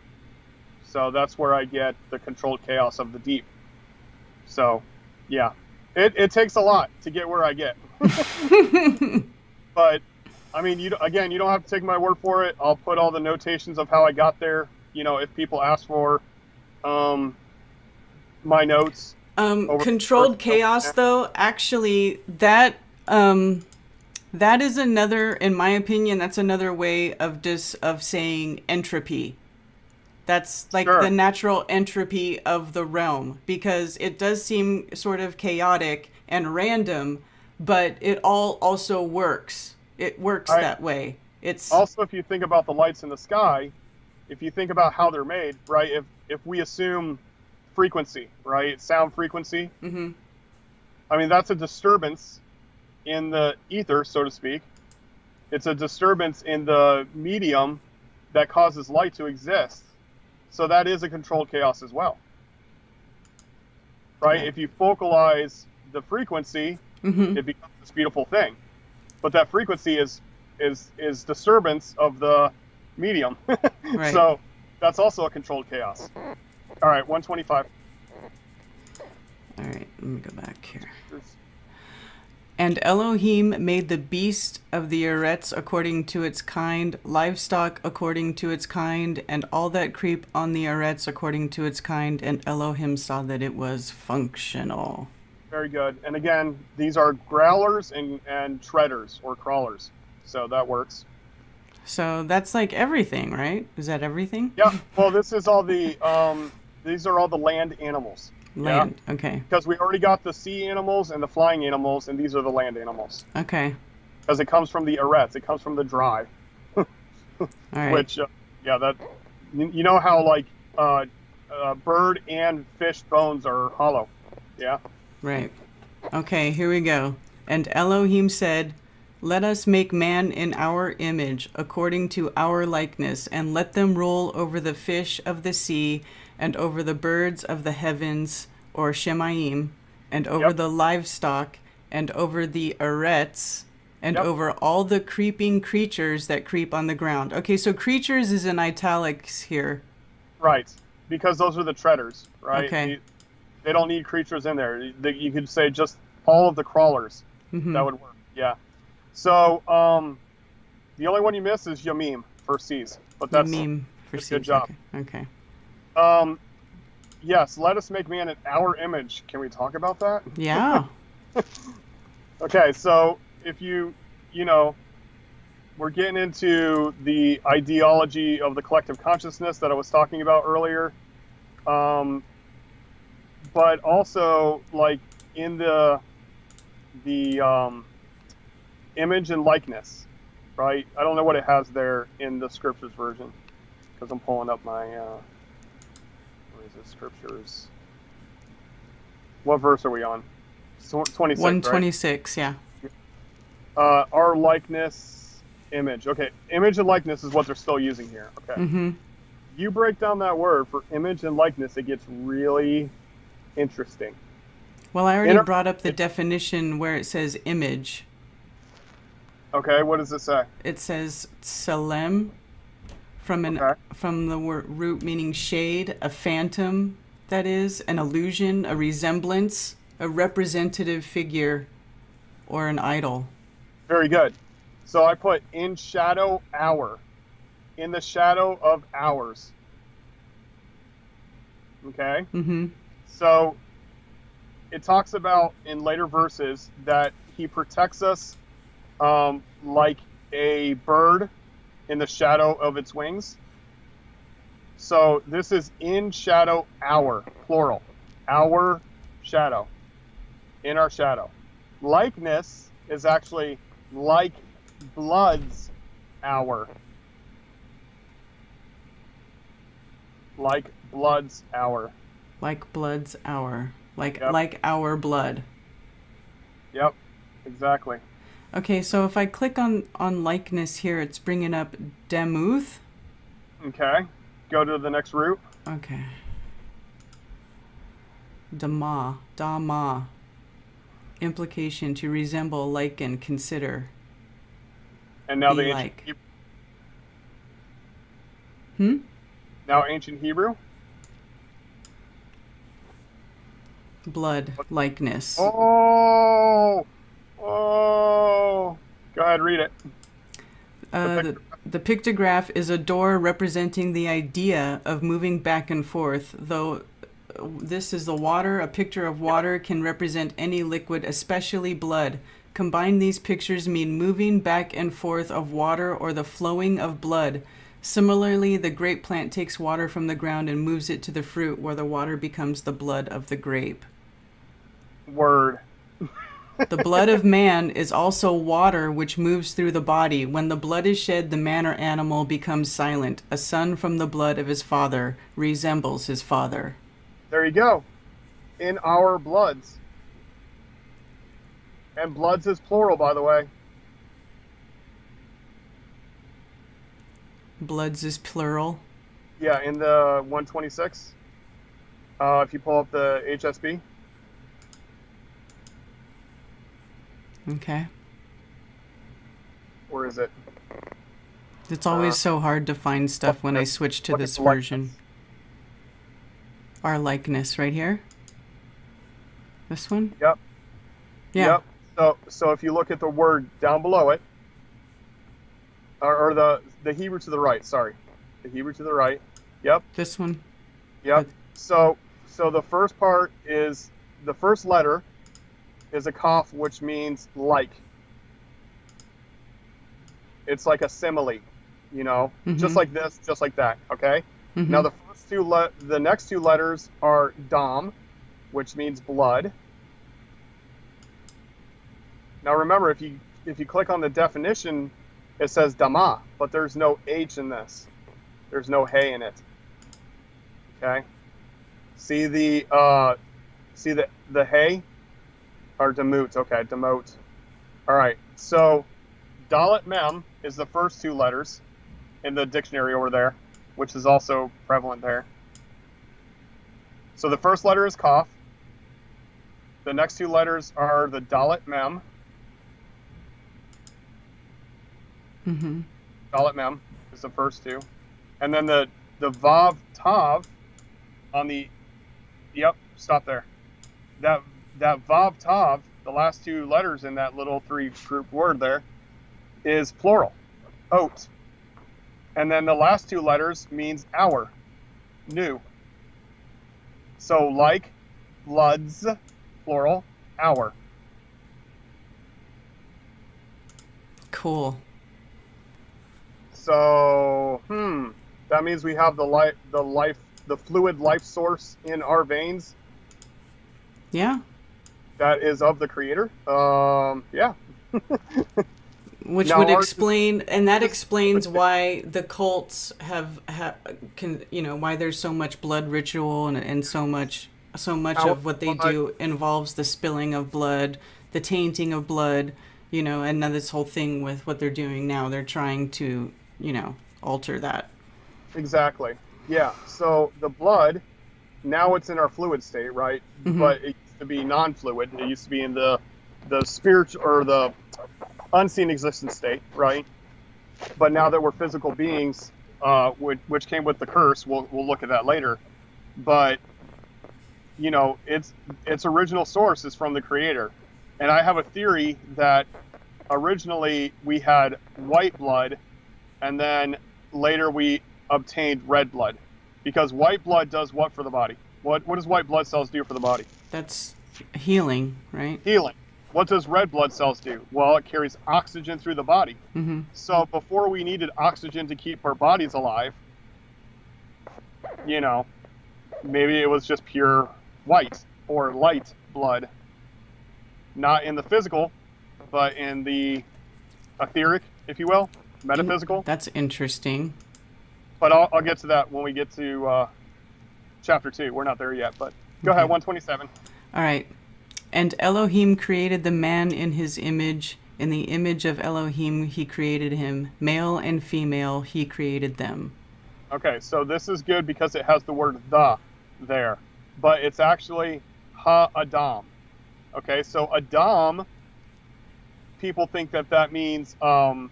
So that's where I get the controlled chaos of the deep. So yeah, it takes a lot to get where I get. But I mean, you don't have to take my word for it. I'll put all the notations of how I got there. If people ask for my notes. Controlled chaos, though, actually, that is another, in my opinion, that's another way of saying entropy. That's like Sure. the natural entropy of the realm, because it does seem sort of chaotic and random, but it all also works. It works that way. It's also, if you think about the lights in the sky, if you think about how they're made, right? If we assume frequency, right? Sound frequency. Mm-hmm. I mean, that's a disturbance in the ether, so to speak. It's a disturbance in the medium that causes light to exist. So that is a controlled chaos as well, right? Okay. If you focalize the frequency, Mm-hmm. it becomes this beautiful thing. But that frequency is disturbance of the medium. Right. So that's also a controlled chaos. All right, 125. All right, let me go back here. And Elohim made the beast of the eretz according to its kind, livestock according to its kind, and all that creep on the eretz according to its kind, and Elohim saw that it was functional. Very good. And again, these are growlers and treaders or crawlers. So that works. So that's like everything, right? Is that everything? Yeah. Well, this is all the these are all the land animals. Land. Yeah? Okay. Because we already got the sea animals and the flying animals, and these are the land animals. Okay. Because it comes from the eretz, it comes from the dry. All right. Which, that you know how like bird and fish bones are hollow. Yeah. Right. Okay, here we go. And Elohim said, "Let us make man in our image, according to our likeness, and let them rule over the fish of the sea, and over the birds of the heavens, or Shemaim, and over the livestock, and over the eretz, and over all the creeping creatures that creep on the ground." Okay, so creatures is in italics here. Right. Because those are the treaders, right? Okay. They don't need creatures in there. You could say just all of the crawlers. Mm-hmm. That would work. Yeah. So the only one you miss is Yamim for C's, but that's meme for good seeds. job. Okay. Yes, let us make man in our image. Can we talk about that? Yeah. Okay, so if we're getting into the ideology of the collective consciousness that I was talking about earlier. But also like in the image and likeness, right? I don't know what it has there in the scriptures version because I'm pulling up my what is it, scriptures. What verse are we on? 26, 126, right? yeah. Our likeness, image. Okay, image and likeness is what they're still using here. Okay. Mm-hmm. You break down that word for image and likeness, it gets really interesting. Well, I already brought up the definition where it says image. Okay, what does it say? It says tselem, from the word root meaning shade, a phantom, that is, an illusion, a resemblance, a representative figure, or an idol. Very good. So I put in shadow hour, in the shadow of hours. Okay? Mm-hmm. So it talks about in later verses that he protects us like a bird in the shadow of its wings. So this is in shadow hour, plural. Our shadow. In our shadow. Likeness is actually like blood's hour. Like blood's hour. Like blood's hour. Like Yep. like our blood. Yep, exactly. Okay, so if I click on likeness here, it's bringing up demuth. Okay, go to the next root. Okay. Dama. Implication, to resemble, liken, consider. And now Be the like. ancient Hebrew. Hmm? Now ancient Hebrew. Blood, likeness. Oh, go ahead, read it. The pictograph is a door representing the idea of moving back and forth, though this is the water. A picture of water can represent any liquid, especially blood. Combined, these pictures mean moving back and forth of water or the flowing of blood. Similarly, the grape plant takes water from the ground and moves it to the fruit, where the water becomes the blood of the grape. Word. The blood of man is also water which moves through the body. When the blood is shed, the man or animal becomes silent. A son from the blood of his father resembles his father. There you go. In our bloods. And bloods is plural, by the way. Bloods is plural. Yeah, in the 126. If you pull up the HSB. Okay. Where is it? It's always so hard to find stuff when I switch to this version. Our likeness right here. This one? Yep. Yeah. Yep. So if you look at the word down below it, or the Hebrew to the right, sorry. The Hebrew to the right. Yep. This one? Yep. So the first part is, the first letter is a kaf, which means like. It's like a simile, you know, just like this, just like that, okay? Now the next two letters are dam, which means blood. Now remember, if you click on the definition, it says dama, but there's no H in this. There's no hay in it. Okay? See the hay? Or demote, okay, demote. All right, so Dalet Mem is the first two letters in the dictionary over there, which is also prevalent there. So the first letter is Kaf. The next two letters are the Dalet Mem. Dalet Mem is the first two. And then the Vav Tav on the, yep, stop there. That Vav Tav, the last two letters in that little three-group word there, is plural, oat. And then the last two letters means hour, new. So like, bloods, plural, hour. Cool. So, that means we have the fluid life source in our veins. Yeah. That is of the Creator. Yeah. Which now would explain, and that explains why the cults why there's so much blood ritual and so much of what they do involves the spilling of blood, the tainting of blood, and now this whole thing with what they're doing now, they're trying to, alter that. Exactly. Yeah. So the blood, now it's in our fluid state, right? But it used to be non-fluid. It used to be in the spiritual or the unseen existence state, right? But now that we're physical beings, which came with the curse, we'll look at that later. But its original source is from the Creator, and I have a theory that originally we had white blood, and then later we obtained red blood, because white blood does what for the body? What does white blood cells do for the body? That's healing, right? Healing. What does red blood cells do? Well, it carries oxygen through the body. So before we needed oxygen to keep our bodies alive, maybe it was just pure white or light blood. Not in the physical, but in the etheric, if you will, metaphysical. That's interesting. But I'll get to that when we get to chapter 2. We're not there yet, but go ahead, 127. All right. And Elohim created the man in his image. In the image of Elohim, he created him. Male and female, he created them. Okay, so this is good because it has the word the there. But it's actually ha-adam. Okay, so Adam, people think that means Adam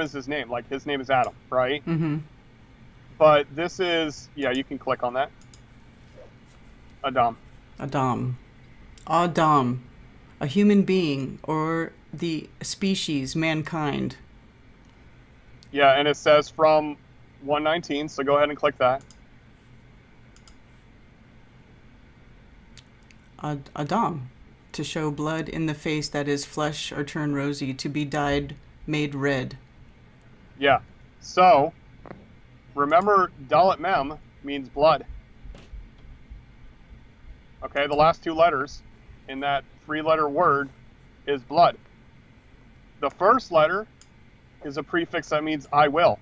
is his name. Like his name is Adam, right? But this is, you can click on that. Adam. Adam, a human being or the species, mankind. Yeah, and it says from 119, so go ahead and click that. Adam, to show blood in the face that is flush or turn rosy, to be dyed, made red. Yeah. So, remember, Dalet Mem means blood. Okay, the last two letters in that three-letter word is blood. The first letter is a prefix that means I will.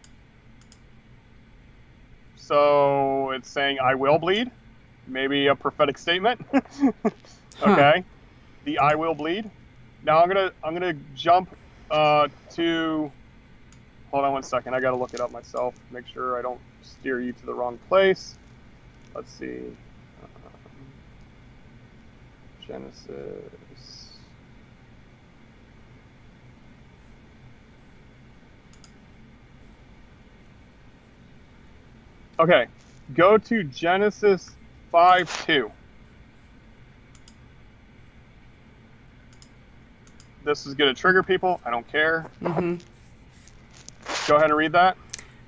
So it's saying I will bleed, maybe a prophetic statement. Okay, the I will bleed. Now I'm gonna jump to. Hold on one second. I gotta look it up myself. Make sure I don't steer you to the wrong place. Let's see. Genesis. Okay, go to Genesis 5:2. This is going to trigger people. I don't care. Mm-hmm. Go ahead and read that.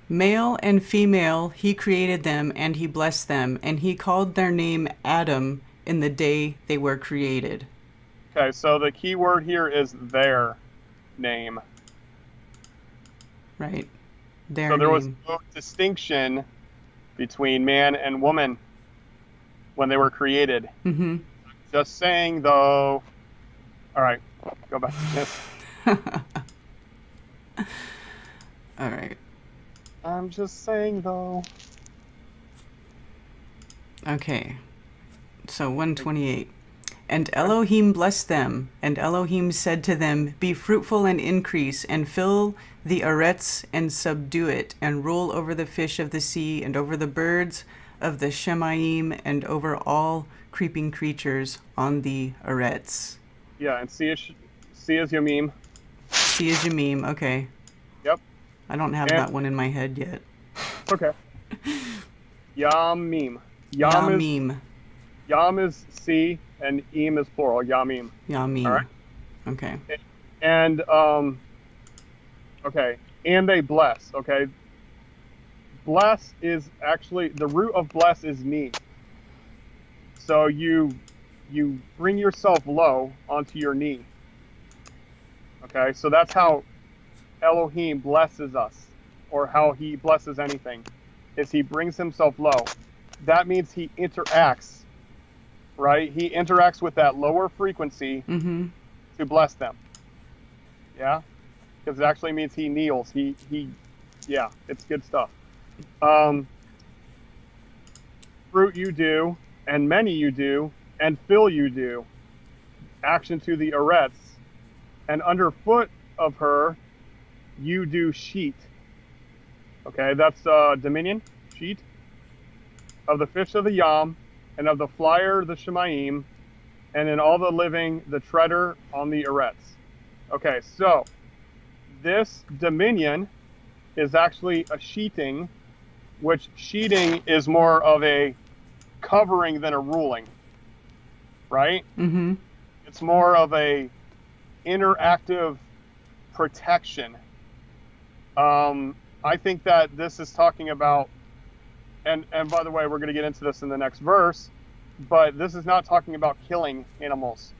Male and female, he created them, and he blessed them, and he called their name Adam in the day they were created. Okay, so the key word here is their name. Right. Their so there name. was no distinction between man and woman when they were created. Mm-hmm. Just saying, though. All right, go back to this. All right. I'm just saying, though. Okay. So 128. And Elohim blessed them, and Elohim said to them, be fruitful and increase, and fill the arets and subdue it, and rule over the fish of the sea, and over the birds of the Shemaim, and over all creeping creatures on the arets. Yeah, and C is Yamim. C is Yamim, okay. Yep. I don't have that one in my head yet. Okay. Yamim. Yam is C, and Eem is plural. Yamim. Yamim. All right. Okay. And okay, and they bless. Okay. Bless is actually the root of bless is knee. So you bring yourself low onto your knee. Okay, so that's how Elohim blesses us, or how he blesses anything, is he brings himself low. That means he interacts, right? He interacts with that lower frequency to bless them. Yeah? Because it actually means he kneels. Yeah, it's good stuff. Fruit you do, and many you do, and fill you do. Action to the arets. And underfoot of her, you do sheet. Okay, that's dominion, sheet. Of the fish of the Yam, and of the flyer, the Shemaim, and in all the living, the treader on the arets. Okay, so this dominion is actually a sheeting, which sheeting is more of a covering than a ruling, right? Mm-hmm. It's more of a interactive protection. I think that this is talking about, and by the way, we're going to get into this in the next verse, but this is not talking about killing animals.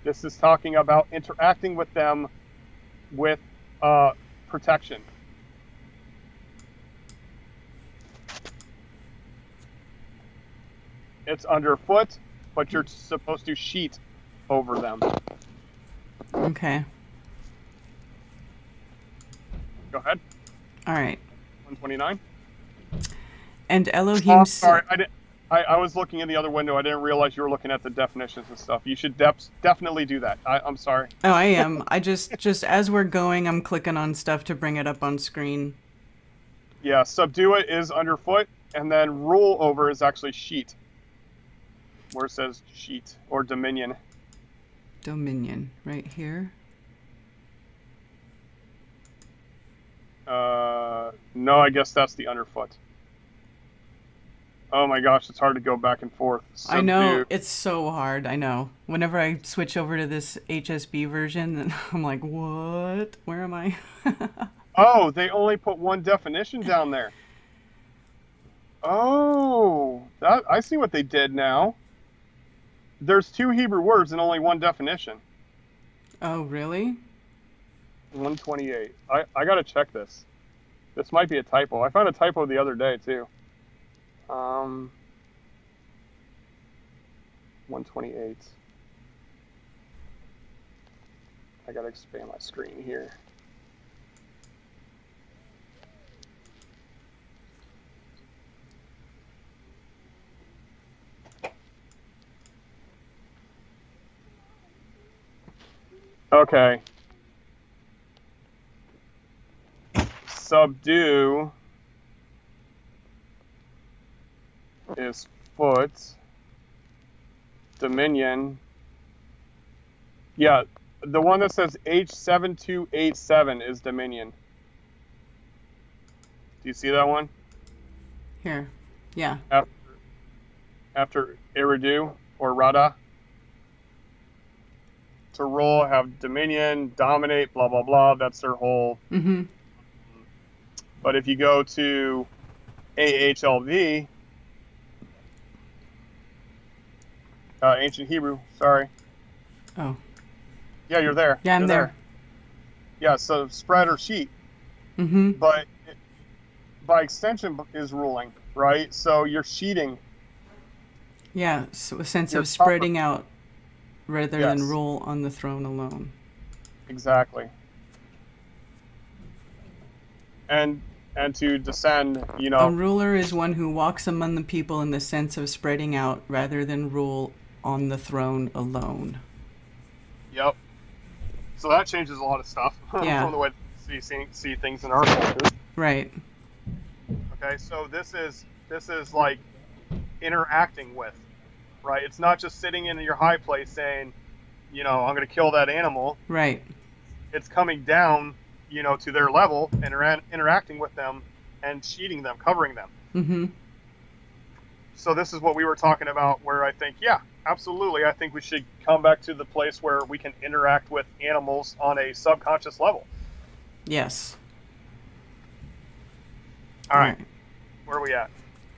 This is talking about interacting with them with protection. It's underfoot, but you're supposed to sheet over them. Okay. Go ahead. All right. 129. And Elohim sorry, I was looking in the other window. I didn't realize you were looking at the definitions and stuff. You should definitely do that. I'm sorry. Oh, I am. I just as we're going, I'm clicking on stuff to bring it up on screen. Yeah, subdue it is underfoot, and then rule over is actually sheet, where it says sheet or dominion. Dominion, right here. No, I guess that's the underfoot. Oh my gosh, it's hard to go back and forth. Subdue. I know, it's so hard, I know. Whenever I switch over to this HSB version, then I'm like, what? Where am I? Oh, they only put one definition down there. Oh, I see what they did now. There's 2 Hebrew words and only 1 definition. Oh, really? 128. I gotta check this. This might be a typo. I found a typo the other day too. 128. I gotta expand my screen here. Okay. Subdue is foot. Dominion. Yeah, the one that says ch1-2vs3 is dominion. Do you see that one? Here. Yeah. After iridu or rada. To rule, have dominion, dominate, blah, blah, blah. That's their whole. Mm-hmm. But if you go to AHLV, ancient Hebrew, sorry. Oh. Yeah, you're there. Yeah, I'm there. Yeah, so spread or sheet. Mm-hmm. But by extension is ruling, right? So you're sheeting. Yeah, so a sense You're of spreading out rather Yes. than rule on the throne alone. Exactly. And to descend, A ruler is one who walks among the people in the sense of spreading out rather than rule on the throne alone. Yep. So that changes a lot of stuff Yeah. from the way we see things in our culture. Right. Okay, so this is like interacting with, right? It's not just sitting in your high place saying, I'm going to kill that animal. Right. It's coming down, to their level and interacting with them and sheeting them, covering them. Mm-hmm. So this is what we were talking about, where I think, yeah, absolutely. I think we should come back to the place where we can interact with animals on a subconscious level. Yes. All right. Where are we at?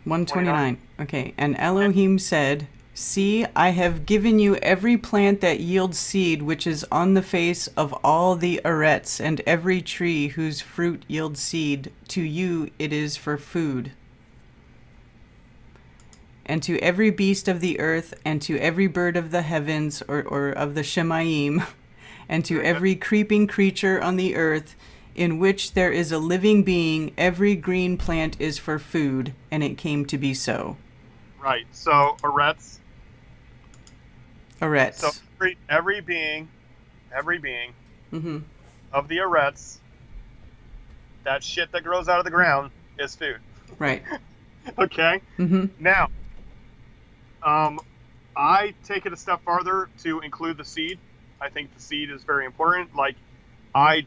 129. Okay. And Elohim said, "See, I have given you every plant that yields seed, which is on the face of all the arets, and every tree whose fruit yields seed. To you it is for food. And to every beast of the earth, and to every bird of the heavens, or of the Shemayim, and to every creeping creature on the earth, in which there is a living being, every green plant is for food." And it came to be so. Right. So arets. Arets. So every being Mm-hmm. of the arets, that shit that grows out of the ground is food. Right. Okay. Mm-hmm. Now, I take it a step farther to include the seed. I think the seed is very important. Like, I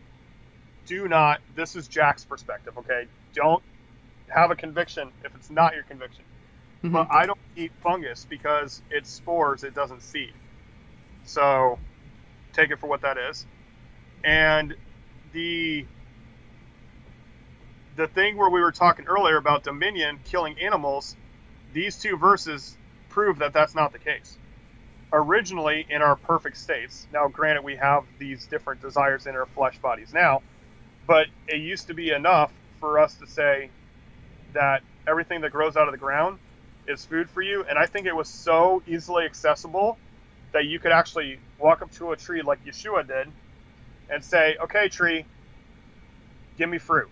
do not. This is Jack's perspective. Okay. Don't have a conviction if it's not your conviction. Mm-hmm. But I don't eat fungus because it's spores. It doesn't seed. So take it for what that is. And the thing where we were talking earlier about dominion killing animals, these 2 verses prove that that's not the case. Originally, in our perfect states, now granted we have these different desires in our flesh bodies now, but it used to be enough for us to say that everything that grows out of the ground is food for you. And I think it was so easily accessible that you could actually walk up to a tree like Yeshua did and say, "Okay, tree, give me fruit."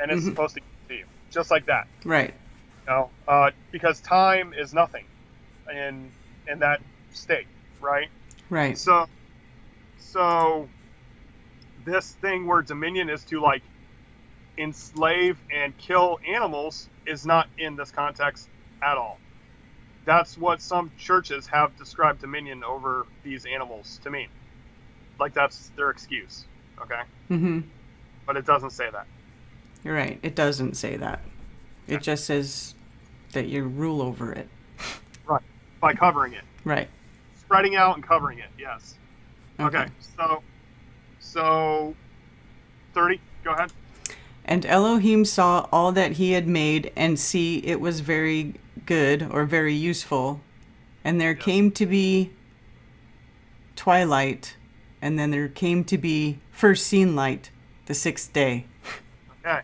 And it's supposed to give to you. Just like that. Right. Because time is nothing in that state, right? Right. So this thing where dominion is to like enslave and kill animals is not in this context at all. That's what some churches have described dominion over these animals to mean. Like, that's their excuse, okay? Mm-hmm. But it doesn't say that. You're right. It doesn't say that. It just says that you rule over it. Right. By covering it. Right. Spreading out and covering it, yes. Okay. So 30, go ahead. And Elohim saw all that he had made, and see, it was very good, or very useful. And there came to be twilight, and then there came to be first seen light the sixth day. Okay.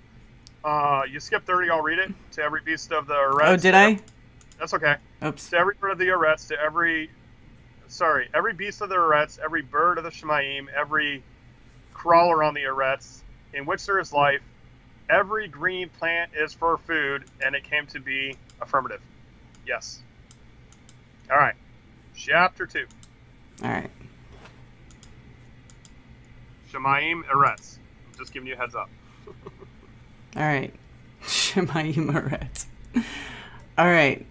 You skipped 30, I'll read it. To every beast of the Eretz. Oh, did I? That's okay. Oops. To every bird of the Eretz, to every beast of the Eretz, every bird of the Shemaim, every crawler on the Eretz, in which there is life, every green plant is for food, and it came to be affirmative. Yes. All right. Chapter 2. All right. Shemaim Eretz. I'm just giving you a heads up. All right. Shemayim Eretz. All right.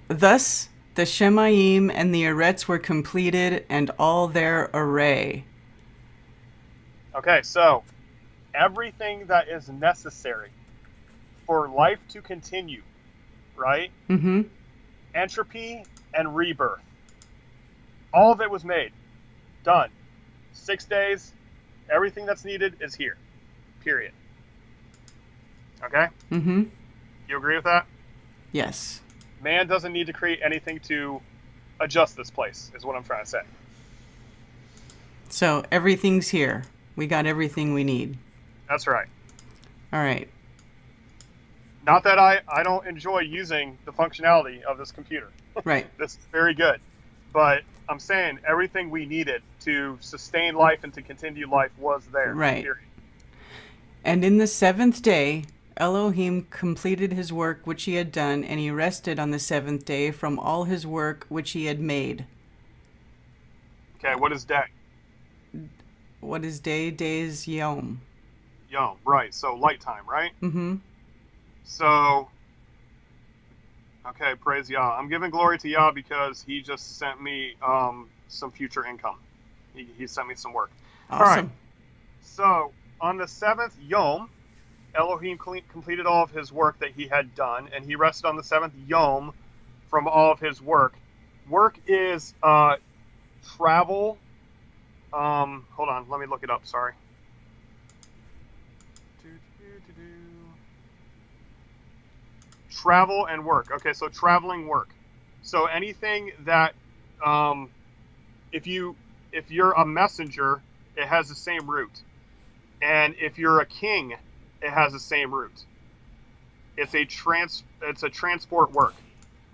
Thus the Shemayim and the Eretz were completed, and all their array. Okay, so everything that is necessary for life to continue, right? Mm-hmm. Entropy and rebirth. All of it was made. Done. 6 days. Everything that's needed is here. Period. Okay? Mm-hmm. You agree with that? Yes. Man doesn't need to create anything to adjust this place, is what I'm trying to say. So everything's here. We got everything we need. That's right. All right. Not that I don't enjoy using the functionality of this computer. Right. This is very good. But I'm saying everything we needed to sustain life and to continue life was there. Right. Period. And in the seventh day, Elohim completed his work which he had done, and he rested on the seventh day from all his work which he had made. Okay, what is day? What is day? Day is Yom. Yom, right. So light time, right? Mm-hmm. So, okay, praise Yah. I'm giving glory to Yah because he just sent me some future income. He sent me some work. Awesome. All right. So, on the seventh Yom, Elohim completed all of his work that he had done, and he rested on the seventh Yom from all of his work. Work is travel. Hold on, let me look it up, sorry. Travel and work. Okay, so traveling work. So anything that, if you're a messenger, it has the same root. And if you're a king, it has the same root. It's a transport work.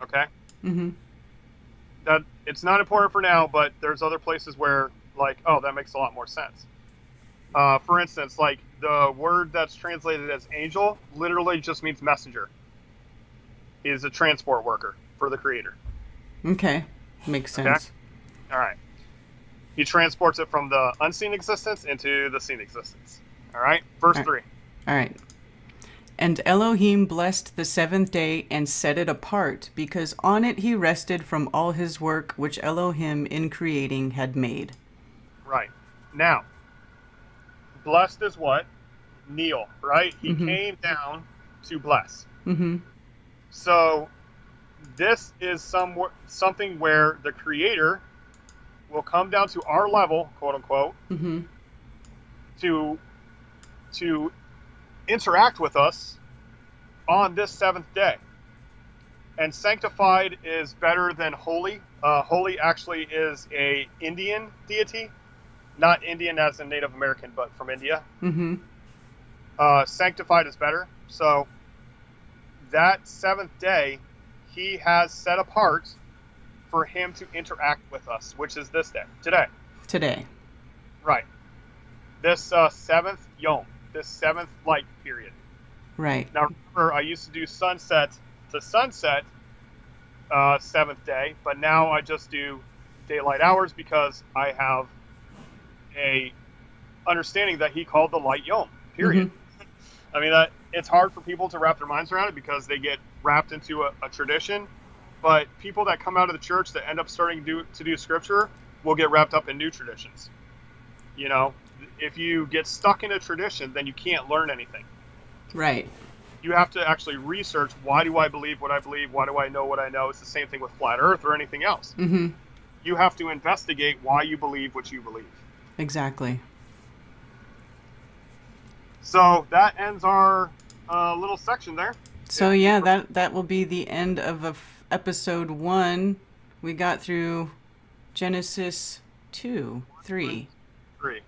Okay? Mm-hmm. That it's not important for now, but there's other places where, like, oh, that makes a lot more sense. For instance, like the word that's translated as angel literally just means messenger. He is a transport worker for the Creator. Okay. Makes sense. Okay? All right. He transports it from the unseen existence into the seen existence. All right? Verse 3. All right. And Elohim blessed the seventh day and set it apart, because on it he rested from all his work which Elohim in creating had made. Right. Now, blessed is what? Kneel, right? He came down to bless. Mm-hmm. So this is something where the Creator will come down to our level, quote unquote, to interact with us on this seventh day. And sanctified is better than holy. Holy actually is a Indian deity, not Indian as in Native American, but from India. Mm-hmm. Sanctified is better. So that seventh day, he has set apart for him to interact with us, which is this day, today. Right. This seventh Yom, this seventh light period. Right. Now remember, I used to do sunset to sunset, seventh day, but now I just do daylight hours because I have a understanding that he called the light Yom, period. I mean, that it's hard for people to wrap their minds around it because they get wrapped into a tradition. But people that come out of the church that end up starting to do scripture will get wrapped up in new traditions. You know, if you get stuck in a tradition, then you can't learn anything. Right. You have to actually research, why do I believe what I believe? Why do I know what I know? It's the same thing with flat earth or anything else. Mm-hmm. You have to investigate why you believe what you believe. Exactly. So that ends our little section there. So yeah, that will be the end of episode 1 We got through Genesis 2, 3. 3.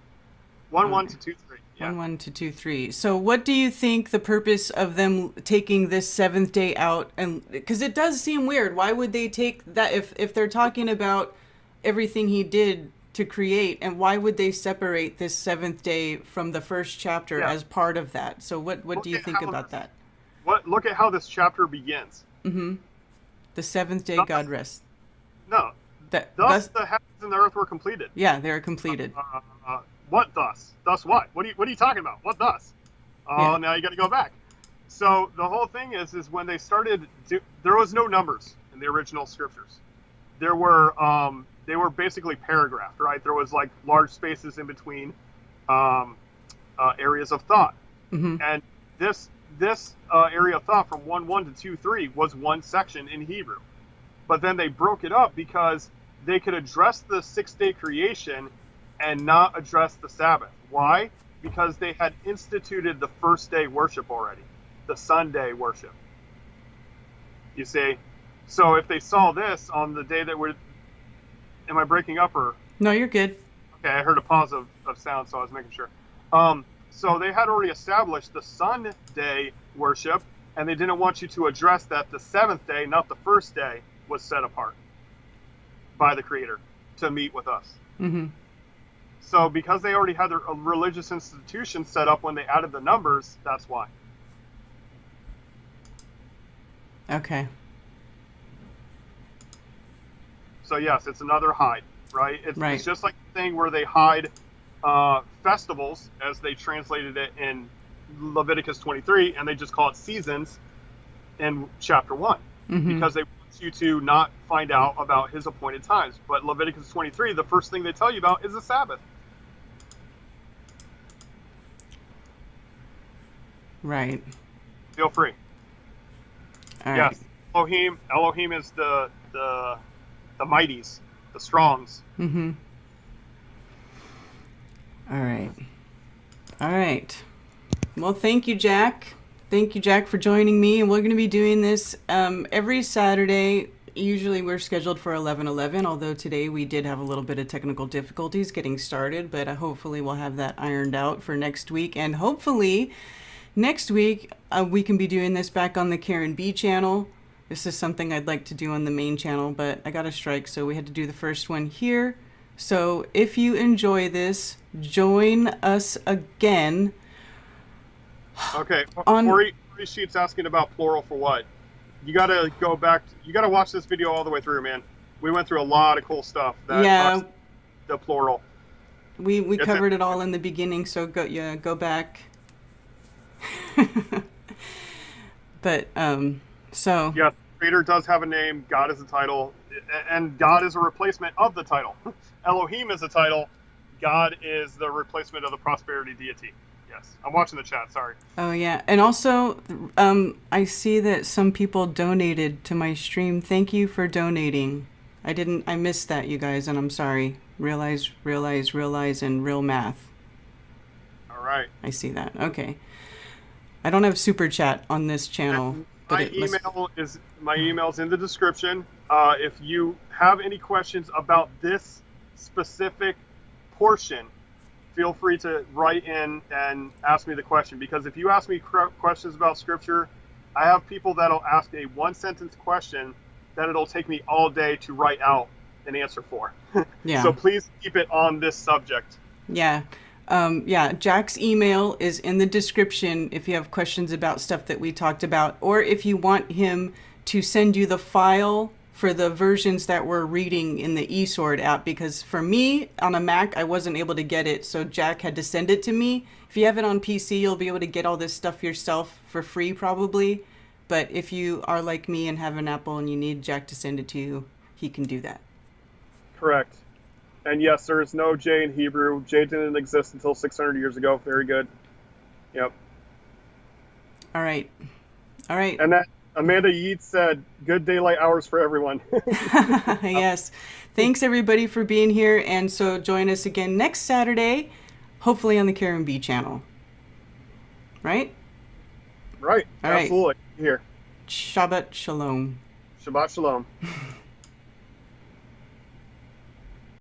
1, 1 to 2, 3. Yeah. 1, 1 to 2, 3. So what do you think the purpose of them taking this seventh day out? And because it does seem weird. Why would they take that if they're talking about everything he did to create, and why would they separate this seventh day from the first chapter as part of that? So what do you think about that? Look at how this chapter begins. Mm-hmm. The seventh day God rests. No. Thus the heavens and the earth were completed. Yeah, they are completed. What thus? Thus what? What are you talking about? What thus? Oh, now you got to go back. So the whole thing is when they started, there was no numbers in the original scriptures. There were, they were basically paragraphed, right? There was like large spaces in between areas of thought. Mm-hmm. And this area of thought from 1:1 to 2:3 was one section in Hebrew. But then they broke it up because they could address the 6-day creation and not address the Sabbath. Why? Because they had instituted the first day worship already, the Sunday worship. You see? So if they saw this on the day that we're... Am I breaking up or... No, you're good. Okay, I heard a pause of sound, so I was making sure. So they had already established the Sunday worship, and they didn't want you to address that the seventh day, not the first day, was set apart by the Creator to meet with us. Mm-hmm. So because they already had their religious institution set up when they added the numbers, that's why. Okay. So yes, it's another hide, right? Right. It's just like the thing where they hide festivals, as they translated it in Leviticus 23, and they just call it seasons in chapter 1, because they want you to not find out about his appointed times. But Leviticus 23, the first thing they tell you about is the Sabbath. Right. Feel free. All right. Yes. Elohim is the mighties, the strongs. Mm-hmm. All right. All right. Well, thank you, Jack. Thank you, Jack, for joining me. And we're going to be doing this every Saturday. Usually we're scheduled for 11:11, although today we did have a little bit of technical difficulties getting started, but hopefully we'll have that ironed out for next week. And hopefully next week we can be doing this back on the Karen B channel. This is something I'd like to do on the main channel, but I got a strike, so we had to do the first one here. So if you enjoy this, join us again. Okay, Ori Sheet's asking about plural for what? You gotta go back. You gotta watch this video all the way through, man. We went through a lot of cool stuff. Talks the plural. We covered it all in the beginning, so go back. But so yeah, Creator does have a name. God is a title, and God is a replacement of the title. Elohim is a title. God is the replacement of the prosperity deity. Yes, I'm watching the chat. Sorry. Oh yeah, and also I see that some people donated to my stream. Thank you for donating. I missed that, you guys, and I'm sorry. Realize, and real math. All right. I see that. Okay. I don't have super chat on this channel. My email's in the description. If you have any questions about this specific portion, feel free to write in and ask me the question, because if you ask me questions about scripture, I have people that'll ask a one-sentence question that it'll take me all day to write out an answer for. Yeah. So please keep it on this subject. Yeah. Jack's email is in the description if you have questions about stuff that we talked about, or if you want him to send you the file for the versions that we're reading in the eSword app, because for me on a Mac I wasn't able to get it, so Jack had to send it to me. If you have it on PC, you'll be able to get all this stuff yourself for free probably, but if you are like me and have an Apple and you need Jack to send it to you, he can do that. Correct. And yes, there is no J in Hebrew. J didn't exist until 600 years ago. Very good. Yep. All right. And that Amanda Yeats said, good daylight hours for everyone. Yes. Thanks, everybody, for being here. And so join us again next Saturday, hopefully on the Karen B channel. Right? Right. All right. Absolutely. Here. Shabbat shalom. Shabbat shalom.